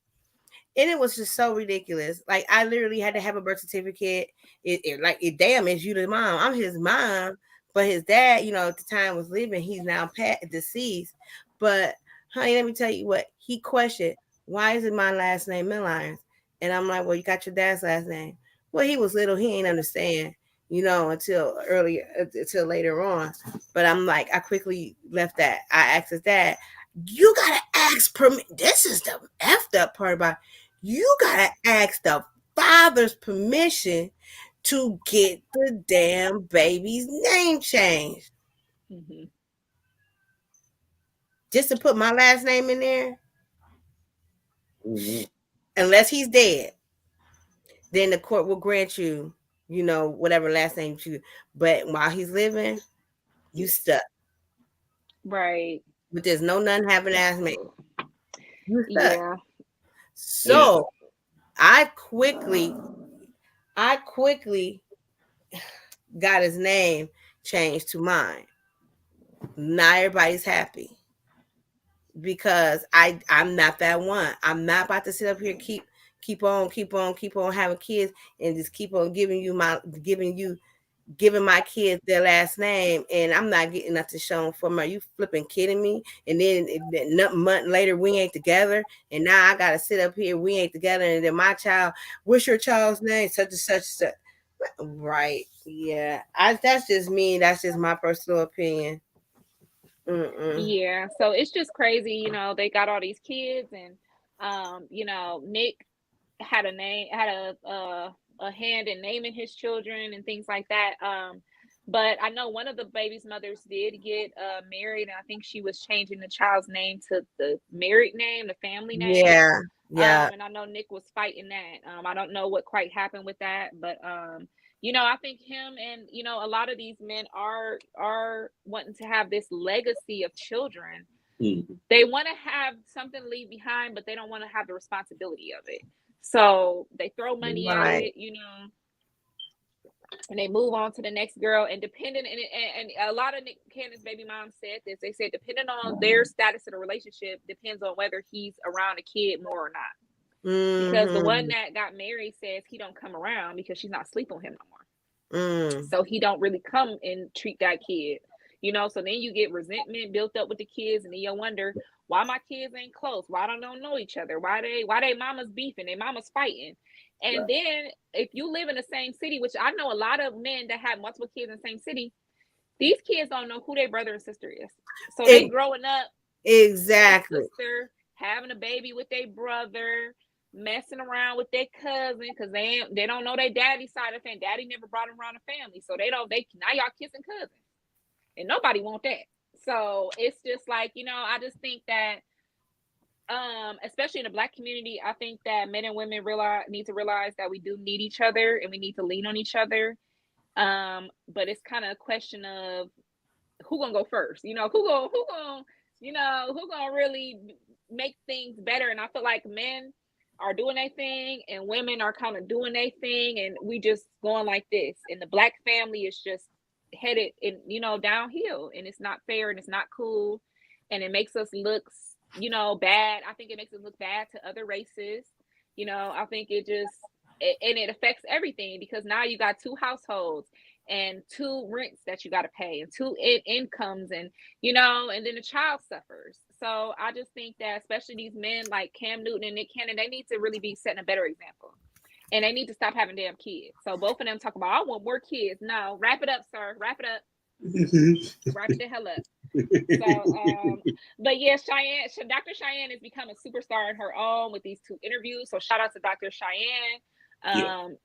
And it was just so ridiculous. Like, I literally had to have a birth certificate. Damn, is you the mom? I'm his mom, but his dad, at the time was living. He's now deceased. But honey, let me tell you what he questioned. Why is it my last name Millions? And I'm like, well, you got your dad's last name. Well, he was little. He ain't understand, until later on. But I'm like, I quickly left that. I asked his dad, you gotta ask permission. This is the effed up part about it. You gotta ask the father's permission to get the damn baby's name changed. Mm-hmm. Just to put my last name in there. Mm-hmm. Unless he's dead, then the court will grant you, whatever last name you choose. But while he's living, you stuck. Right. But there's nothing having last name. You stuck. Yeah. So I quickly got his name changed to mine. Not everybody's happy because I'm not that one. I'm not about to sit up here keep on having kids and just keep on giving my kids their last name, and I'm not getting nothing shown for me. Are you flipping kidding me? And then a month later we ain't together, and now I gotta sit up here, we ain't together, and then my child, what's your child's name? Such and such and such. Right. Yeah. That's just me. That's just my personal opinion. Yeah. So it's just crazy. They got all these kids, and Nick had a hand in naming his children and things like that. But I know one of the baby's mothers did get married, and I think she was changing the child's name to the married name, the family name. Yeah. And I know Nick was fighting that. I don't know what quite happened with that, but I think him and a lot of these men are wanting to have this legacy of children. Mm-hmm. They want to have something to leave behind, but they don't want to have the responsibility of it. So they throw money at it, and they move on to the next girl. And and a lot of Nick Cannon's baby mom said this. They said depending on their status of the relationship depends on whether he's around a kid more or not. Mm-hmm. Because the one that got married says he don't come around because she's not sleeping with him no more. So he don't really come and treat that kid. So then you get resentment built up with the kids, and then you wonder why my kids ain't close, why don't know each other, why they mamas beefing, they mamas fighting. And then if you live in the same city, which I know a lot of men that have multiple kids in the same city, these kids don't know who their brother and sister is. So they growing up exactly sister, having a baby with their brother, messing around with their cousin because they don't know their daddy's side of the family. Daddy never brought them around the family, so they now y'all kissing cousins. And nobody want that. So it's just like, I just think that, especially in the Black community, I think that men and women need to realize that we do need each other and we need to lean on each other. But it's kind of a question of who gonna go first, who gonna really make things better. And I feel like men are doing their thing and women are kind of doing their thing, and we just going like this. And the Black family is just headed in downhill, and it's not fair and it's not cool, and it makes us look bad. I think it makes us look bad to other races. I think it affects everything, because now you got two households and two rents that you got to pay and two incomes, and and then the child suffers. So I just think that especially these men like Cam Newton and Nick Cannon, they need to really be setting a better example. And they need to stop having damn kids. So both of them talk about, I want more kids. No, wrap it up, sir. Wrap it up. Wrap it the hell up. So, but yeah, Dr. Cheyenne is becoming a superstar in her own with these two interviews. So shout out to Dr. Cheyenne. I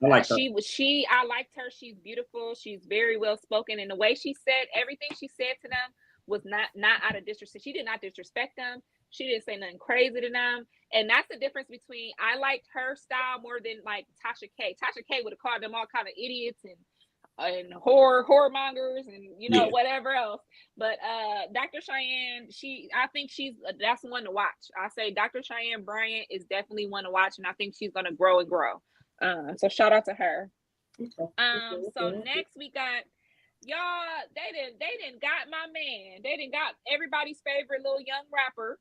like her. I liked her. She's beautiful. She's very well spoken. And the way she said everything she said to them was not out of disrespect. She did not disrespect them. She didn't say nothing crazy to them. And that's the difference between, I liked her style more than like Tasha K. Tasha K would have called them all kind of idiots and horror mongers and whatever else. But Dr. Cheyenne, I think that's one to watch. I say Dr. Cheyenne Bryant is definitely one to watch, and I think she's gonna grow and grow. So shout out to her. So next we got y'all. They didn't got my man. They didn't got everybody's favorite little young rapper.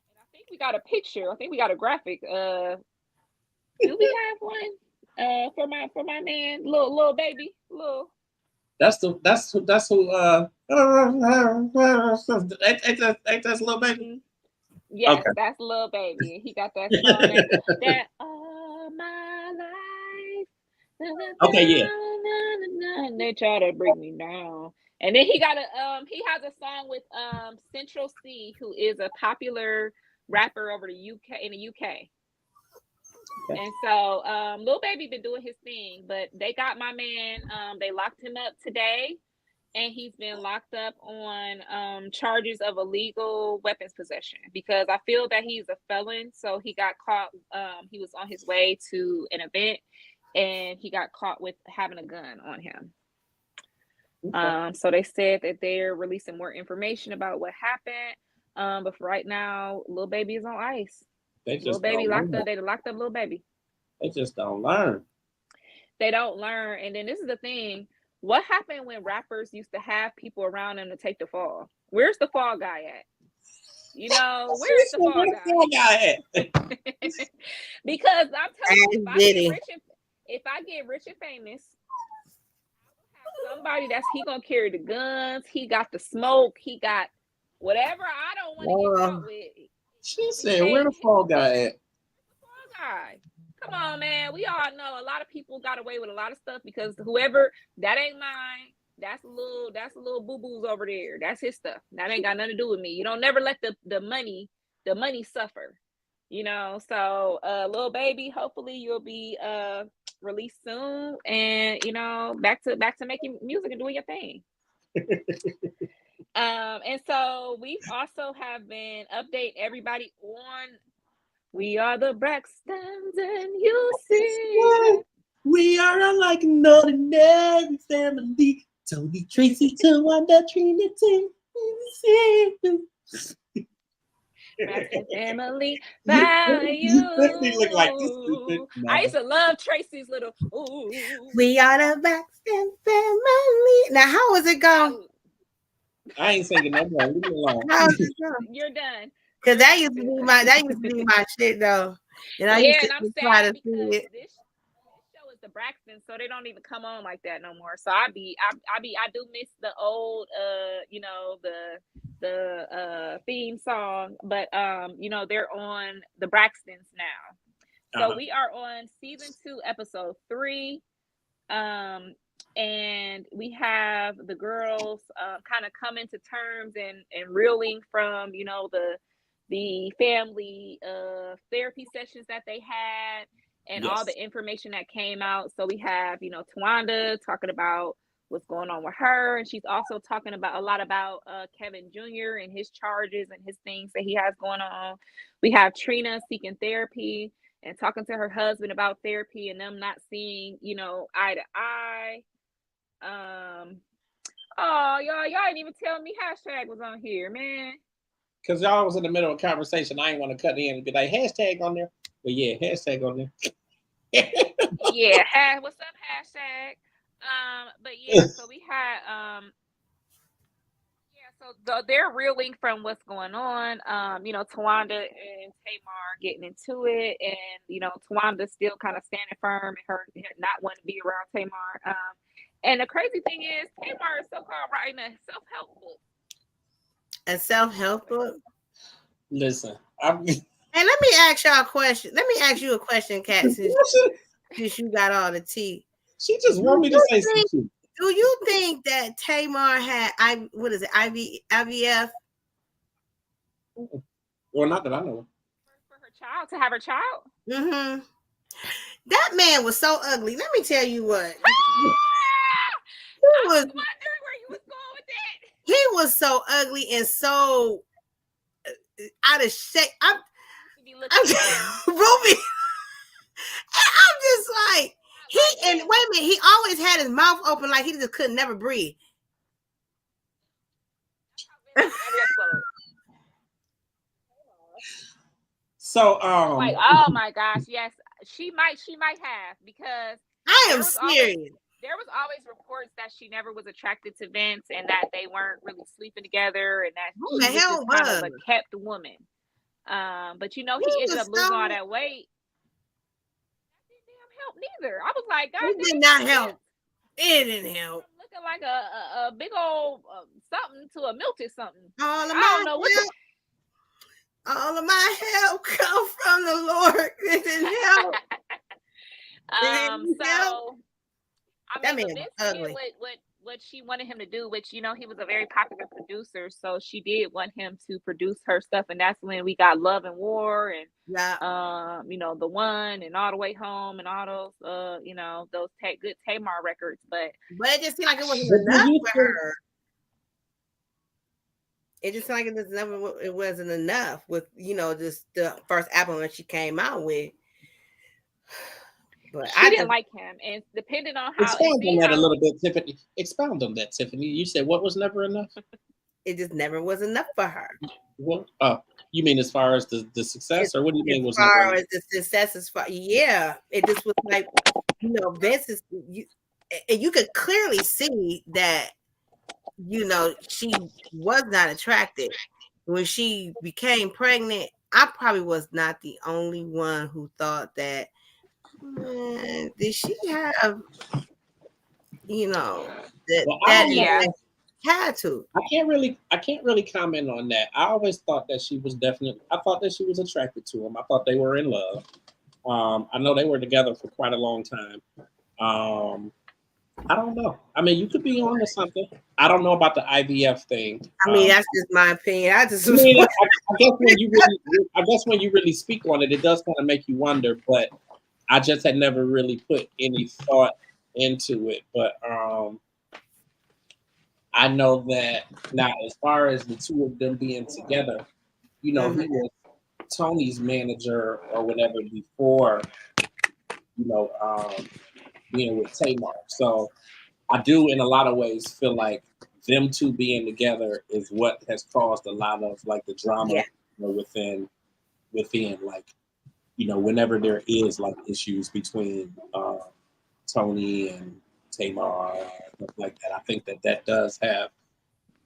And I think we got a picture. I think we got a graphic. Do we have one? For my man, little baby, little. That's who. Ain't that little baby? Yes, okay. That's little baby. He got that song that all my life. Okay, yeah. They try to bring me down, and then he got he has a song with Central C, who is a popular rapper over in the UK. And so Lil Baby been doing his thing, but they got my man, they locked him up today, and he's been locked up on charges of illegal weapons possession, because I feel that he's a felon. So he got caught, he was on his way to an event and he got caught with having a gun on him. Okay. So they said that they're releasing more information about what happened, but for right now, Lil Baby is on ice. Little baby locked up. They locked up little baby. They just don't learn. They don't learn. And then this is the thing. What happened when rappers used to have people around them to take the fall? Where's the fall guy at? Where's the fall guy at? Because I'm telling you, if I get rich and famous, I will have somebody he gonna carry the guns. He got the smoke. He got whatever I don't want to get caught with. She said, where the fall guy at? The fall guy. Come on, man. We all know a lot of people got away with a lot of stuff because whoever, that ain't mine. That's a little boo-boos over there. That's his stuff. That ain't got nothing to do with me. You don't never let the money suffer. So Lil Baby, hopefully you'll be released soon, and back to making music and doing your thing. And so we also have been update everybody on We Are the Braxtons, and you see we are unlike an ordinary family. Tony, Tracy, Tawanda, Trinity. Braxton family value. Look like this. I used to love Tracy's little ooh. We are the Braxton family. Now, how was it going? I ain't singing that one. Leave me alone. You're done. Because that used to be my shit though. And I used to try to see it. This show is the Braxton, so they don't even come on like that no more. So I do miss the old the theme song, but they're on the Braxtons now. So we are on season 2, episode 3. And we have the girls kind of coming to terms and reeling from, the family therapy sessions that they had and all the information that came out. So we have, Tawanda talking about what's going on with her. And she's also talking about a lot about Kevin Jr. and his charges and his things that he has going on. We have Trina seeking therapy and talking to her husband about therapy and them not seeing, eye to eye. Y'all didn't even tell me hashtag was on here, man. Because y'all was in the middle of a conversation. I ain't want to cut in and be like, hashtag on there. But yeah, hashtag on there. Yeah, what's up, hashtag? But yeah, so we had so they're reeling from what's going on. Tawanda and Tamar getting into it, and Tawanda's still kind of standing firm and her not wanting to be around Tamar. And the crazy thing is, Tamar is so-called writing a self-help book. A self-help book? Listen, and let me ask y'all a question. Let me ask you a question, Kat, since you got all the tea. She just want me to say something. Do you think that Tamar had IVF? Well, not that I know. For her child, to have her child? Mm-hmm. That man was so ugly. Let me tell you what. I was wondering where you was going with that. He was so ugly and so out of shape. I'm Ruby. And I'm just like, wait a minute, he always had his mouth open like he just could never breathe. So like, oh my gosh, yes, she might have, because I am serious. There was always reports that she never was attracted to Vince and that they weren't really sleeping together and that she was just kind of a kept woman. But you know, he ended up losing all that weight. That didn't damn help neither. I was like, God, it did not help. It didn't help. Looking like a big old something to a melted something. All of I don't know what. All of my help come from the Lord. It didn't help. So I mean, Vince ugly. did what she wanted him to do, which, you know, he was a very popular producer, so she did want him to produce her stuff, and that's when we got Love and War and you know, The One and All the Way Home and all those you know, those good Tamar records, but it just seemed like it wasn't enough for her. It just seemed like it wasn't enough with, you know, just the first album that she came out with. But she didn't like him, and depending on how expound on that a little bit, Tiffany. Expound on that, Tiffany. You said what was never enough? It just never was enough for her. Well, you mean as far as the success, or what do you mean was never enough? As far as the success, it just was like, you know, Vince is and you could clearly see that, you know, she was not attracted when she became pregnant. I probably was not the only one who thought that. Man, did she have, you know, had to? I can't really comment on that. I always thought that she was attracted to him. I thought they were in love. I know they were together for quite a long time. I don't know. I mean, you could be on to something. I don't know about the IVF thing. I mean, that's just my opinion. I guess when you really speak on it, it does kind of make you wonder, but I just had never really put any thought into it. But I know that now, as far as the two of them being together, you know, he was Tony's manager or whatever before, you know, being with Tamar. So I do, in a lot of ways, feel like them two being together is what has caused a lot of like the drama, you know, within like, you know, whenever there is like issues between Tony and Tamar, stuff like that. I think that does have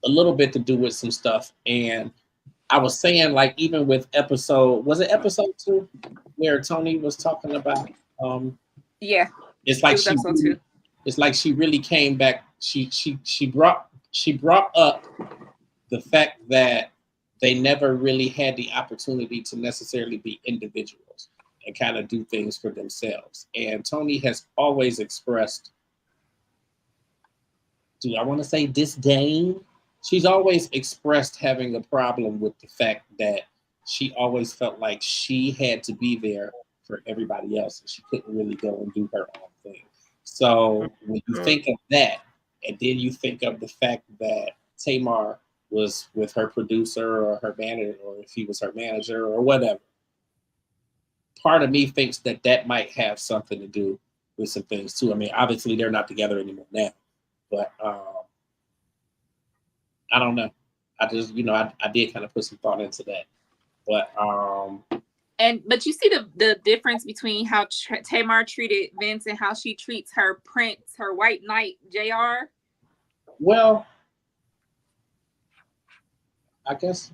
a little bit to do with some stuff. And I was saying, like, even with episode 2 where Tony was talking about it's like it's like she really came back. She brought up the fact that they never really had the opportunity to necessarily be individuals and kind of do things for themselves. And Tony has always expressed, do I want to say disdain? She's always expressed having a problem with the fact that she always felt like she had to be there for everybody else and she couldn't really go and do her own thing. So when you think of that, and then you think of the fact that Tamar was with her producer or her manager, or if he was her manager or whatever, part of me thinks that might have something to do with some things too. I mean, obviously they're not together anymore now, but I don't know. I just, you know, I did kind of put some thought into that, but but you see the difference between how Tamar treated Vince and how she treats her prince, her white knight, JR. Well, I guess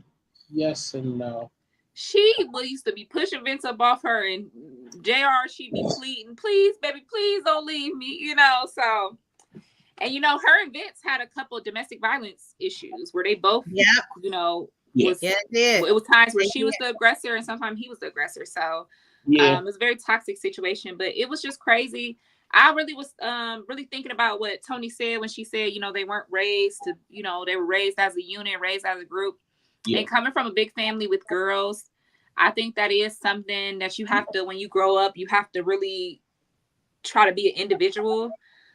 yes and no. She used to be pushing Vince up off her, and JR, she'd be pleading, please, baby, please don't leave me, you know. So, and you know, her and Vince had a couple of domestic violence issues where they both, you know, it was times where she was the aggressor and sometimes he was the aggressor. So it was a very toxic situation, but it was just crazy. I really was really thinking about what Tony said when she said, you know, they weren't raised to, you know, they were raised as a unit, raised as a group. And coming from a big family with girls, I think that is something that you have to, when you grow up, you have to really try to be an individual.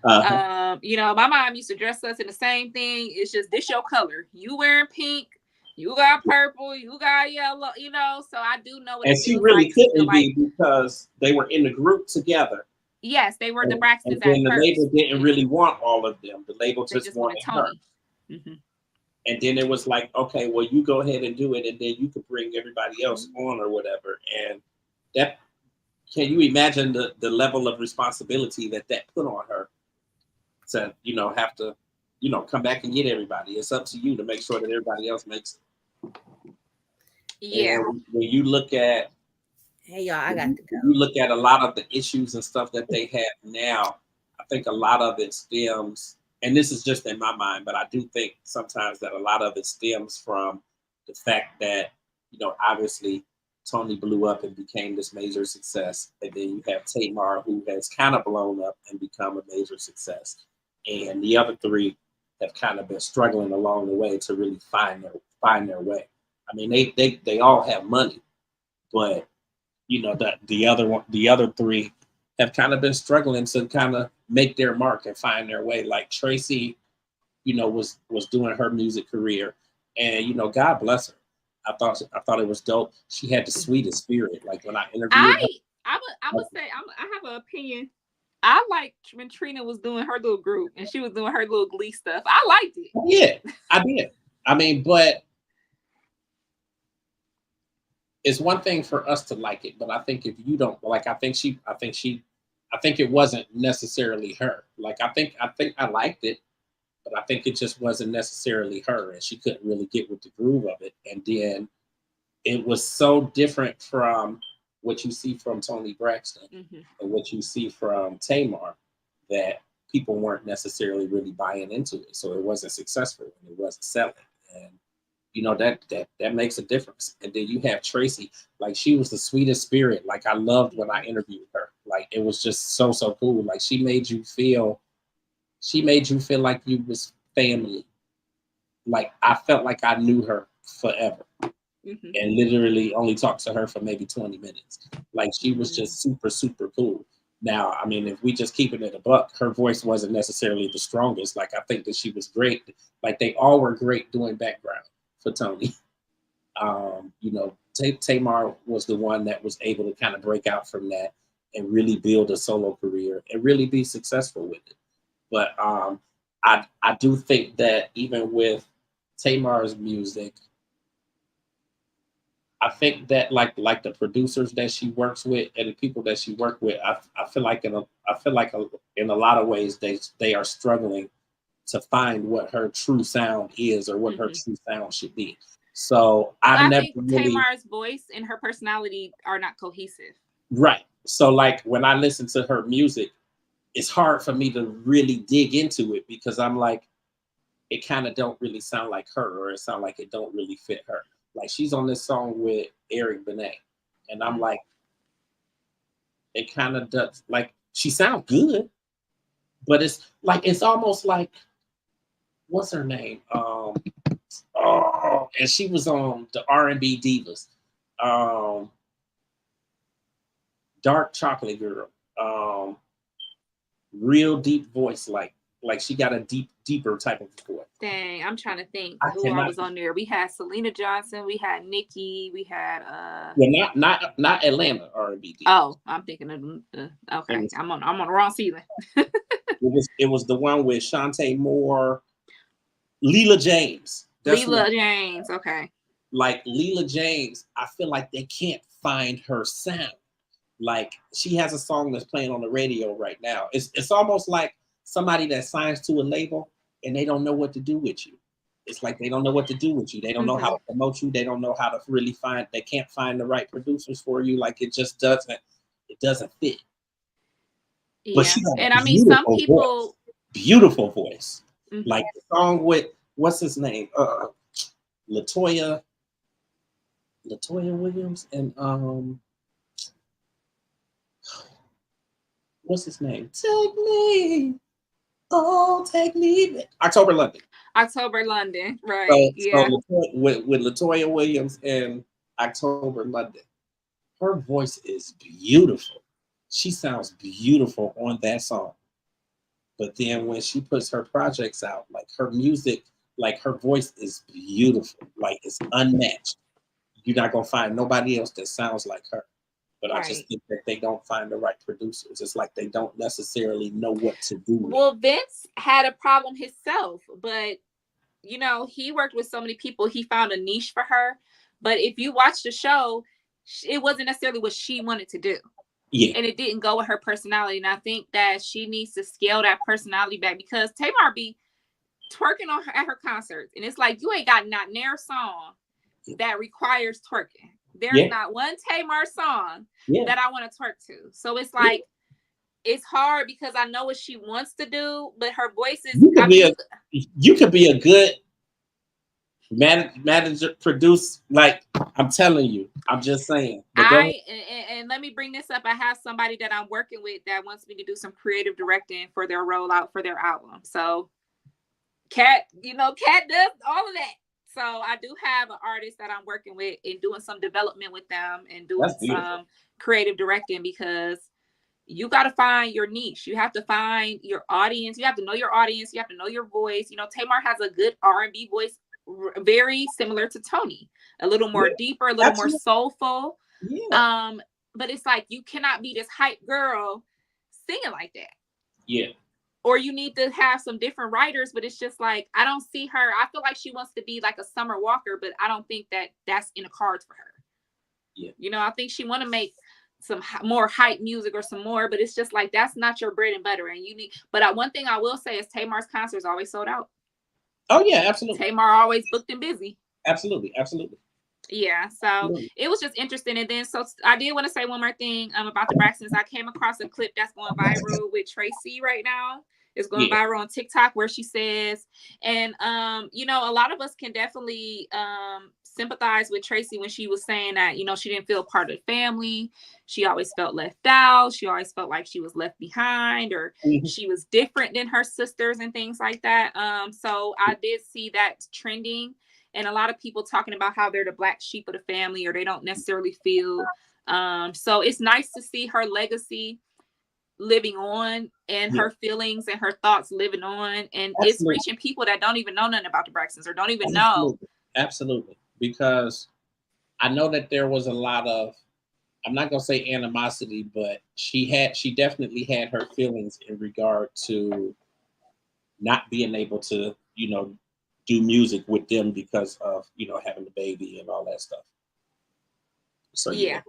You know, my mom used to dress us in the same thing. It's just this your color. You wearing pink, You got purple, you got yellow, you know. So I do know what And it she feels really like to feel couldn't like. be because they were in the group together. Yes, they were the Braxtons and then at the first. label didn't really want all of them. The label They just wanted her. Tony. Mm-hmm. And then it was like, okay, well, you go ahead and do it, and then you could bring everybody else on or whatever. And that, can you imagine the level of responsibility that put on her to, you know, have to, you know, come back and get everybody? It's up to you to make sure that everybody else makes it. Yeah. And when you look at, hey y'all, I got to go. You look at a lot of the issues and stuff that they have now, I think a lot of it stems, and this is just in my mind, but I do think sometimes that a lot of it stems from the fact that, you know, obviously Tony blew up and became this major success. And then you have Tamar, who has kind of blown up and become a major success. And the other three have kind of been struggling along the way to really find their way. I mean, they all have money, but you know, that the other three have kind of been struggling to kind of make their mark and find their way. Like Tracy, you know, was doing her music career, and you know, God bless her. I thought it was dope. She had the sweetest spirit. Like when I interviewed her, I would say I have an opinion. I liked when Trina was doing her little group and she was doing her little Glee stuff. I liked it. Yeah, I did. I mean, but it's one thing for us to like it, but I think if you don't like, I think it wasn't necessarily her. Like I think I liked it, but I think it just wasn't necessarily her, and she couldn't really get with the groove of it. And then it was so different from what you see from Tony Braxton and what you see from Tamar that people weren't necessarily really buying into it. So it wasn't successful and it wasn't selling. And you know, that makes a difference. And then you have Tracy, like she was the sweetest spirit. Like I loved when I interviewed her. Like it was just so cool. Like she made you feel like you was family. Like I felt like I knew her forever. And literally only talked to her for maybe 20 minutes. Like she was just super cool. Now, I mean, if we just keeping it a buck, her voice wasn't necessarily the strongest. Like I think that she was great. Like they all were great doing background for Tony. You know, Tamar was the one that was able to kind of break out from that and really build a solo career and really be successful with it. But I do think that even with Tamar's music, I think that like the producers that she works with and the people that she worked with, I feel like in a lot of ways they are struggling to find what her true sound is or what her true sound should be. So I think Tamar's voice and her personality are not cohesive. Right. So like when I listen to her music, it's hard for me to really dig into it because I'm like, it kind of don't really sound like her, or it sound like it don't really fit her. Like she's on this song with Eric Benet, and I'm like, it kind of does. Like she sounds good, but it's almost like, what's her name? And she was on the R&B Divas, Dark Chocolate Girl, real deep voice, like she got a deeper type of voice. Dang, I'm trying to think who I was on there. We had Selena Johnson, we had Nikki, we had not Atlanta R&B Divas. Oh, I'm thinking of okay. I'm on the wrong season. it was the one with Shantae Moore, Leela James. Leela James, okay. Like Leela James, I feel like they can't find her sound. Like she has a song that's playing on the radio right now. It's almost like somebody that signs to a label and they don't know what to do with you. It's like they don't know what to do with you. They don't know how to promote you. They don't know how to really they can't find the right producers for you. Like it just doesn't fit. Yeah. But she and I mean some people beautiful voice. Like the song with what's his name? Latoya Williams and what's his name? Take me back. October London, right? So with Latoya Williams and October London, her voice is beautiful. She sounds beautiful on that song. But then when she puts her projects out, like her music like her voice is beautiful, like it's unmatched. You're not gonna find nobody else that sounds like her. But I just think that they don't find the right producers. It's like they don't necessarily know what to do with. Well, Vince had a problem himself, but you know, he worked with so many people, he found a niche for her. But if you watch the show, it wasn't necessarily what she wanted to do. Yeah. And it didn't go with her personality. And I think that she needs to scale that personality back, because Tamar be twerking on her at her concerts. And it's like, you ain't got not near song that requires twerking. There's not one Tamar song that I want to twerk to. So it's like, it's hard because I know what she wants to do, but her voice is. You could be a good manager, produce. Like, I'm telling you, I'm just saying. And let me bring this up. I have somebody that I'm working with that wants me to do some creative directing for their rollout for their album. So Kat does all of that. So I do have an artist that I'm working with and doing some development with them and doing some creative directing, because you got to find your niche. You have to find your audience. You have to know your audience. You have to know your voice. You know, Tamar has a good R&B voice, very similar to Tony, a little more deeper, a little more soulful. But it's like, you cannot be this hype girl singing like that. Yeah. Or you need to have some different writers, but it's just like, I don't see her. I feel like she wants to be like a Summer Walker, but I don't think that that's in the cards for her. Yeah. You know, I think she want to make some more hype music or some more, but it's just like, that's not your bread and butter. And you need, but one thing I will say is Tamar's concerts always sold out. Oh yeah, absolutely. Tamar always booked and busy. Absolutely. Absolutely. Yeah, so it was just interesting. And then, so I did want to say one more thing about the Braxtons. I came across a clip that's going viral with Tracy right now. It's going viral on TikTok, where she says, and you know, a lot of us can definitely sympathize with Tracy when she was saying that, you know, she didn't feel part of the family. She always felt left out. She always felt like she was left behind, or she was different than her sisters and things like that. So I did see that trending, and a lot of people talking about how they're the black sheep of the family, or they don't necessarily feel. So it's nice to see her legacy living on, and her feelings and her thoughts living on, and it's reaching people that don't even know nothing about the Braxtons, or don't even know. Absolutely. Because I know that there was a lot of, I'm not gonna say animosity, but she definitely had her feelings in regard to not being able to, you know, do music with them because of, you know, having the baby and all that stuff. So yeah.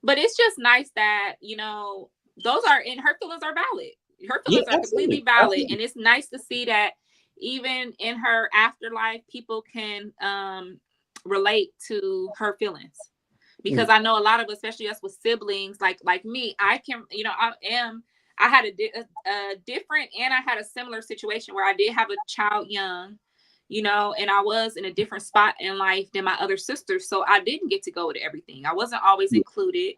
But it's just nice that, you know, those are, and her feelings are valid. Her feelings are completely valid. And it's nice to see that even in her afterlife, people can relate to her feelings. Because I know a lot of, especially us with siblings, like me, I can, you know, I had a different, and I had a similar situation where I did have a child young, you know, and I was in a different spot in life than my other sisters. So I didn't get to go to everything. I wasn't always included,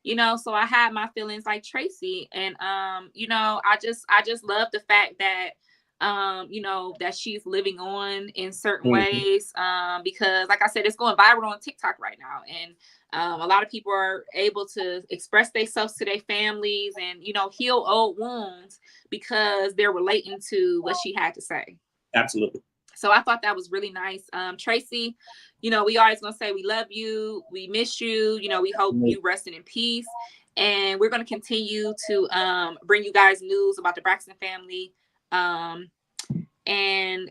you know, so I had my feelings like Tracy. And, you know, I just love the fact that, you know, that she's living on in certain ways, because like I said, it's going viral on TikTok right now. And a lot of people are able to express themselves to their families and, you know, heal old wounds because they're relating to what she had to say. Absolutely. So I thought that was really nice. Tracy, you know, we always gonna say we love you, we miss you, you know, we hope you resting in peace. And we're gonna continue to bring you guys news about the Braxton family. And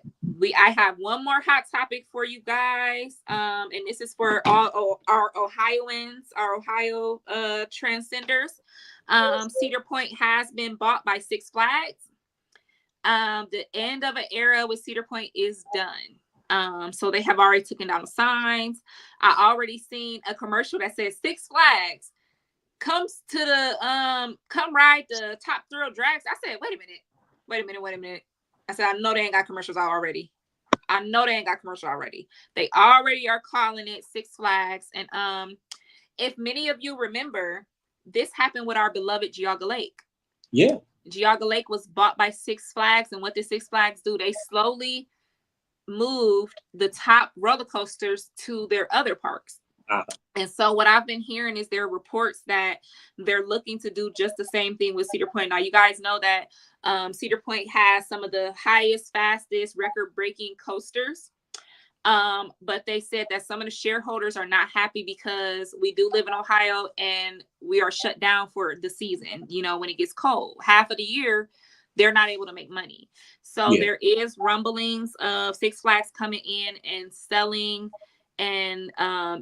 I have one more hot topic for you guys. And this is for all our Ohioans, our Ohio transcenders. Cedar Point has been bought by Six Flags. The end of an era with Cedar Point is done. So they have already taken down the signs. I already seen a commercial that says Six Flags comes to the come ride the Top Thrill Drags. I said, wait a minute. I said, I know they ain't got commercials already. They already are calling it Six Flags. And if many of you remember, this happened with our beloved Geauga Lake. Yeah. Geauga Lake was bought by Six Flags, and what did Six Flags do? They slowly moved the top roller coasters to their other parks. And so what I've been hearing is there are reports that they're looking to do just the same thing with Cedar Point. Now, you guys know that Cedar Point has some of the highest, fastest, record-breaking coasters. But they said that some of the shareholders are not happy because we do live in Ohio and we are shut down for the season. You know, when it gets cold, half of the year, they're not able to make money. So there is rumblings of Six Flags coming in and selling and,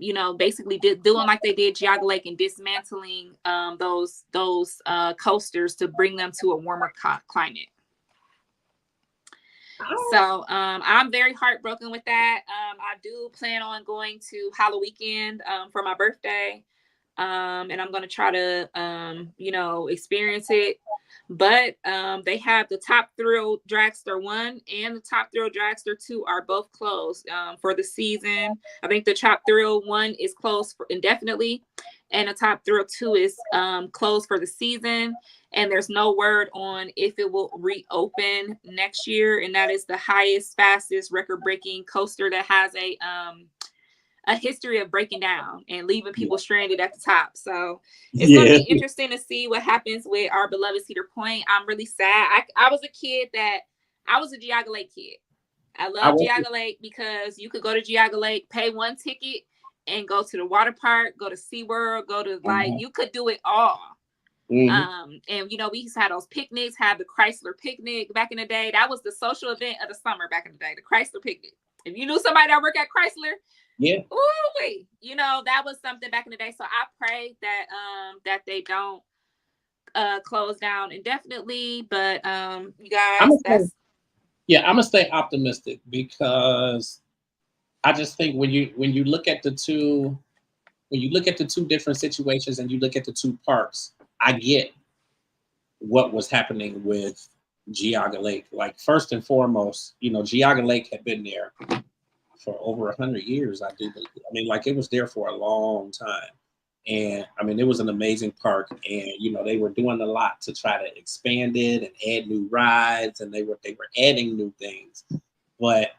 you know, basically doing like they did Geauga Lake and dismantling those coasters to bring them to a warmer climate. So I'm very heartbroken with that. I do plan on going to Halloween weekend for my birthday. And I'm going to try to, you know, experience it. But they have the Top Thrill Dragster 1 and the Top Thrill Dragster 2 are both closed for the season. I think the Top Thrill 1 is closed indefinitely, and the Top Thrill 2 is closed for the season. And there's no word on if it will reopen next year. And that is the highest, fastest, record-breaking coaster that has a history of breaking down and leaving people stranded at the top. So it's going to be interesting to see what happens with our beloved Cedar Point. I'm really sad. I was a kid I was a Geauga Lake kid. I love Geauga Lake because you could go to Geauga Lake, pay one ticket and go to the water park, go to SeaWorld, go to you could do it all. And you know, we used to have those picnics, have the Chrysler picnic back in the day. That was the social event of the summer back in the day, the Chrysler picnic. If you knew somebody that worked at Chrysler, ooh, you know, that was something back in the day. So I pray that that they don't close down indefinitely. But you guys, I'm gonna stay optimistic because I just think when you look at the two different situations and you look at the two parks, I get what was happening with Geauga Lake. Like, first and foremost, you know, Geauga Lake had been there for over 100 years, I do believe. I mean, like, it was there for a long time. And I mean, it was an amazing park. And, you know, they were doing a lot to try to expand it and add new rides, and they were adding new things. But,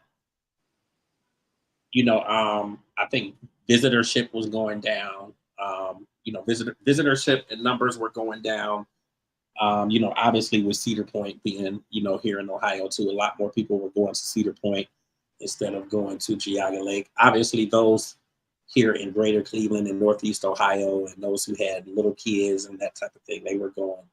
you know, I think visitorship was going down. You know, visitorship and numbers were going down. You know, obviously with Cedar Point being, you know, here in Ohio too, a lot more people were going to Cedar Point instead of going to Geauga Lake. Obviously, those here in Greater Cleveland and Northeast Ohio and those who had little kids and that type of thing, they were going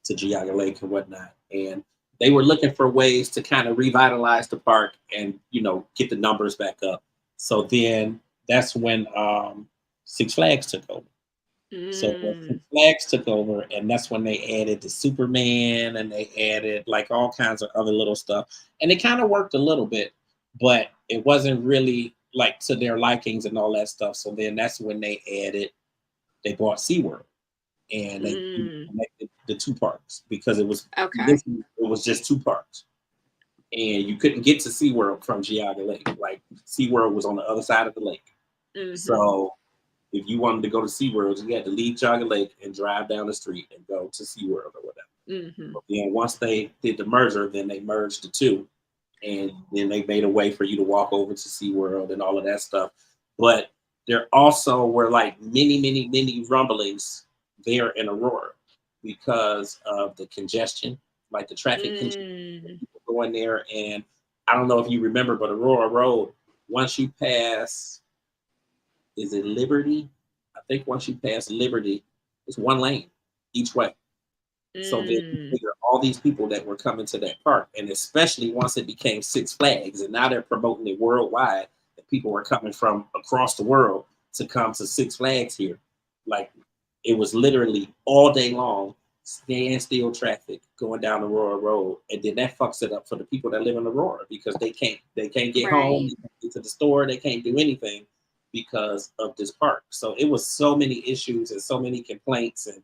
to Geauga Lake and whatnot. And they were looking for ways to kind of revitalize the park and, you know, get the numbers back up. So then that's when Six Flags took over. So Six Flags took over, and that's when they added the Superman, and they added like all kinds of other little stuff. And it kind of worked a little bit, but it wasn't really like to their likings and all that stuff. So then that's when they bought SeaWorld, and they connected the two parks because it was just two parks. And you couldn't get to SeaWorld from Geauga Lake. Like, SeaWorld was on the other side of the lake. So if you wanted to go to SeaWorld, you had to leave Geauga Lake and drive down the street and go to SeaWorld or whatever. But then once they did the merger, then they merged the two. And then they made a way for you to walk over to SeaWorld and all of that stuff. But there also were like many rumblings there in Aurora because of the congestion, like the traffic congestion. People going there. And I don't know if you remember, but Aurora Road, once you pass, is it Liberty? I think once you pass Liberty, it's one lane each way. So then you figure all these people that were coming to that park, and especially once it became Six Flags, and now they're promoting it worldwide, that people were coming from across the world to come to Six Flags here. Like, it was literally all day long, standstill traffic going down Aurora Road, and then that fucks it up for the people that live in Aurora because they can't get home, they can't get to the store, they can't do anything because of this park. So it was so many issues and so many complaints and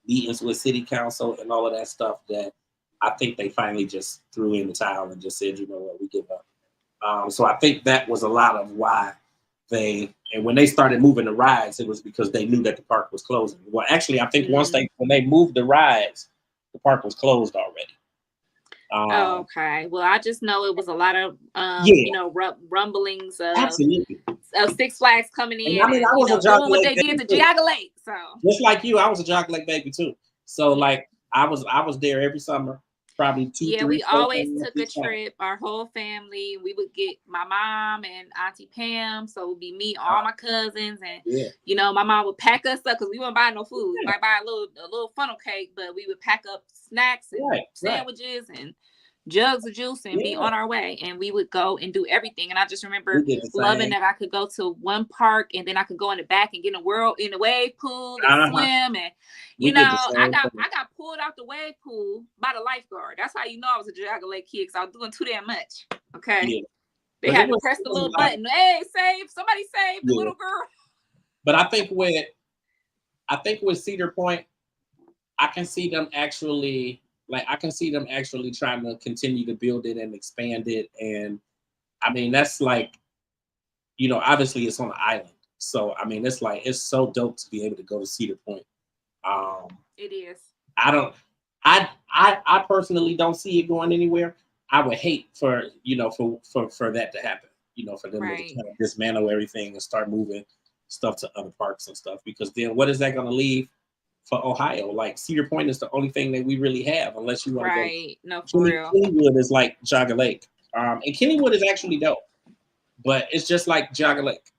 meetings with city council and all of that stuff that I think they finally just threw in the towel and just said, you know what, we give up. So I think that was a lot of why and when they started moving the rides, it was because they knew that the park was closing. Well, actually, I think when they moved the rides, the park was closed already. Okay. Well, I just know it was a lot of, you know, rumblings of Six Flags coming in, I mean, I was a doing what Jogging they did Lake to baby, Geauga Lake. So just like you, I was a Jogging Lake baby too. So like I was there every summer, probably 2, yeah, 3, we 4 always times took a each time. trip. Our whole family. We would get my mom and Auntie Pam. So it would be me, all my cousins, and my mom would pack us up because we wouldn't buy no food. We might buy a little funnel cake, but we would pack up snacks and sandwiches and jugs of juice and be on our way. And we would go and do everything. And I just remember loving that I could go to one park and then I could go in the back and get in the wave pool and swim. And I got pulled out the wave pool by the lifeguard. That's how you know I was a Geauga Lake kid, because I was doing too damn much. Okay. They had to press the little button. Hey, somebody save the little girl. But I think with Cedar Point, I can see them actually trying to continue to build it and expand it. And I mean, that's like, obviously it's on an island. So I mean, it's so dope to be able to go to Cedar Point. It is. I personally don't see it going anywhere. I would hate for that to happen. For them to kind of dismantle everything and start moving stuff to other parks and stuff, because then what is that going to leave for Ohio? Like Cedar Point is the only thing that we really have, unless you want to go. No, for real. Kennywood is like Geauga Lake, and Kennywood is actually dope, but it's just like Geauga Lake.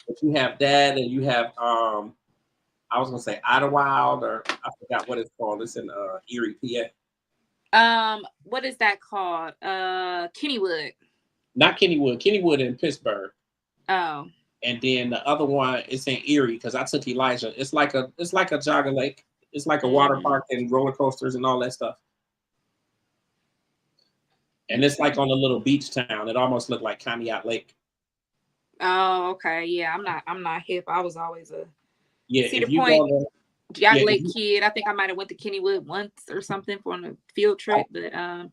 But you have that, and you have I was gonna say Idlewild, or I forgot what it's called. It's in Erie, PA. What is that called? Kennywood. Not Kennywood. Kennywood in Pittsburgh. Oh. And then the other one is in Erie, because I took Elijah. It's like a Geauga Lake. It's like a water park and roller coasters and all that stuff. And it's like on a little beach town. It almost looked like Conneaut Lake. Oh, okay. Yeah, I'm not hip. I was always a Cedar if you Point, go Geauga Lake kid. I think I might have went to Kennywood once or something for a field trip, but I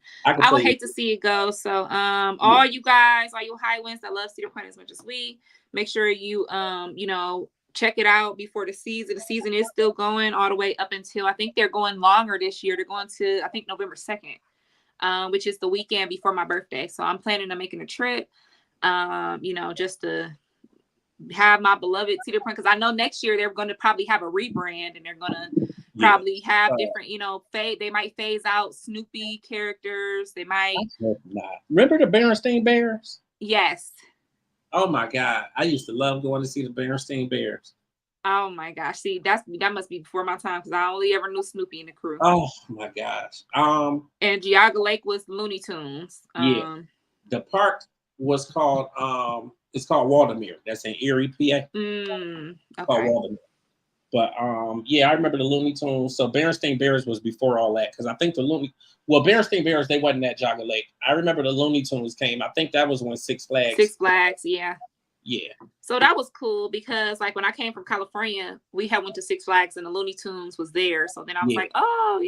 would hate to see it go. So all you guys, all you high winds that love Cedar Point as much as we, make sure you check it out before the season. The season is still going all the way up until, I think they're going longer this year. They're going to, I think, November 2nd, which is the weekend before my birthday. So I'm planning on making a trip, just to have my beloved Cedar Point, because I know next year they're going to probably have a rebrand, and they're going to probably have different, they might phase out Snoopy characters. They might. Remember the Berenstain Bears? Yes. Oh my God, I used to love going to see the Berenstain Bears. Oh my gosh, see, that must be before my time, because I only ever knew Snoopy and the crew. Oh my gosh. And Geauga Lake was Looney Tunes. The park was called it's called Waldameer. That's in Erie, PA. Okay. Called Waldameer. But I remember the Looney Tunes. So Berenstain Bears was before all that, because I think Berenstain Bears, they wasn't at Geauga Lake. I remember the Looney Tunes came. I think that was when Six Flags, yeah. So that was cool, because like when I came from California, we had went to Six Flags and the Looney Tunes was there. So then I was like, oh,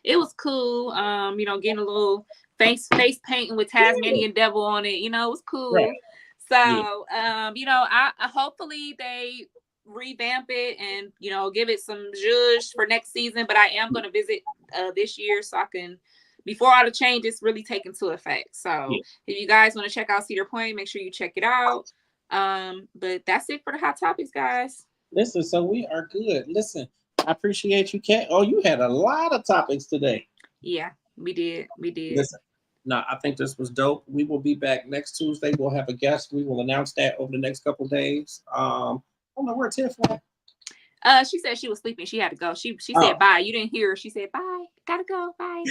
it was cool. Getting a little face painting with Tasmanian Devil on it. It was cool. Right. So I hopefully they revamp it and give it some zhuzh for next season. But I am going to visit this year, so I can, before all the changes really take into effect. So if you guys want to check out Cedar Point, make sure you check it out. But that's it for the hot topics, guys. Listen, so we are good. Listen, I appreciate you, Kat. Oh, you had a lot of topics today. Yeah, we did. Listen, no, I think this was dope. We will be back next Tuesday. We'll have a guest. We will announce that over the next couple of days. I don't know where Tiff went. She said she was sleeping. She had to go. She said bye. You didn't hear her. She said bye. Gotta go. Bye.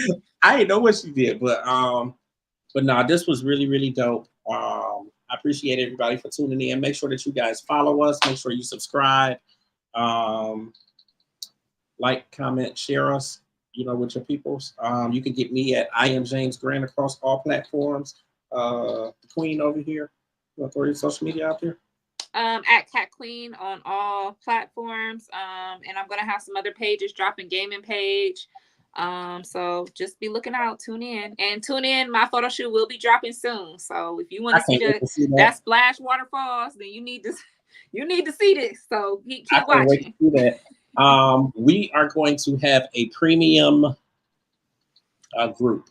I didn't know what she did, but no, this was really, really dope. I appreciate everybody for tuning in. Make sure that you guys follow us. Make sure you subscribe, like, comment, share us, with your peoples. You can get me at I am James Grant across all platforms. The Queen over here. You want to throw your social media out there? At Cat Queen on all platforms. And I'm gonna have some other pages dropping, gaming page. So just be looking out, tune in. My photo shoot will be dropping soon. So if you want to see that splash waterfalls, then you need to see this. So keep watching. Wait to see that. We are going to have a premium group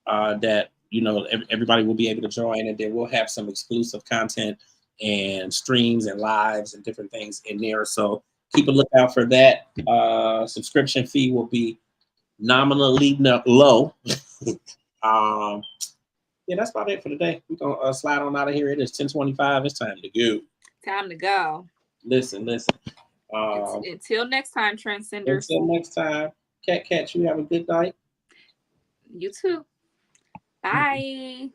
that you know, everybody will be able to join, and then we'll have some exclusive content and streams and lives and different things in there. So keep a lookout for that. Subscription fee will be nominally low. Yeah, that's about it for today. We're gonna slide on out of here. It is 10:25. It's time to go. Time to go. Listen. Until next time, Transcenders. Until next time, Cat, you have a good night. You too. Bye.